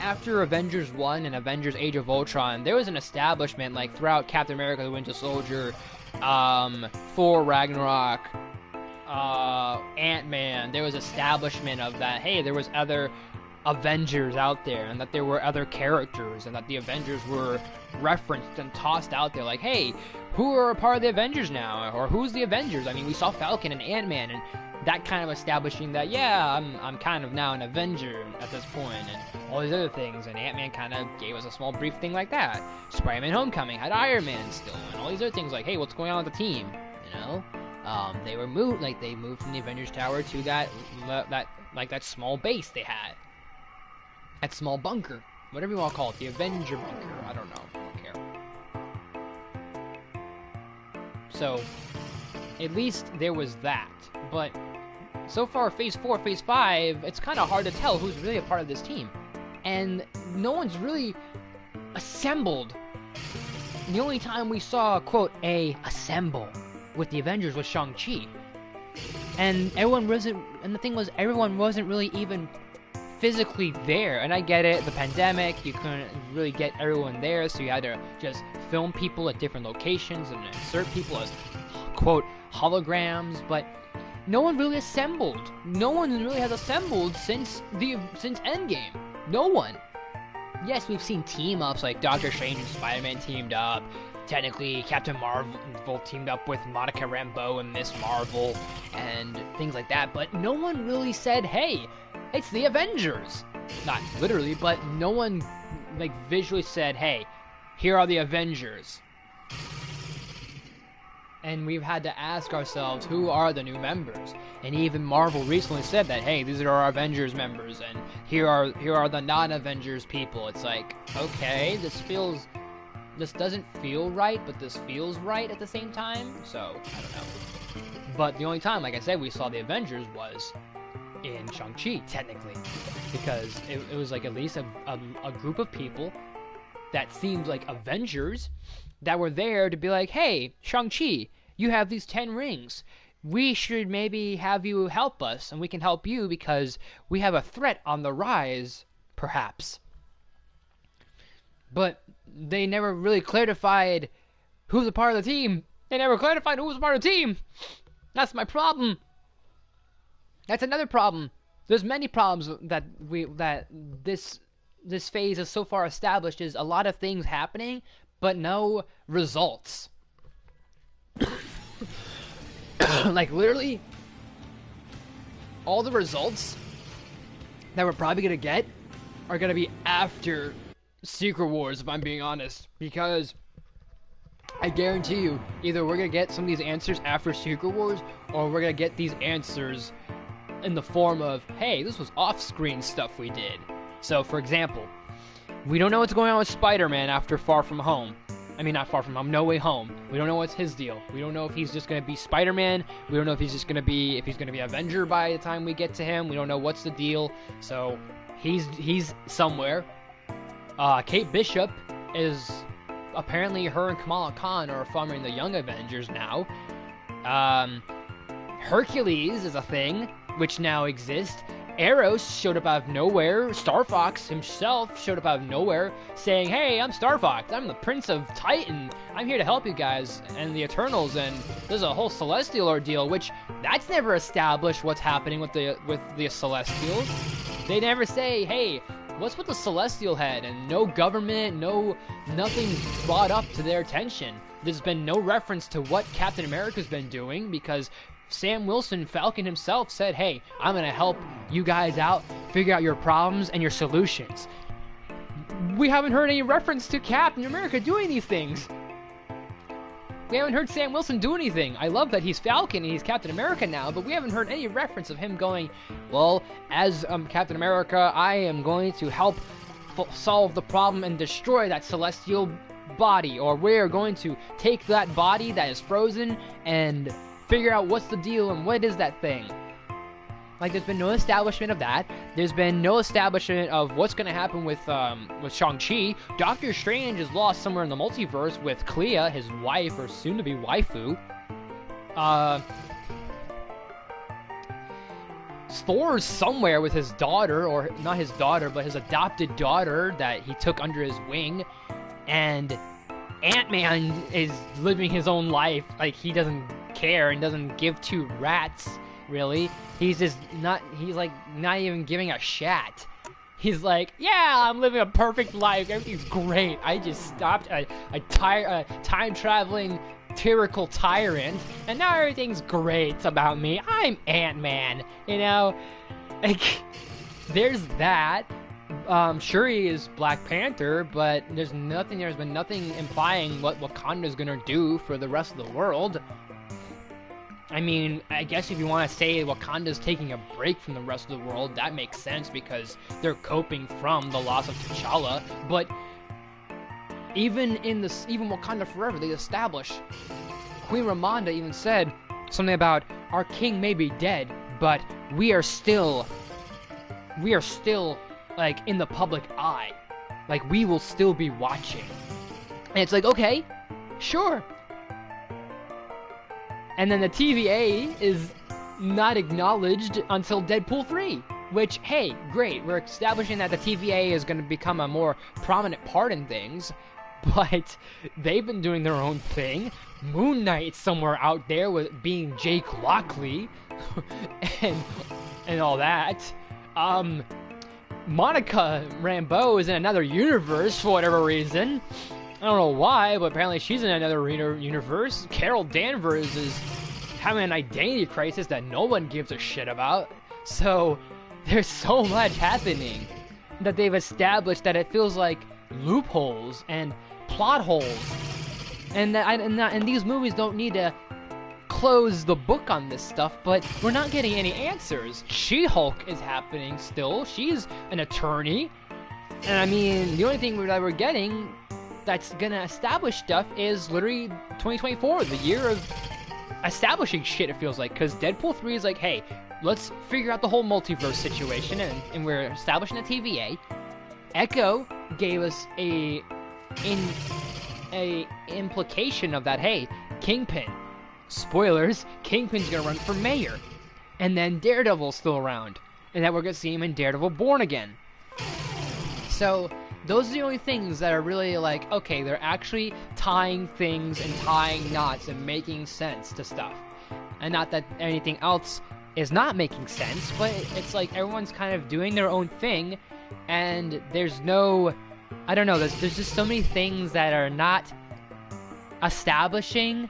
after Avengers 1 and Avengers Age of Ultron, there was an establishment, like, throughout Captain America the Winter Soldier, Thor Ragnarok, Ant-Man. There was establishment of that, hey, there was other Avengers out there, and that there were other characters, and that the Avengers were referenced and tossed out there, like, hey, who are a part of the Avengers now, or who's the Avengers? I mean, we saw Falcon and Ant-Man, and that kind of establishing that, yeah, I'm kind of now an Avenger at this point, and all these other things, and Ant-Man kind of gave us a small brief thing like that. Spider-Man Homecoming had Iron Man still, and all these other things, like, hey, what's going on with the team, you know? They moved from the Avengers Tower to that small base they had. That small bunker, whatever you want to call it, the Avenger bunker, I don't know, I don't care. So, at least there was that, but so far, Phase 4, Phase 5, it's kind of hard to tell who's really a part of this team, and no one's really assembled. The only time we saw, quote, a assemble with the Avengers was Shang-Chi, and the thing was, everyone wasn't really even physically there. And I get it, the pandemic, you couldn't really get everyone there, so you had to just film people at different locations and insert people as, quote, holograms, but no one really assembled. No one really has assembled since Endgame. No one. Yes, we've seen team-ups, like Doctor Strange and Spider-Man teamed up. Technically, Captain Marvel teamed up with Monica Rambeau and Miss Marvel, and things like that, but no one really said, hey, it's the Avengers. Not literally, but no one, like, visually said, hey, here are the Avengers. And we've had to ask ourselves, who are the new members? And even Marvel recently said that, hey, these are our Avengers members, and here are the non-Avengers people. It's like, okay, this doesn't feel right, but this feels right at the same time, so, I don't know. But the only time, like I said, we saw the Avengers was in Shang-Chi, technically, because it was like at least a group of people that seemed like Avengers that were there to be like, hey, Shang-Chi, you have these 10 rings. We should maybe have you help us, and we can help you because we have a threat on the rise, perhaps. But they never really clarified who's a part of the team. They never clarified who was a part of the team. That's my problem. That's another problem. There's many problems that this phase has so far established, is a lot of things happening, but no results. Like, literally, all the results that we're probably going to get are going to be after Secret Wars, if I'm being honest. Because I guarantee you, either we're gonna get some of these answers after Secret Wars, or we're gonna get these answers in the form of, hey, this was off-screen stuff we did. So, for example, we don't know what's going on with Spider-Man after Far From Home. I mean, not Far From Home, No Way Home. We don't know what's his deal. We don't know if he's just gonna be Spider-Man. We don't know if he's just gonna be, if he's gonna be Avenger by the time we get to him. We don't know what's the deal. So, he's somewhere. Kate Bishop is, apparently her and Kamala Khan are forming the Young Avengers now. Hercules is a thing, which now exists. Eros showed up out of nowhere. Star Fox himself showed up out of nowhere, saying, hey, I'm Star Fox. I'm the Prince of Titan. I'm here to help you guys and the Eternals, and there's a whole Celestial ordeal, which that's never established what's happening with the Celestials. They never say, hey, what's with the Celestial head? And no government, nothing's brought up to their attention. There's been no reference to what Captain America's been doing, because Sam Wilson, Falcon himself, said, hey, I'm going to help you guys out, figure out your problems and your solutions. We haven't heard any reference to Captain America doing these things. We haven't heard Sam Wilson do anything. I love that he's Falcon and he's Captain America now, but we haven't heard any reference of him going, well, as Captain America, I am going to help solve the problem and destroy that celestial body, or we're going to take that body that is frozen and figure out what's the deal and what is that thing. Like, there's been no establishment of that. There's been no establishment of what's going to happen with Shang-Chi. Doctor Strange is lost somewhere in the multiverse with Clea, his wife, or soon-to-be waifu. Thor's somewhere with his daughter, or not his daughter, but his adopted daughter that he took under his wing. And Ant-Man is living his own life. Like, he doesn't care and doesn't give two rats, really. He's just not, he's like not even giving a shat. He's like, yeah, I'm living a perfect life, everything's great. I just stopped a time-traveling tyrannical tyrant, and now everything's great about me. I'm Ant-Man, you know? Like, there's that. Shuri is Black Panther, but there's been nothing implying what Wakanda's gonna do for the rest of the world. I mean, I guess if you want to say Wakanda's taking a break from the rest of the world, that makes sense because they're coping from the loss of T'Challa. But even Wakanda Forever, they establish, Queen Ramonda even said something about, our king may be dead, but we are still like in the public eye. Like, we will still be watching. And it's like, okay, sure. And then the TVA is not acknowledged until Deadpool 3. Which, hey, great, we're establishing that the TVA is going to become a more prominent part in things. But they've been doing their own thing. Moon Knight's somewhere out there with being Jake Lockley. and all that. Monica Rambeau is in another universe for whatever reason. I don't know why, but apparently she's in another universe. Carol Danvers is having an identity crisis that no one gives a shit about. So, there's so much happening that they've established that it feels like loopholes and plot holes. And these movies don't need to close the book on this stuff, but we're not getting any answers. She-Hulk is happening still. She's an attorney. And I mean, the only thing that we're getting that's gonna establish stuff is literally 2024, the year of establishing shit, it feels like, because Deadpool 3 is like, hey, let's figure out the whole multiverse situation, and we're establishing a TVA. Echo gave us a implication of that, hey, Kingpin, spoilers, Kingpin's gonna run for mayor, and then Daredevil's still around, and that we're gonna see him in Daredevil Born Again. So those are the only things that are really like, okay, they're actually tying things and tying knots and making sense to stuff. And not that anything else is not making sense, but it's like everyone's kind of doing their own thing, and there's no, I don't know, there's just so many things that are not establishing,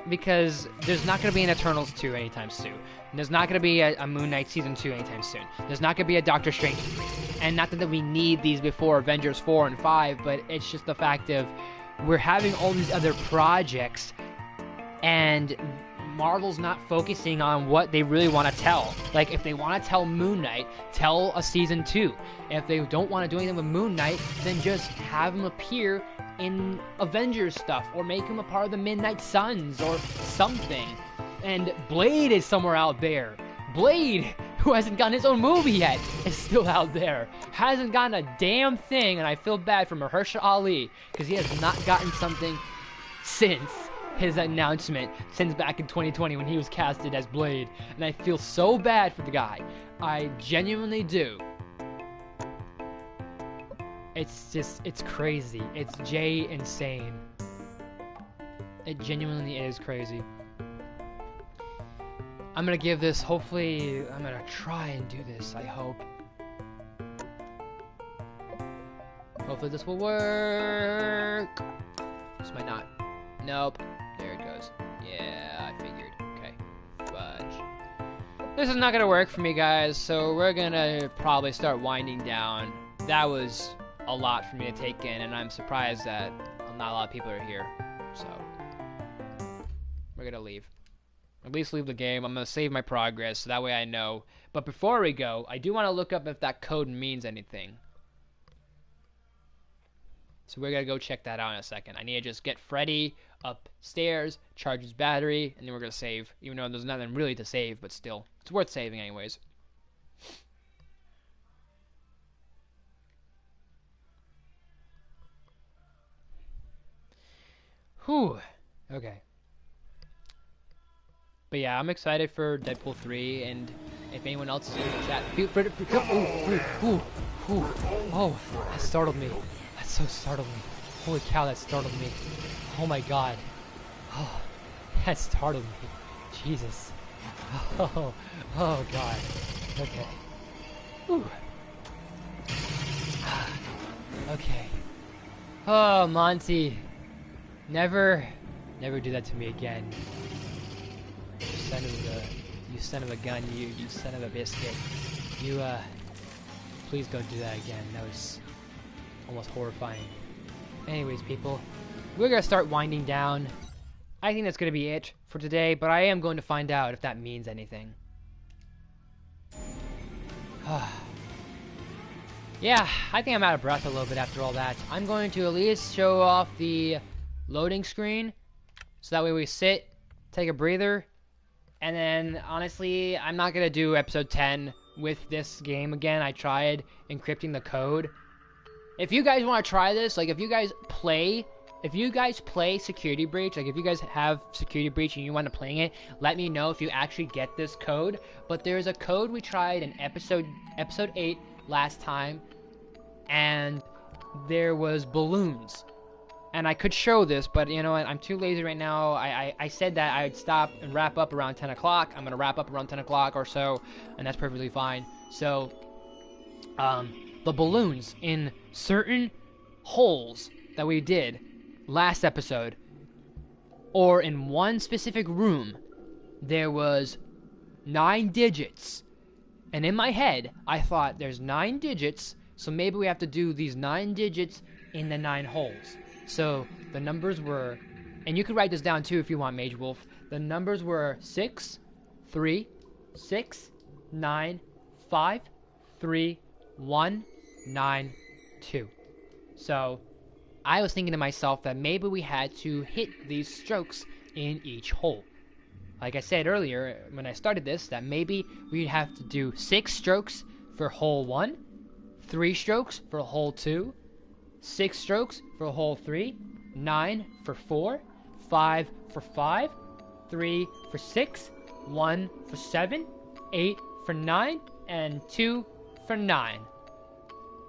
because there's not going to be an Eternals 2 anytime soon. There's not going to be a Moon Knight Season 2 anytime soon. There's not going to be a Doctor Strange 3. And not that we need these before Avengers 4 and 5, but it's just the fact of we're having all these other projects, and Marvel's not focusing on what they really want to tell. Like, if they want to tell Moon Knight, tell a season 2. If they don't want to do anything with Moon Knight, then just have him appear in Avengers stuff, or make him a part of the Midnight Suns, or something. And Blade is somewhere out there. Blade, who hasn't gotten his own movie yet, is still out there. Hasn't gotten a damn thing, and I feel bad for Mahershala Ali, because he has not gotten something since his announcement, since back in 2020 when he was casted as Blade. And I feel so bad for the guy. I genuinely do. It's just, it's crazy. It's Jay insane. It genuinely is crazy. I'm gonna give this, hopefully, I'm gonna try and do this, I hope. Hopefully this will work. This might not. Nope. There it goes. Yeah, I figured. Okay. Fudge. This is not gonna work for me, guys, so we're gonna probably start winding down. That was a lot for me to take in, and I'm surprised that not a lot of people are here. So, we're gonna leave. At least leave the game. I'm gonna save my progress, so that way I know. But before we go, I do want to look up if that code means anything. So we're gonna go check that out in a second. I need to just get Freddy upstairs, charge his battery, and then we're gonna save. Even though there's nothing really to save, but still, it's worth saving anyways. Whew. Okay. But yeah, I'm excited for Deadpool 3, and if anyone else is in the chat, oh, that startled me. That so startled me. Holy cow, that startled me. Oh my god. Oh, that startled me. Jesus. Oh god. Okay. Whew. Okay. Oh, Monty. Never do that to me again. You son of a gun, you son of a biscuit. You, please don't do that again. That was almost horrifying. Anyways, people, we're gonna start winding down. I think that's gonna be it for today, but I am going to find out if that means anything. Yeah, I think I'm out of breath a little bit after all that. I'm going to at least show off the loading screen, so that way we sit, take a breather. And then, honestly, I'm not going to do episode 10 with this game again. I tried encrypting the code. If you guys want to try this, like, if you guys play Security Breach, like, if you guys have Security Breach and you want to play it, let me know if you actually get this code. But there's a code we tried in episode 8 last time, and there was balloons. And I could show this, but you know what, I'm too lazy right now. I said that I'd stop and wrap up around 10 o'clock. I'm going to wrap up around 10 o'clock or so, and that's perfectly fine. So, the balloons in certain holes that we did last episode, or in one specific room, there was 9 digits. And in my head, I thought there's 9 digits, so maybe we have to do these 9 digits in the 9 holes. So the numbers were, and you could write this down too if you want, Mage Wolf. The numbers were 6, 3, 6, 9, 5, 3, 1, 9, 2. So I was thinking to myself that maybe we had to hit these strokes in each hole. Like I said earlier when I started this, that maybe we'd have to do 6 strokes for hole 1, 3 strokes for hole 2, 6 strokes for hole 3, 9 for 4, 5 for 5, 3 for 6, 1 for 7, 8 for 9, and 2 for 9.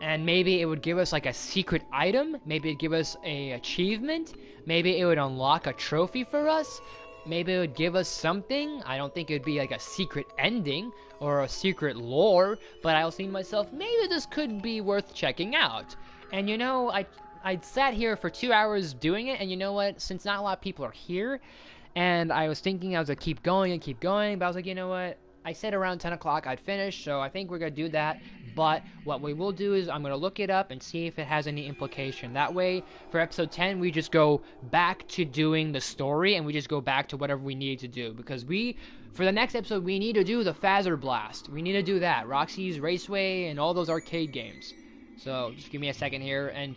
And maybe it would give us like a secret item, maybe it'd give us a achievement, maybe it would unlock a trophy for us, maybe it would give us something. I don't think it would be like a secret ending or a secret lore, but I was thinking to myself, maybe this could be worth checking out. And you know, I sat here for 2 hours doing it, and you know what? Since not a lot of people are here, and I was thinking I was going to keep going, but I was like, you know what? I said around 10 o'clock I'd finish, so I think we're going to do that. But what we will do is I'm going to look it up and see if it has any implication. That way, for episode 10, we just go back to doing the story, and we just go back to whatever we need to do. Because for the next episode, we need to do the Phaser Blast. We need to do that. Roxy's Raceway and all those arcade games. So, just give me a second here, and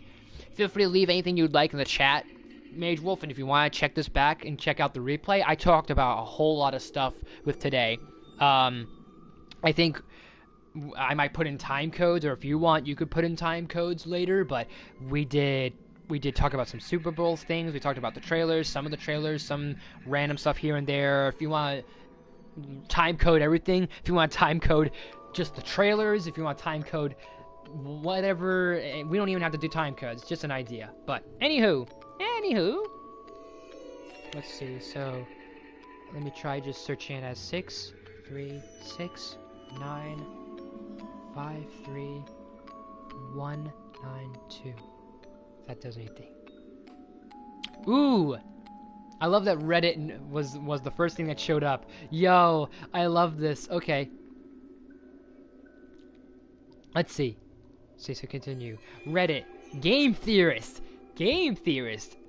feel free to leave anything you'd like in the chat, Mage Wolf, and if you want to check this back and check out the replay, I talked about a whole lot of stuff with today. I think I might put in time codes, or if you want, you could put in time codes later, but we did talk about some Super Bowl things. We talked about the trailers, some of the trailers, some random stuff here and there. If you want to time code everything, if you want to time code just the trailers, if you want to time code whatever, we don't even have to do time codes, just an idea. But anywho, let's see. So let me try just searching it as 636953192. If that does anything. Ooh, I love that Reddit was the first thing that showed up. Yo, I love this. Okay, let's see. So continue. Reddit game theorist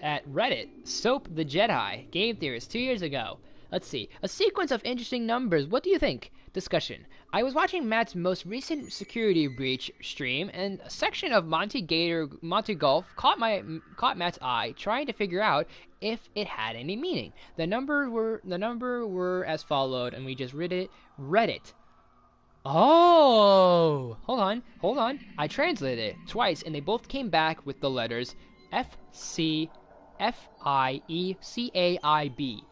at Reddit. Soap the Jedi game theorist 2 years ago. Let's see. A sequence of interesting numbers. What do you think? Discussion. I was watching Matt's most recent security breach stream, and a section of Monty Golf caught Matt's eye, trying to figure out if it had any meaning. The number were as followed, and we just read it. Oh, hold on. I translated it twice, and they both came back with the letters FCFIECAIB.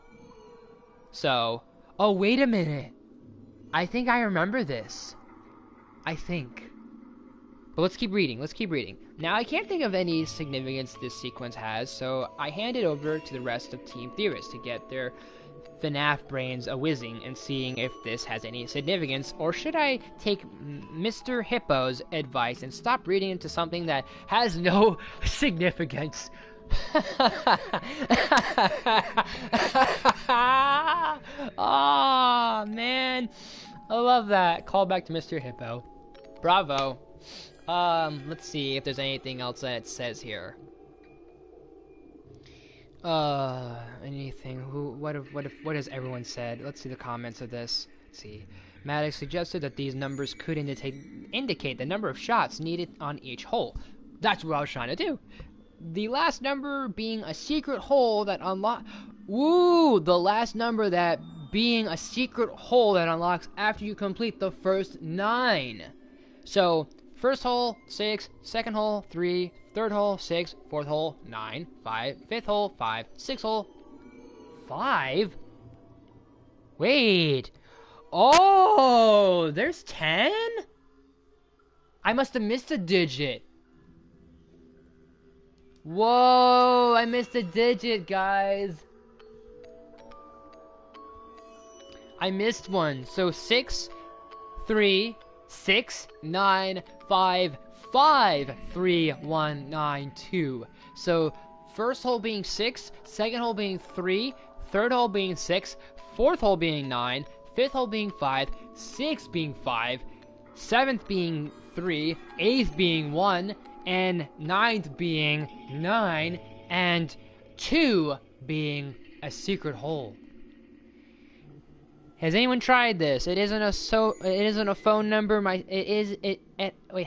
So, oh, wait a minute. I think I remember this. But let's keep reading. Now, I can't think of any significance this sequence has, so I hand it over to the rest of Team Theorists to get their FNAF brains a-whizzing and seeing if this has any significance, or should I take Mr. Hippo's advice and stop reading into something that has no significance? Oh man, I love that. Call back to Mr. Hippo. Bravo. Let's see if there's anything else that it says here. Anything? What has everyone said? Let's see the comments of this. Let's see. Maddox suggested that these numbers could indicate the number of shots needed on each hole. That's what I was trying to do. The last number being a secret hole that unlocks. Ooh, the last number that being a secret hole that unlocks after you complete the first 9. So, first hole 6, second hole 3, third hole 6, fourth hole 9, 5, fifth hole 5, sixth hole 5. Wait. Oh, there's 10? I must have missed a digit. Whoa, I missed a digit, guys. I missed one. So 6, 3, 6, 9, 5, 5, 3, 1, 9, 2. So first hole being 6, second hole being 3, third hole being 6, fourth hole being 9, fifth hole being 5, sixth being 5, seventh being 3, eighth being 1, and ninth being 9, and 2 being a secret hole. Has anyone tried this? It isn't a phone number. Wait,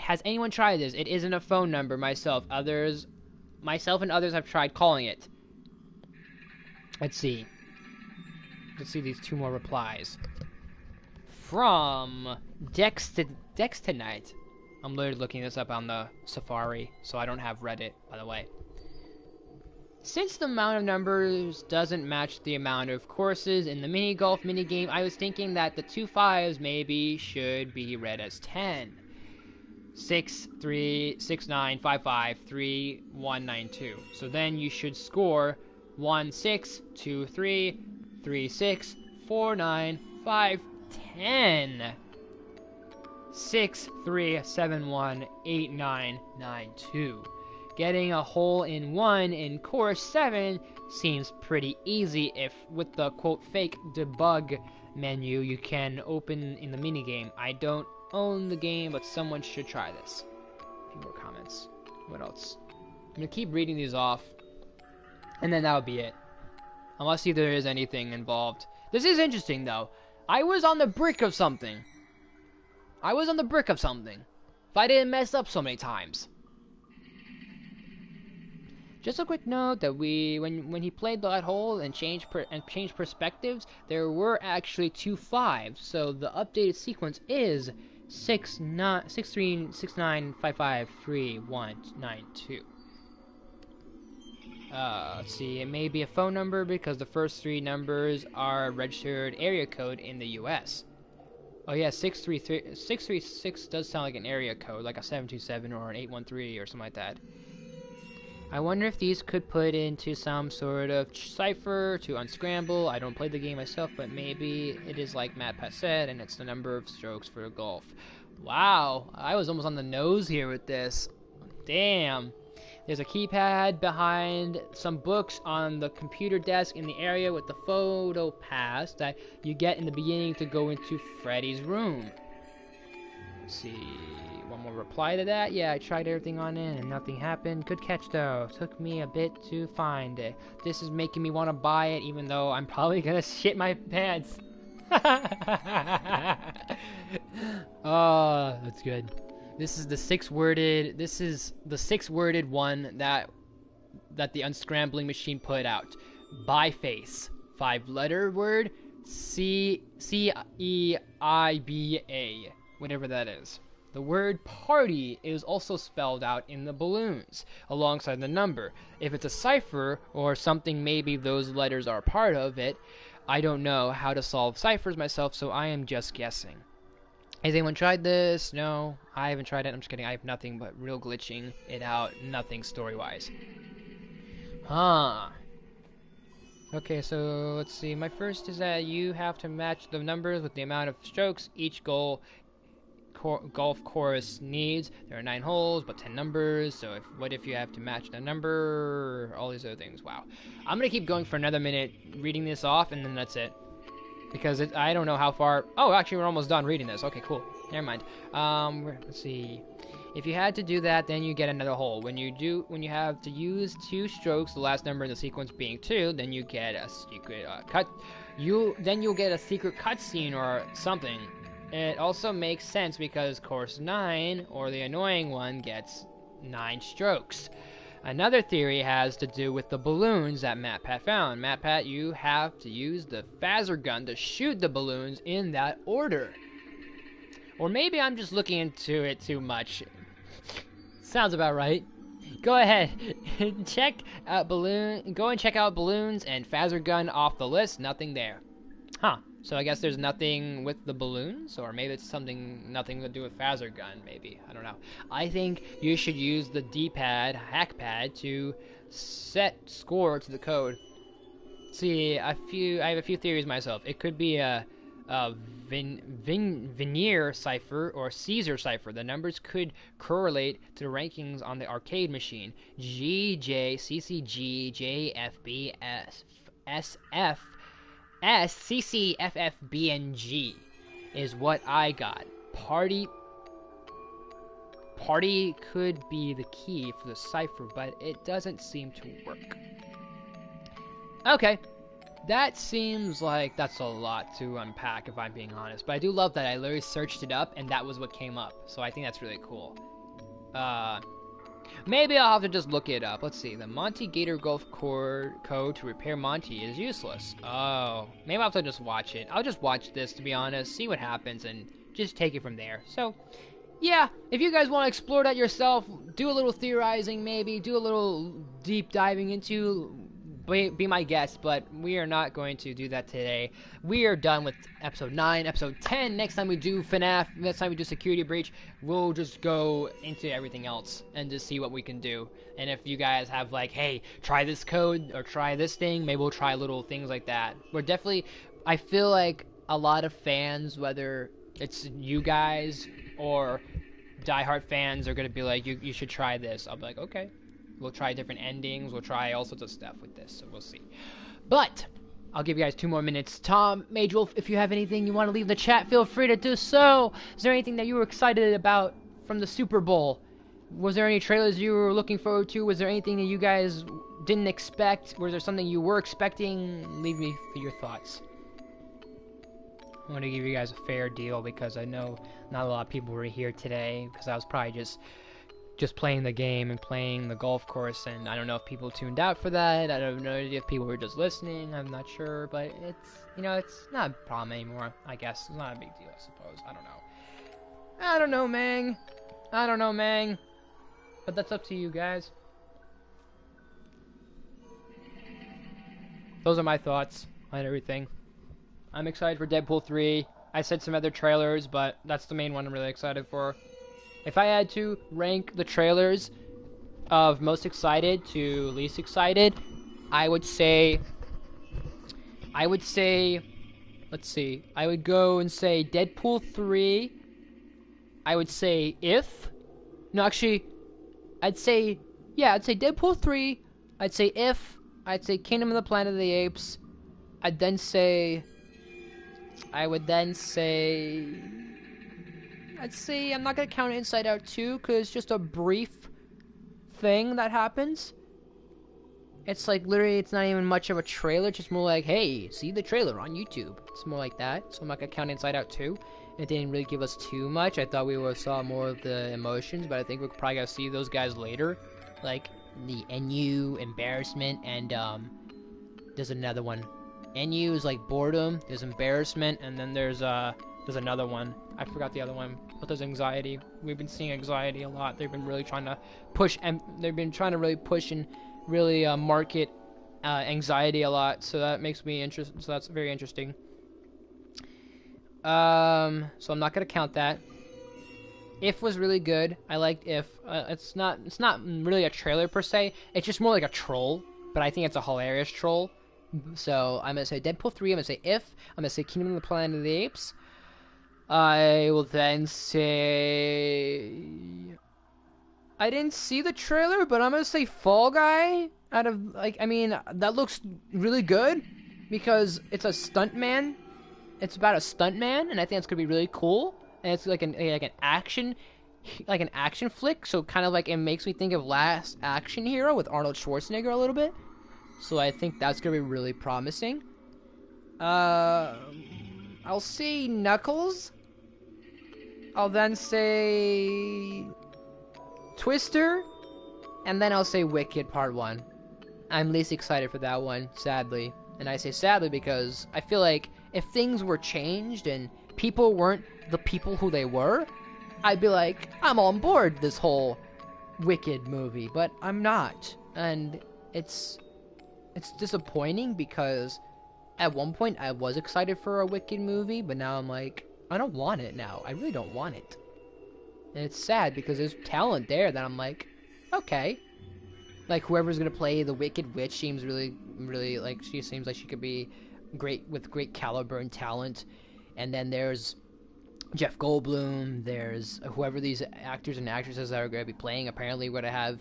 has anyone tried this? It isn't a phone number. Myself and others have tried calling it. Let's see these 2 more replies. From Dex Tonight. I'm literally looking this up on the Safari, so I don't have Reddit, by the way. Since the amount of numbers doesn't match the amount of courses in the mini golf minigame, I was thinking that the 2 5s maybe should be read as 10. 6, 3, 6, 9, 5, 5, 3, 1, 9, 2. So then you should score 1, 6, 2, 3, 3, 6, 4, 9, 5, 10. 6, 3, 7, 1, 8, 9, 9, 2. Getting a hole in 1 in course 7 seems pretty easy if with the quote fake debug menu you can open in the minigame. I don't own the game, but someone should try this. A few more comments. What else? I'm gonna keep reading these off, and then that'll be it. Unless there is anything involved. This is interesting, though. I was on the brick of something. If I didn't mess up so many times. Just a quick note that when he played that hole and changed perspectives, there were actually 2 5s. So the updated sequence is 63695533192. Let's see, it may be a phone number because the first 3 numbers are registered area code in the US. Oh yeah, 636 does sound like an area code, like a 727 or an 813 or something like that. I wonder if these could put into some sort of cipher to unscramble. I don't play the game myself, but maybe it is like Matt Pat said, and it's the number of strokes for golf. Wow, I was almost on the nose here with this. Damn. There's a keypad behind some books on the computer desk in the area with the photo pass that you get in the beginning to go into Freddy's room. Let's see, one more reply to that. Yeah, I tried everything on it and nothing happened. Good catch though. Took me a bit to find it. This is making me want to buy it even though I'm probably gonna shit my pants. Oh, that's good. This is the 6-worded. This is the 6-worded one that the unscrambling machine put out. By face, 5-letter word. CEIBA, whatever that is. The word party is also spelled out in the balloons alongside the number. If it's a cipher or something, maybe those letters are part of it. I don't know how to solve ciphers myself, so I am just guessing. Has anyone tried this? No, I haven't tried it. I'm just kidding. I have nothing but real glitching it out. Nothing story-wise. Huh. Okay, so let's see. My first is that you have to match the numbers with the amount of strokes each golf course needs. There are 9 holes, but 10 numbers. So what if you have to match the number? All these other things. Wow. I'm going to keep going for another minute reading this off, and then that's it. Because I don't know how far. Oh, actually, we're almost done reading this. Okay, cool. Never mind. Let's see. If you had to do that, then you get another hole. When you have to use 2 strokes, the last number in the sequence being 2, then you get a secret you'll get a secret cutscene or something. It also makes sense because course 9, or the annoying one, gets 9 strokes. Another theory has to do with the balloons that MatPat found. MatPat, you have to use the phaser gun to shoot the balloons in that order. Or maybe I'm just looking into it too much. Sounds about right. Go ahead, go and check out balloons and phaser gun off the list. Nothing there. Huh. So I guess there's nothing with the balloons, or maybe it's nothing to do with phaser gun, maybe. I don't know. I think you should use the D-pad, hack pad, to set score to the code. See, I have a few theories myself. It could be a Veneer cipher or Caesar cipher. The numbers could correlate to the rankings on the arcade machine. G, J, C, C, G, J, F, B, S, F, S, C, C, F, F, B, and G is what I got. Party could be the key for the cipher, but it doesn't seem to work. Okay, that seems like that's a lot to unpack if I'm being honest, but I do love that I literally searched it up and that was what came up, so I think that's really cool. Maybe I'll have to just look it up. Let's see. The Monty Gator Golf code to repair Monty is useless. Oh, maybe I'll have to just watch it. I'll just watch this, to be honest, see what happens, and just take it from there. So, yeah, if you guys want to explore that yourself, do a little theorizing maybe, do a little deep diving into, be my guest, but we are not going to do that today. We are done with episode 9, episode 10. Next time we do FNAF, next time we do Security Breach, we'll just go into everything else and just see what we can do. And if you guys have like, hey, try this code or try this thing, maybe we'll try little things like that. We're definitely, I feel like a lot of fans, whether it's you guys or diehard fans, are going to be like, you should try this. I'll be like, okay. We'll try different endings. We'll try all sorts of stuff with this, so we'll see. But I'll give you guys 2 more minutes. Tom, Mage Wolf, if you have anything you want to leave in the chat, feel free to do so. Is there anything that you were excited about from the Super Bowl? Was there any trailers you were looking forward to? Was there anything that you guys didn't expect? Was there something you were expecting? Leave me for your thoughts. I want to give you guys a fair deal because I know not a lot of people were here today because I was probably just playing the game and playing the golf course, and I don't know if people tuned out for that. I don't know if people were just listening. I'm not sure, but it's, you know, it's not a problem anymore, I guess. It's not a big deal, I suppose. I don't know. I don't know, Mang. I don't know, Mang. But that's up to you guys. Those are my thoughts on everything. I'm excited for Deadpool 3. I said some other trailers, but that's the main one I'm really excited for. If I had to rank the trailers of most excited to least excited, I would say, let's see, I would go and say Deadpool 3, I would say If, no actually, I'd say Deadpool 3, I'd say If, I'd say Kingdom of the Planet of the Apes, I would then say, I'm not gonna count Inside Out 2, because it's just a brief thing that happens. It's like, literally, it's not even much of a trailer, it's just more like, hey, see the trailer on YouTube. It's more like that, so I'm not gonna count Inside Out 2. It didn't really give us too much. I thought we would saw more of the emotions, but I think we're probably gonna see those guys later. Like, the NU, embarrassment, and, there's another one. NU is like boredom, there's embarrassment, and then there's another one. I forgot the other one, but there's anxiety. We've been seeing anxiety a lot. They've been really trying to push, and they've been trying to really push and really market anxiety a lot. So that makes me interested. So that's very interesting. So I'm not gonna count that. If was really good. I liked If. It's not really a trailer per se. It's just more like a troll, but I think it's a hilarious troll. So I'm gonna say Deadpool 3. I'm gonna say If. I'm gonna say Kingdom of the Planet of the Apes. I will then say, I didn't see the trailer, but I'm gonna say Fall Guy. Out of, like, I mean, that looks really good because it's a stuntman. It's about a stuntman, and I think it's gonna be really cool. And it's like an action flick. So kind of like it makes me think of Last Action Hero with Arnold Schwarzenegger a little bit. So I think that's gonna be really promising. I'll say Knuckles. I'll then say Twister, and then I'll say Wicked Part 1. I'm least excited for that one, sadly. And I say sadly because I feel like if things were changed and people weren't the people who they were, I'd be like, I'm on board this whole Wicked movie, but I'm not. And it's disappointing because at one point I was excited for a Wicked movie, but now I'm like, I don't want it now. I really don't want it. And it's sad because there's talent there that I'm like, okay. Like, whoever's gonna play the Wicked Witch seems really, like, she seems like she could be great, with great caliber and talent. And then there's Jeff Goldblum, there's whoever these actors and actresses that are gonna be playing. Apparently we're gonna have,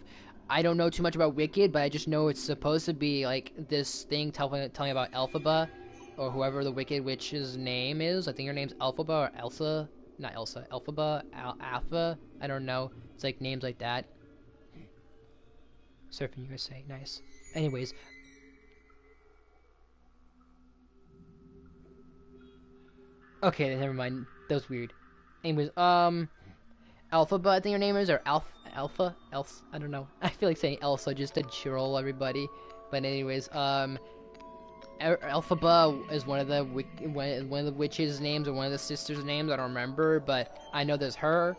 I don't know too much about Wicked, but I just know it's supposed to be, like, this thing telling about Elphaba, or whoever the Wicked Witch's name is. I think her name's Elphaba or Elsa. Not Elsa. Elphaba. Alpha. I don't know. It's like names like that. Surfing USA. Nice. Anyways. Okay, never mind. That was weird. Anyways, Elphaba, I think her name is, or Alpha? I don't know. I feel like saying Elsa just to troll everybody. But anyways, Elphaba is one of the witches' names, or one of the sisters' names. I don't remember, but I know there's her.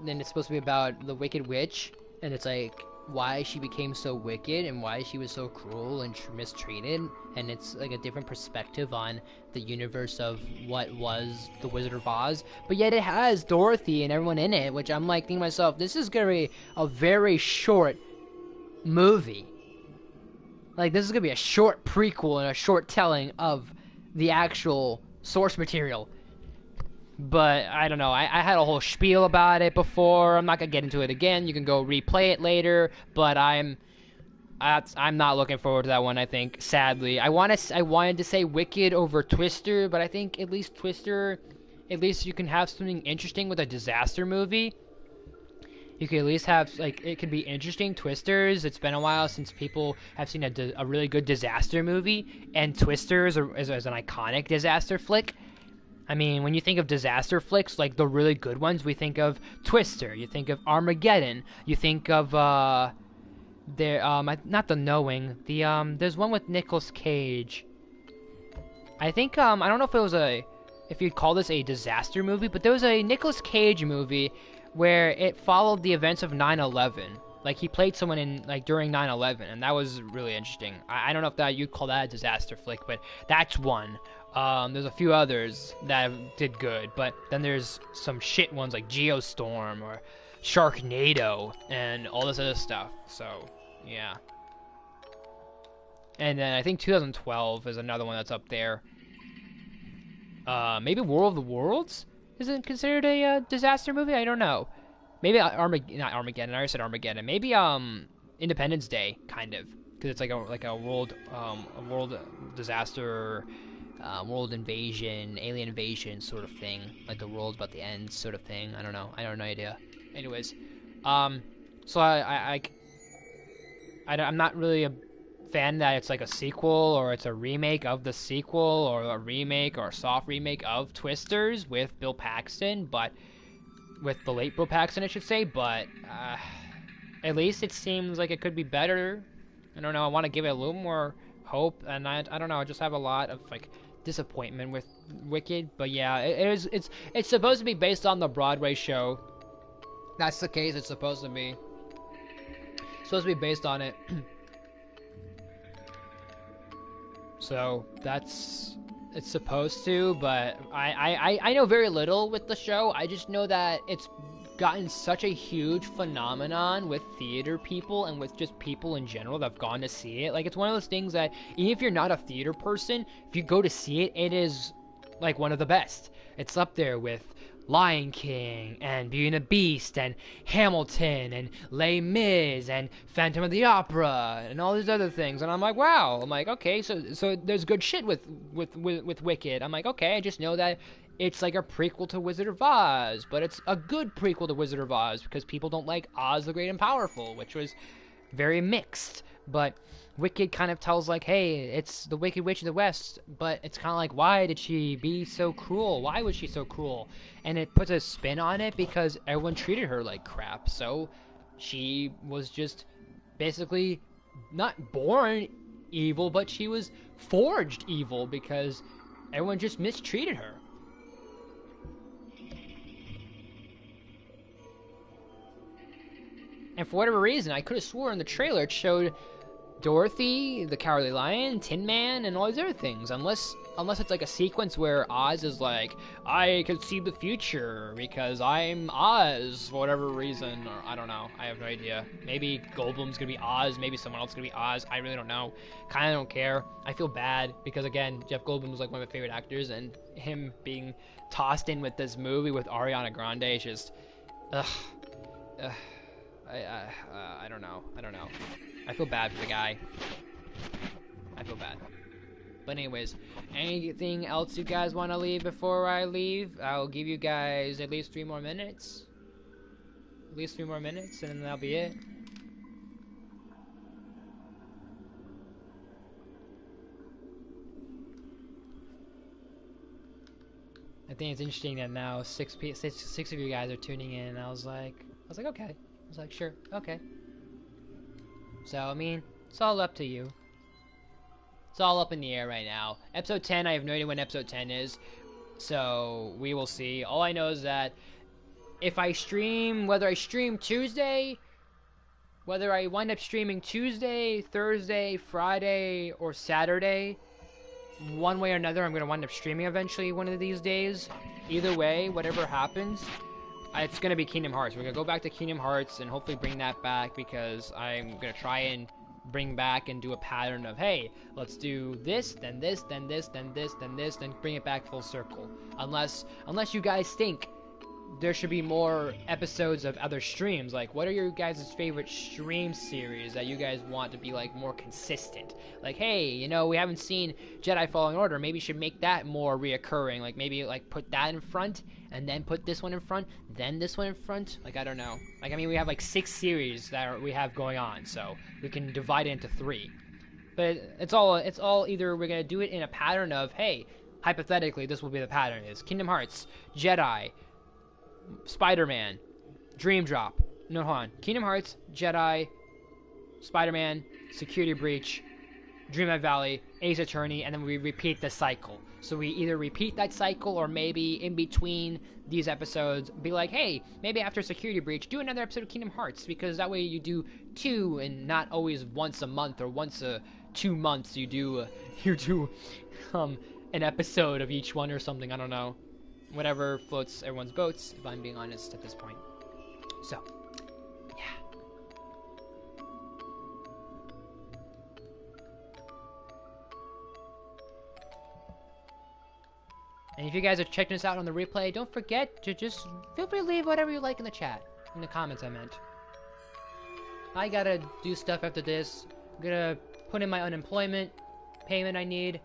Then it's supposed to be about the Wicked Witch, and it's like why she became so wicked and why she was so cruel and mistreated. And it's like a different perspective on the universe of what was the Wizard of Oz. But yet it has Dorothy and everyone in it, which I'm like thinking to myself, this is gonna be a very short movie. Like, this is gonna be a short prequel and a short telling of the actual source material. But, I don't know, I had a whole spiel about it before. I'm not gonna get into it again. You can go replay it later. But I'm I'm not looking forward to that one. I think, sadly, I wanted to say Wicked over Twister, but I think at least Twister, at least you can have something interesting with a disaster movie. You could at least have, like, it could be interesting. Twisters, it's been a while since people have seen a really good disaster movie, and Twisters is an iconic disaster flick. I mean, when you think of disaster flicks, like the really good ones, we think of Twister, you think of Armageddon, you think of, not The Knowing, there's one with Nicolas Cage. I think, I don't know if you'd call this a disaster movie, but there was a Nicolas Cage movie where it followed the events of 9/11. Like, he played someone in, like, during 9/11, and that was really interesting. I don't know if you'd call that a disaster flick, but that's one. There's a few others that did good, but then there's some shit ones like Geostorm or Sharknado and all this other stuff. So, yeah. And then I think 2012 is another one that's up there. Maybe War of the Worlds isn't considered a disaster movie. I don't know. Maybe not Armageddon. I already said Armageddon. Maybe Independence Day, kind of, because it's like a world disaster, world invasion, alien invasion sort of thing, like the world's about to end sort of thing. I don't know. I have no idea. Anyways, so I'm not really a fan that it's like a sequel or it's a remake of the sequel or a remake or a soft remake of Twisters with Bill Paxton, but with the late Bill Paxton, I should say. But at least it seems like it could be better. I don't know. I want to give it a little more hope, and I don't know. I just have a lot of like disappointment with Wicked. But yeah, it's supposed to be based on the Broadway show. That's the case. It's supposed to be based on it. So it's supposed to, but I know very little with the show. I just know that it's gotten such a huge phenomenon with theater people and with just people in general that have gone to see it. Like, it's one of those things that even if you're not a theater person, if you go to see it, it is like one of the best. It's up there with Lion King and Beauty and the Beast and Hamilton and Les Mis and Phantom of the Opera and all these other things. And I'm like, wow. I'm like, okay, so there's good shit with Wicked. I'm like, okay, I just know that it's like a prequel to Wizard of Oz, but it's a good prequel to Wizard of Oz because people don't like Oz the Great and Powerful, which was very mixed. But Wicked kind of tells, like, hey, it's the Wicked Witch of the West, but it's kind of like, why did she be so cruel? Why was she so cruel? And it puts a spin on it because everyone treated her like crap, so she was just basically not born evil, but she was forged evil because everyone just mistreated her. And for whatever reason, I could have sworn in the trailer it showed Dorothy, the Cowardly Lion, Tin Man, and all these other things. Unless it's like a sequence where Oz is like, I can see the future because I'm Oz for whatever reason. Or I don't know. I have no idea. Maybe Goldblum's gonna be Oz. Maybe someone else is gonna be Oz. I really don't know. Kinda don't care. I feel bad because, again, Jeff Goldblum was like one of my favorite actors, and him being tossed in with this movie with Ariana Grande is just, I don't know. I feel bad for the guy. I feel bad. But anyways, anything else you guys want to leave before I leave? I'll give you guys at least 3 more minutes. At least 3 more minutes, and then that'll be it. I think it's interesting that now six of you guys are tuning in, and I was like, okay. I was like, sure, okay. So, I mean, it's all up to you. It's all up in the air right now. Episode 10, I have no idea when episode 10 is. So, we will see. All I know is that if I stream, whether I stream Tuesday, whether I wind up streaming Tuesday, Thursday, Friday, or Saturday, one way or another, I'm going to wind up streaming eventually one of these days. Either way, whatever happens, it's going to be Kingdom Hearts. We're going to go back to Kingdom Hearts and hopefully bring that back because I'm going to try and bring back and do a pattern of, hey, let's do this, then this, then this, then this, then this, then bring it back full circle. Unless you guys think there should be more episodes of other streams. Like, what are your guys' favorite stream series that you guys want to be, like, more consistent? Like, hey, you know, we haven't seen Jedi Fallen Order. Maybe you should make that more reoccurring. Like, maybe, like, put that in front, and then put this one in front, then this one in front. Like, I don't know. Like, I mean, we have, like, 6 series that we have going on, so we can divide it into 3. But it's all either we're going to do it in a pattern of, hey, hypothetically, this will be the pattern, is Kingdom Hearts, Jedi, Spider-Man, Dream Drop. No, hold on. Kingdom Hearts, Jedi, Spider-Man, Security Breach, Dreamlight Valley, Ace Attorney, and then we repeat the cycle. So we either repeat that cycle, or maybe in between these episodes, be like, hey, maybe after Security Breach, do another episode of Kingdom Hearts, because that way you do 2 and not always once a month or once a 2 months. You do an episode of each one or something. I don't know. Whatever floats everyone's boats, if I'm being honest at this point. So, yeah. And if you guys are checking this out on the replay, don't forget to just feel free to leave whatever you like in the chat. In the comments, I meant. I gotta do stuff after this. I'm gonna put in my unemployment payment I need.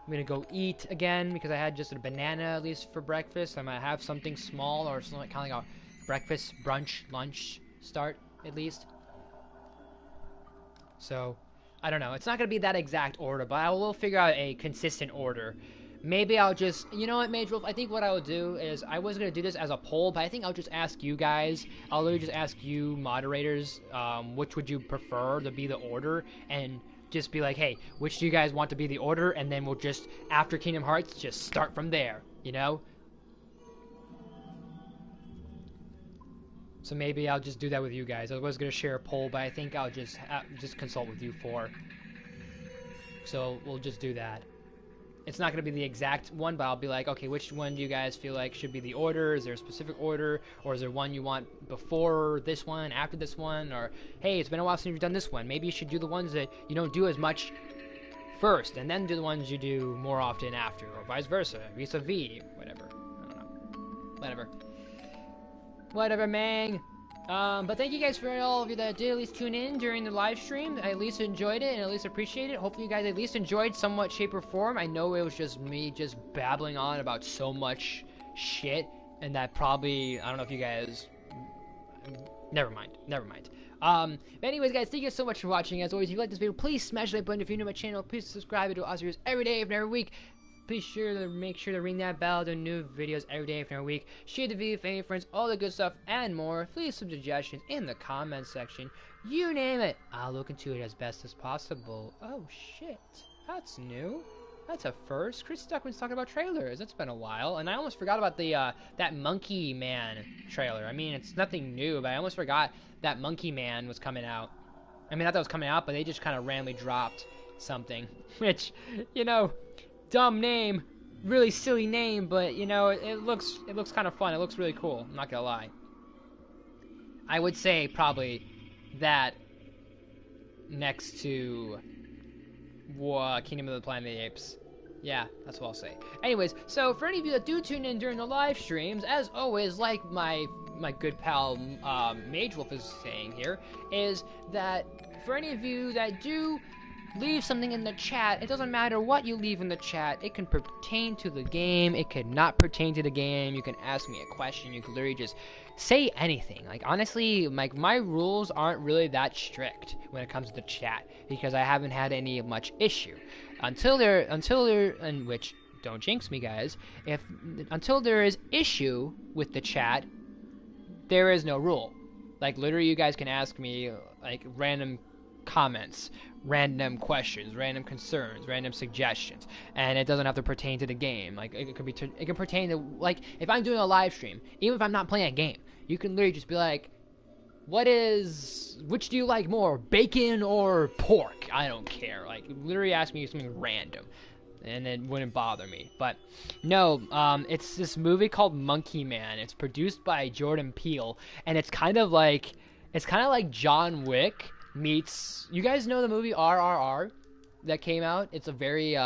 I'm gonna go eat again because I had just a banana at least for breakfast. I might have something small or something kind of like a breakfast, brunch, lunch start at least. So, I don't know. It's not gonna be that exact order, but I will figure out a consistent order. Maybe I'll just, you know what, Mage Wolf, I think what I will do is, I was going to do this as a poll, but I think I'll just ask you guys, I'll literally just ask you moderators, which would you prefer to be the order, and just be like, hey, which do you guys want to be the order, and then we'll just, after Kingdom Hearts, just start from there, you know? So maybe I'll just do that with you guys. I was going to share a poll, but I think I'll just consult with you 4. So we'll just do that. It's not going to be the exact one, but I'll be like, okay, which one do you guys feel like should be the order? Is there a specific order? Or is there one you want before this one, after this one? Or, hey, it's been a while since you've done this one. Maybe you should do the ones that you don't do as much first, and then do the ones you do more often after, or vice versa, vis-a-vis, whatever. I don't know. Whatever, Mang. But thank you guys for all of you that did at least tune in during the live stream. I at least enjoyed it and at least appreciate it. Hopefully you guys at least enjoyed somewhat, shape, or form. I know it was just me just babbling on about so much shit, and that probably, I don't know if you guys, never mind. But anyways, guys, thank you so much for watching. As always, if you like this video, please smash the like button. If you're new to my channel, please subscribe to us every day, every week. Please make sure to ring that bell to new videos every day, every week. Share the video with any friends, all the good stuff, and more. Leave some suggestions in the comments section. You name it. I'll look into it as best as possible. Oh, shit. That's new. That's a first. Chris Stuckman's talking about trailers. It's been a while. And I almost forgot about the that Monkey Man trailer. I mean, it's nothing new, but I almost forgot that Monkey Man was coming out. I mean, not that it was coming out, but they just kind of randomly dropped something. Which, you know, dumb name, really silly name, but you know, it looks kind of fun. It looks really cool. I'm not gonna lie. I would say probably that next to Kingdom of the Planet of the Apes. Yeah, that's what I'll say. Anyways, so for any of you that do tune in during the live streams, as always, like my good pal Mage Wolf is saying here, is that for any of you that do leave something in the chat, it doesn't matter what you leave in the chat. It can pertain to the game, it could not pertain to the game. You can ask me a question, you can literally just say anything. Like, honestly, like, my rules aren't really that strict when it comes to the chat, because I haven't had any much issue until there, and which, don't jinx me, guys, until there is issue with the chat, there is no rule. Like, literally, you guys can ask me like random comments, random questions, random concerns, random suggestions, and it doesn't have to pertain to the game. Like, it can pertain to, like, if I'm doing a live stream, even if I'm not playing a game, you can literally just be like, which do you like more, bacon or pork? I don't care. Like, literally ask me something random, and it wouldn't bother me. But no, it's this movie called Monkey Man. It's produced by Jordan Peele, and it's kind of like John Wick meets, you guys know the movie RRR that came out? It's a very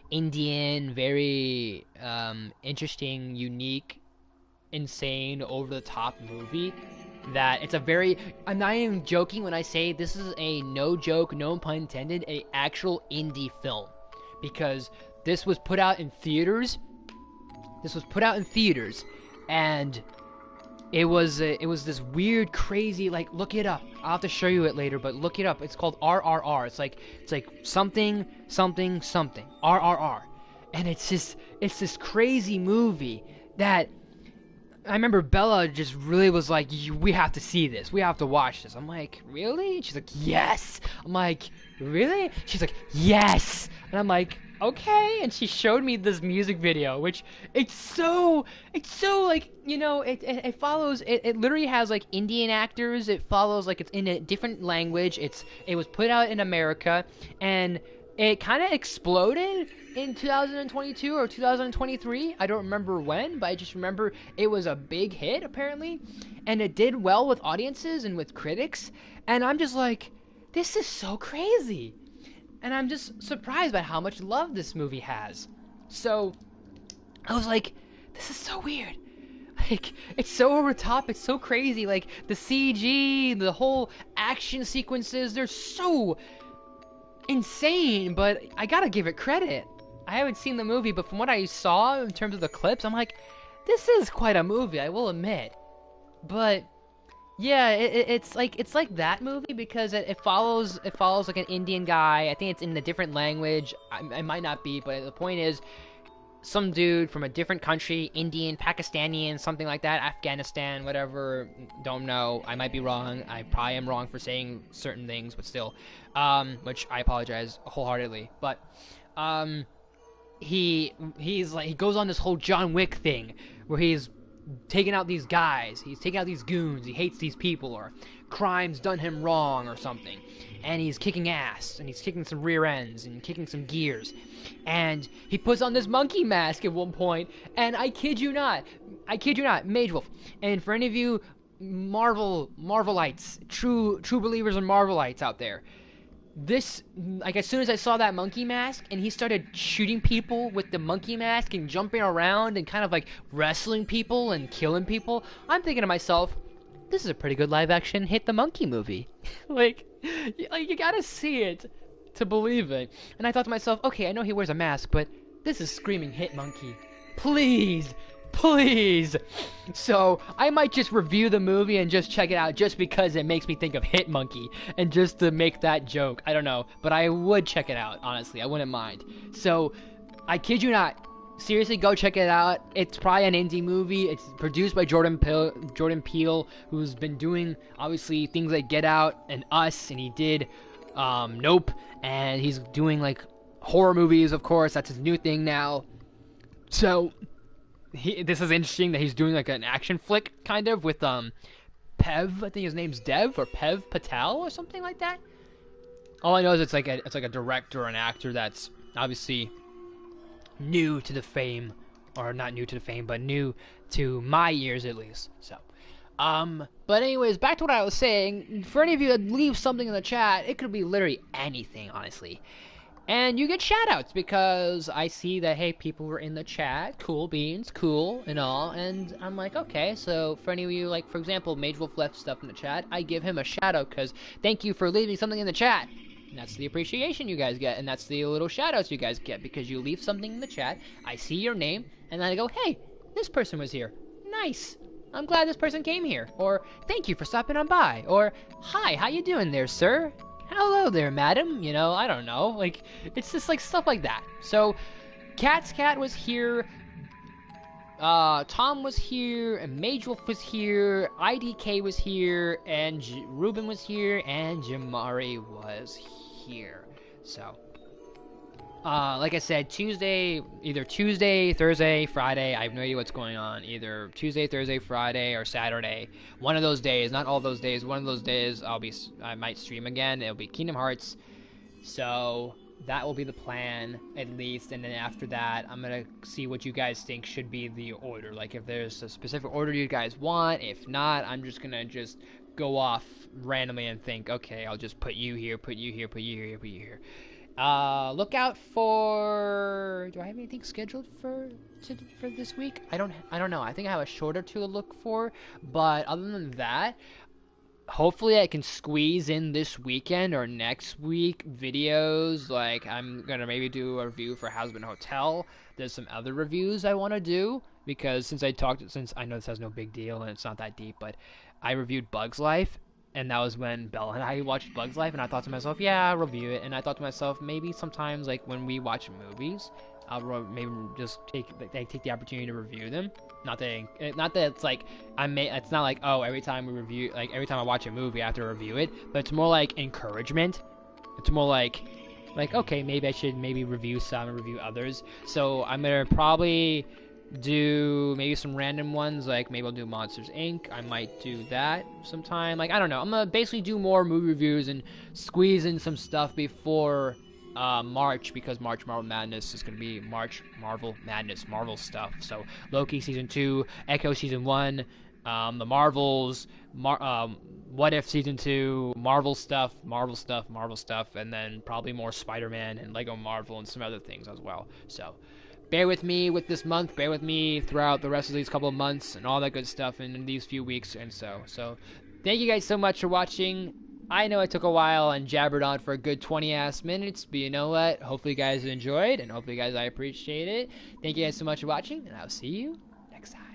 Indian, very interesting, unique insane, over-the-top movie that it's a very... I'm not even joking when I say this is a no joke, no pun intended, a actual indie film. Because this was put out in theaters. And it was this weird, crazy, like, look it up. I'll have to show you it later, but look it up. It's called RRR. It's like something, something, something. RRR. And it's this crazy movie that I remember Bella just really was like, we have to see this. We have to watch this. I'm like, really? And she's like, yes. I'm like, really? She's like, yes. And I'm like, okay. And she showed me this music video, which it's so like, you know, it follows, it literally has like Indian actors. It follows like it's in a different language. It was put out in America, and it kind of exploded in 2022 or 2023. I don't remember when, but I just remember it was a big hit, apparently. And it did well with audiences and with critics. And I'm just like, this is so crazy. And I'm just surprised by how much love this movie has. So, I was like, this is so weird. Like, it's so over the top, it's so crazy. Like, the CG, the whole action sequences, they're so insane, but I gotta give it credit. I haven't seen the movie, but from what I saw in terms of the clips, I'm like, this is quite a movie, I will admit. But yeah, it's like that movie because it follows like an Indian guy. I think it's in a different language. I might not be, but the point is, some dude from a different country, Indian, Pakistani, something like that, Afghanistan, whatever, don't know, I might be wrong, I probably am wrong for saying certain things, but still, which I apologize wholeheartedly, but, he goes on this whole John Wick thing, where he's taking out these guys, he's taking out these goons, he hates these people, or crime's done him wrong, or something, and he's kicking ass, and he's kicking some rear ends, and kicking some gears, and he puts on this monkey mask at one point, and I kid you not, Mage Wolf, and for any of you Marvelites, true believers in Marvelites out there, this, like, as soon as I saw that monkey mask and he started shooting people with the monkey mask and jumping around and kind of like wrestling people and killing people, I'm thinking to myself, this is a pretty good live action Hit the Monkey movie. like you gotta see it to believe it. And I thought to myself, okay, I know he wears a mask, but this is screaming Hit Monkey. Please. So I might just review the movie and just check it out just because it makes me think of Hit Monkey and just to make that joke. I don't know, but I would check it out, honestly. I wouldn't mind. So I kid you not, seriously, go check it out. It's probably an indie movie. It's produced by Jordan Peele, who's been doing obviously things like Get Out and Us, and he did Nope, and he's doing like horror movies, of course. That's his new thing now. So this is interesting that he's doing like an action flick kind of with Pev, I think his name's Dev, or Pev Patel or something like that. All I know is it's like a director, an actor that's obviously new to the fame, or not new to the fame, but new to my ears at least. So but anyways, back to what I was saying. For any of you that leave something in the chat, it could be literally anything, honestly. And you get shoutouts because I see that, hey, people were in the chat, cool beans, cool, and all, and I'm like, okay, so for any of you, like, for example, Mage Wolf left stuff in the chat, I give him a shoutout because thank you for leaving something in the chat. And that's the appreciation you guys get, and that's the little shoutouts you guys get, because you leave something in the chat, I see your name, and then I go, hey, this person was here, nice, I'm glad this person came here, or thank you for stopping on by, or hi, how you doing there, sir? Hello there, madam, you know, I don't know, like, it's just, like, stuff like that. So, Cat's Cat was here, Tom was here, and Mage Wolf was here, IDK was here, and Ruben was here, and Jamari was here. So, like I said, either Tuesday, Thursday, Friday, I have no idea what's going on, either Tuesday, Thursday, Friday, or Saturday, one of those days, not all those days, one of those days, I might stream again, it'll be Kingdom Hearts, so that will be the plan, at least, and then after that, I'm gonna see what you guys think should be the order, like, if there's a specific order you guys want, if not, I'm just gonna go off randomly and think, okay, I'll just put you here, put you here, put you here, put you here. Look out for. Do I have anything scheduled for this week? I don't know. I think I have a short or two to look for, but other than that, hopefully I can squeeze in this weekend or next week videos. Like I'm gonna maybe do a review for Husband Hotel. There's some other reviews I want to do because since I know this has no big deal and it's not that deep, but I reviewed Bugs Life. And that was when Bella and I watched Bugs Life, and I thought to myself, yeah, I'll review it. And I thought to myself, maybe sometimes, like, when we watch movies, I'll maybe just take the opportunity to review them. Not that it's like it's not like, oh, every time we review, like every time I watch a movie I have to review it, but it's more like encouragement. It's more like okay, maybe I should review some and review others. So I'm gonna probably do maybe some random ones, like maybe I'll do Monsters Inc. I might do that sometime. Like I don't know. I'm gonna basically do more movie reviews and squeeze in some stuff before March, because March Marvel Madness is gonna be March Marvel Madness, Marvel stuff. So Loki season 2, Echo season 1, the Marvels, What If season 2, Marvel stuff, and then probably more Spider-Man and Lego Marvel and some other things as well. So bear with me with this month, bear with me throughout the rest of these couple of months and all that good stuff in these few weeks. And so thank you guys so much for watching. I know it took a while and jabbered on for a good 20-ass minutes, but you know what? Hopefully you guys enjoyed, and hopefully you guys, I appreciate it. Thank you guys so much for watching, and I'll see you next time.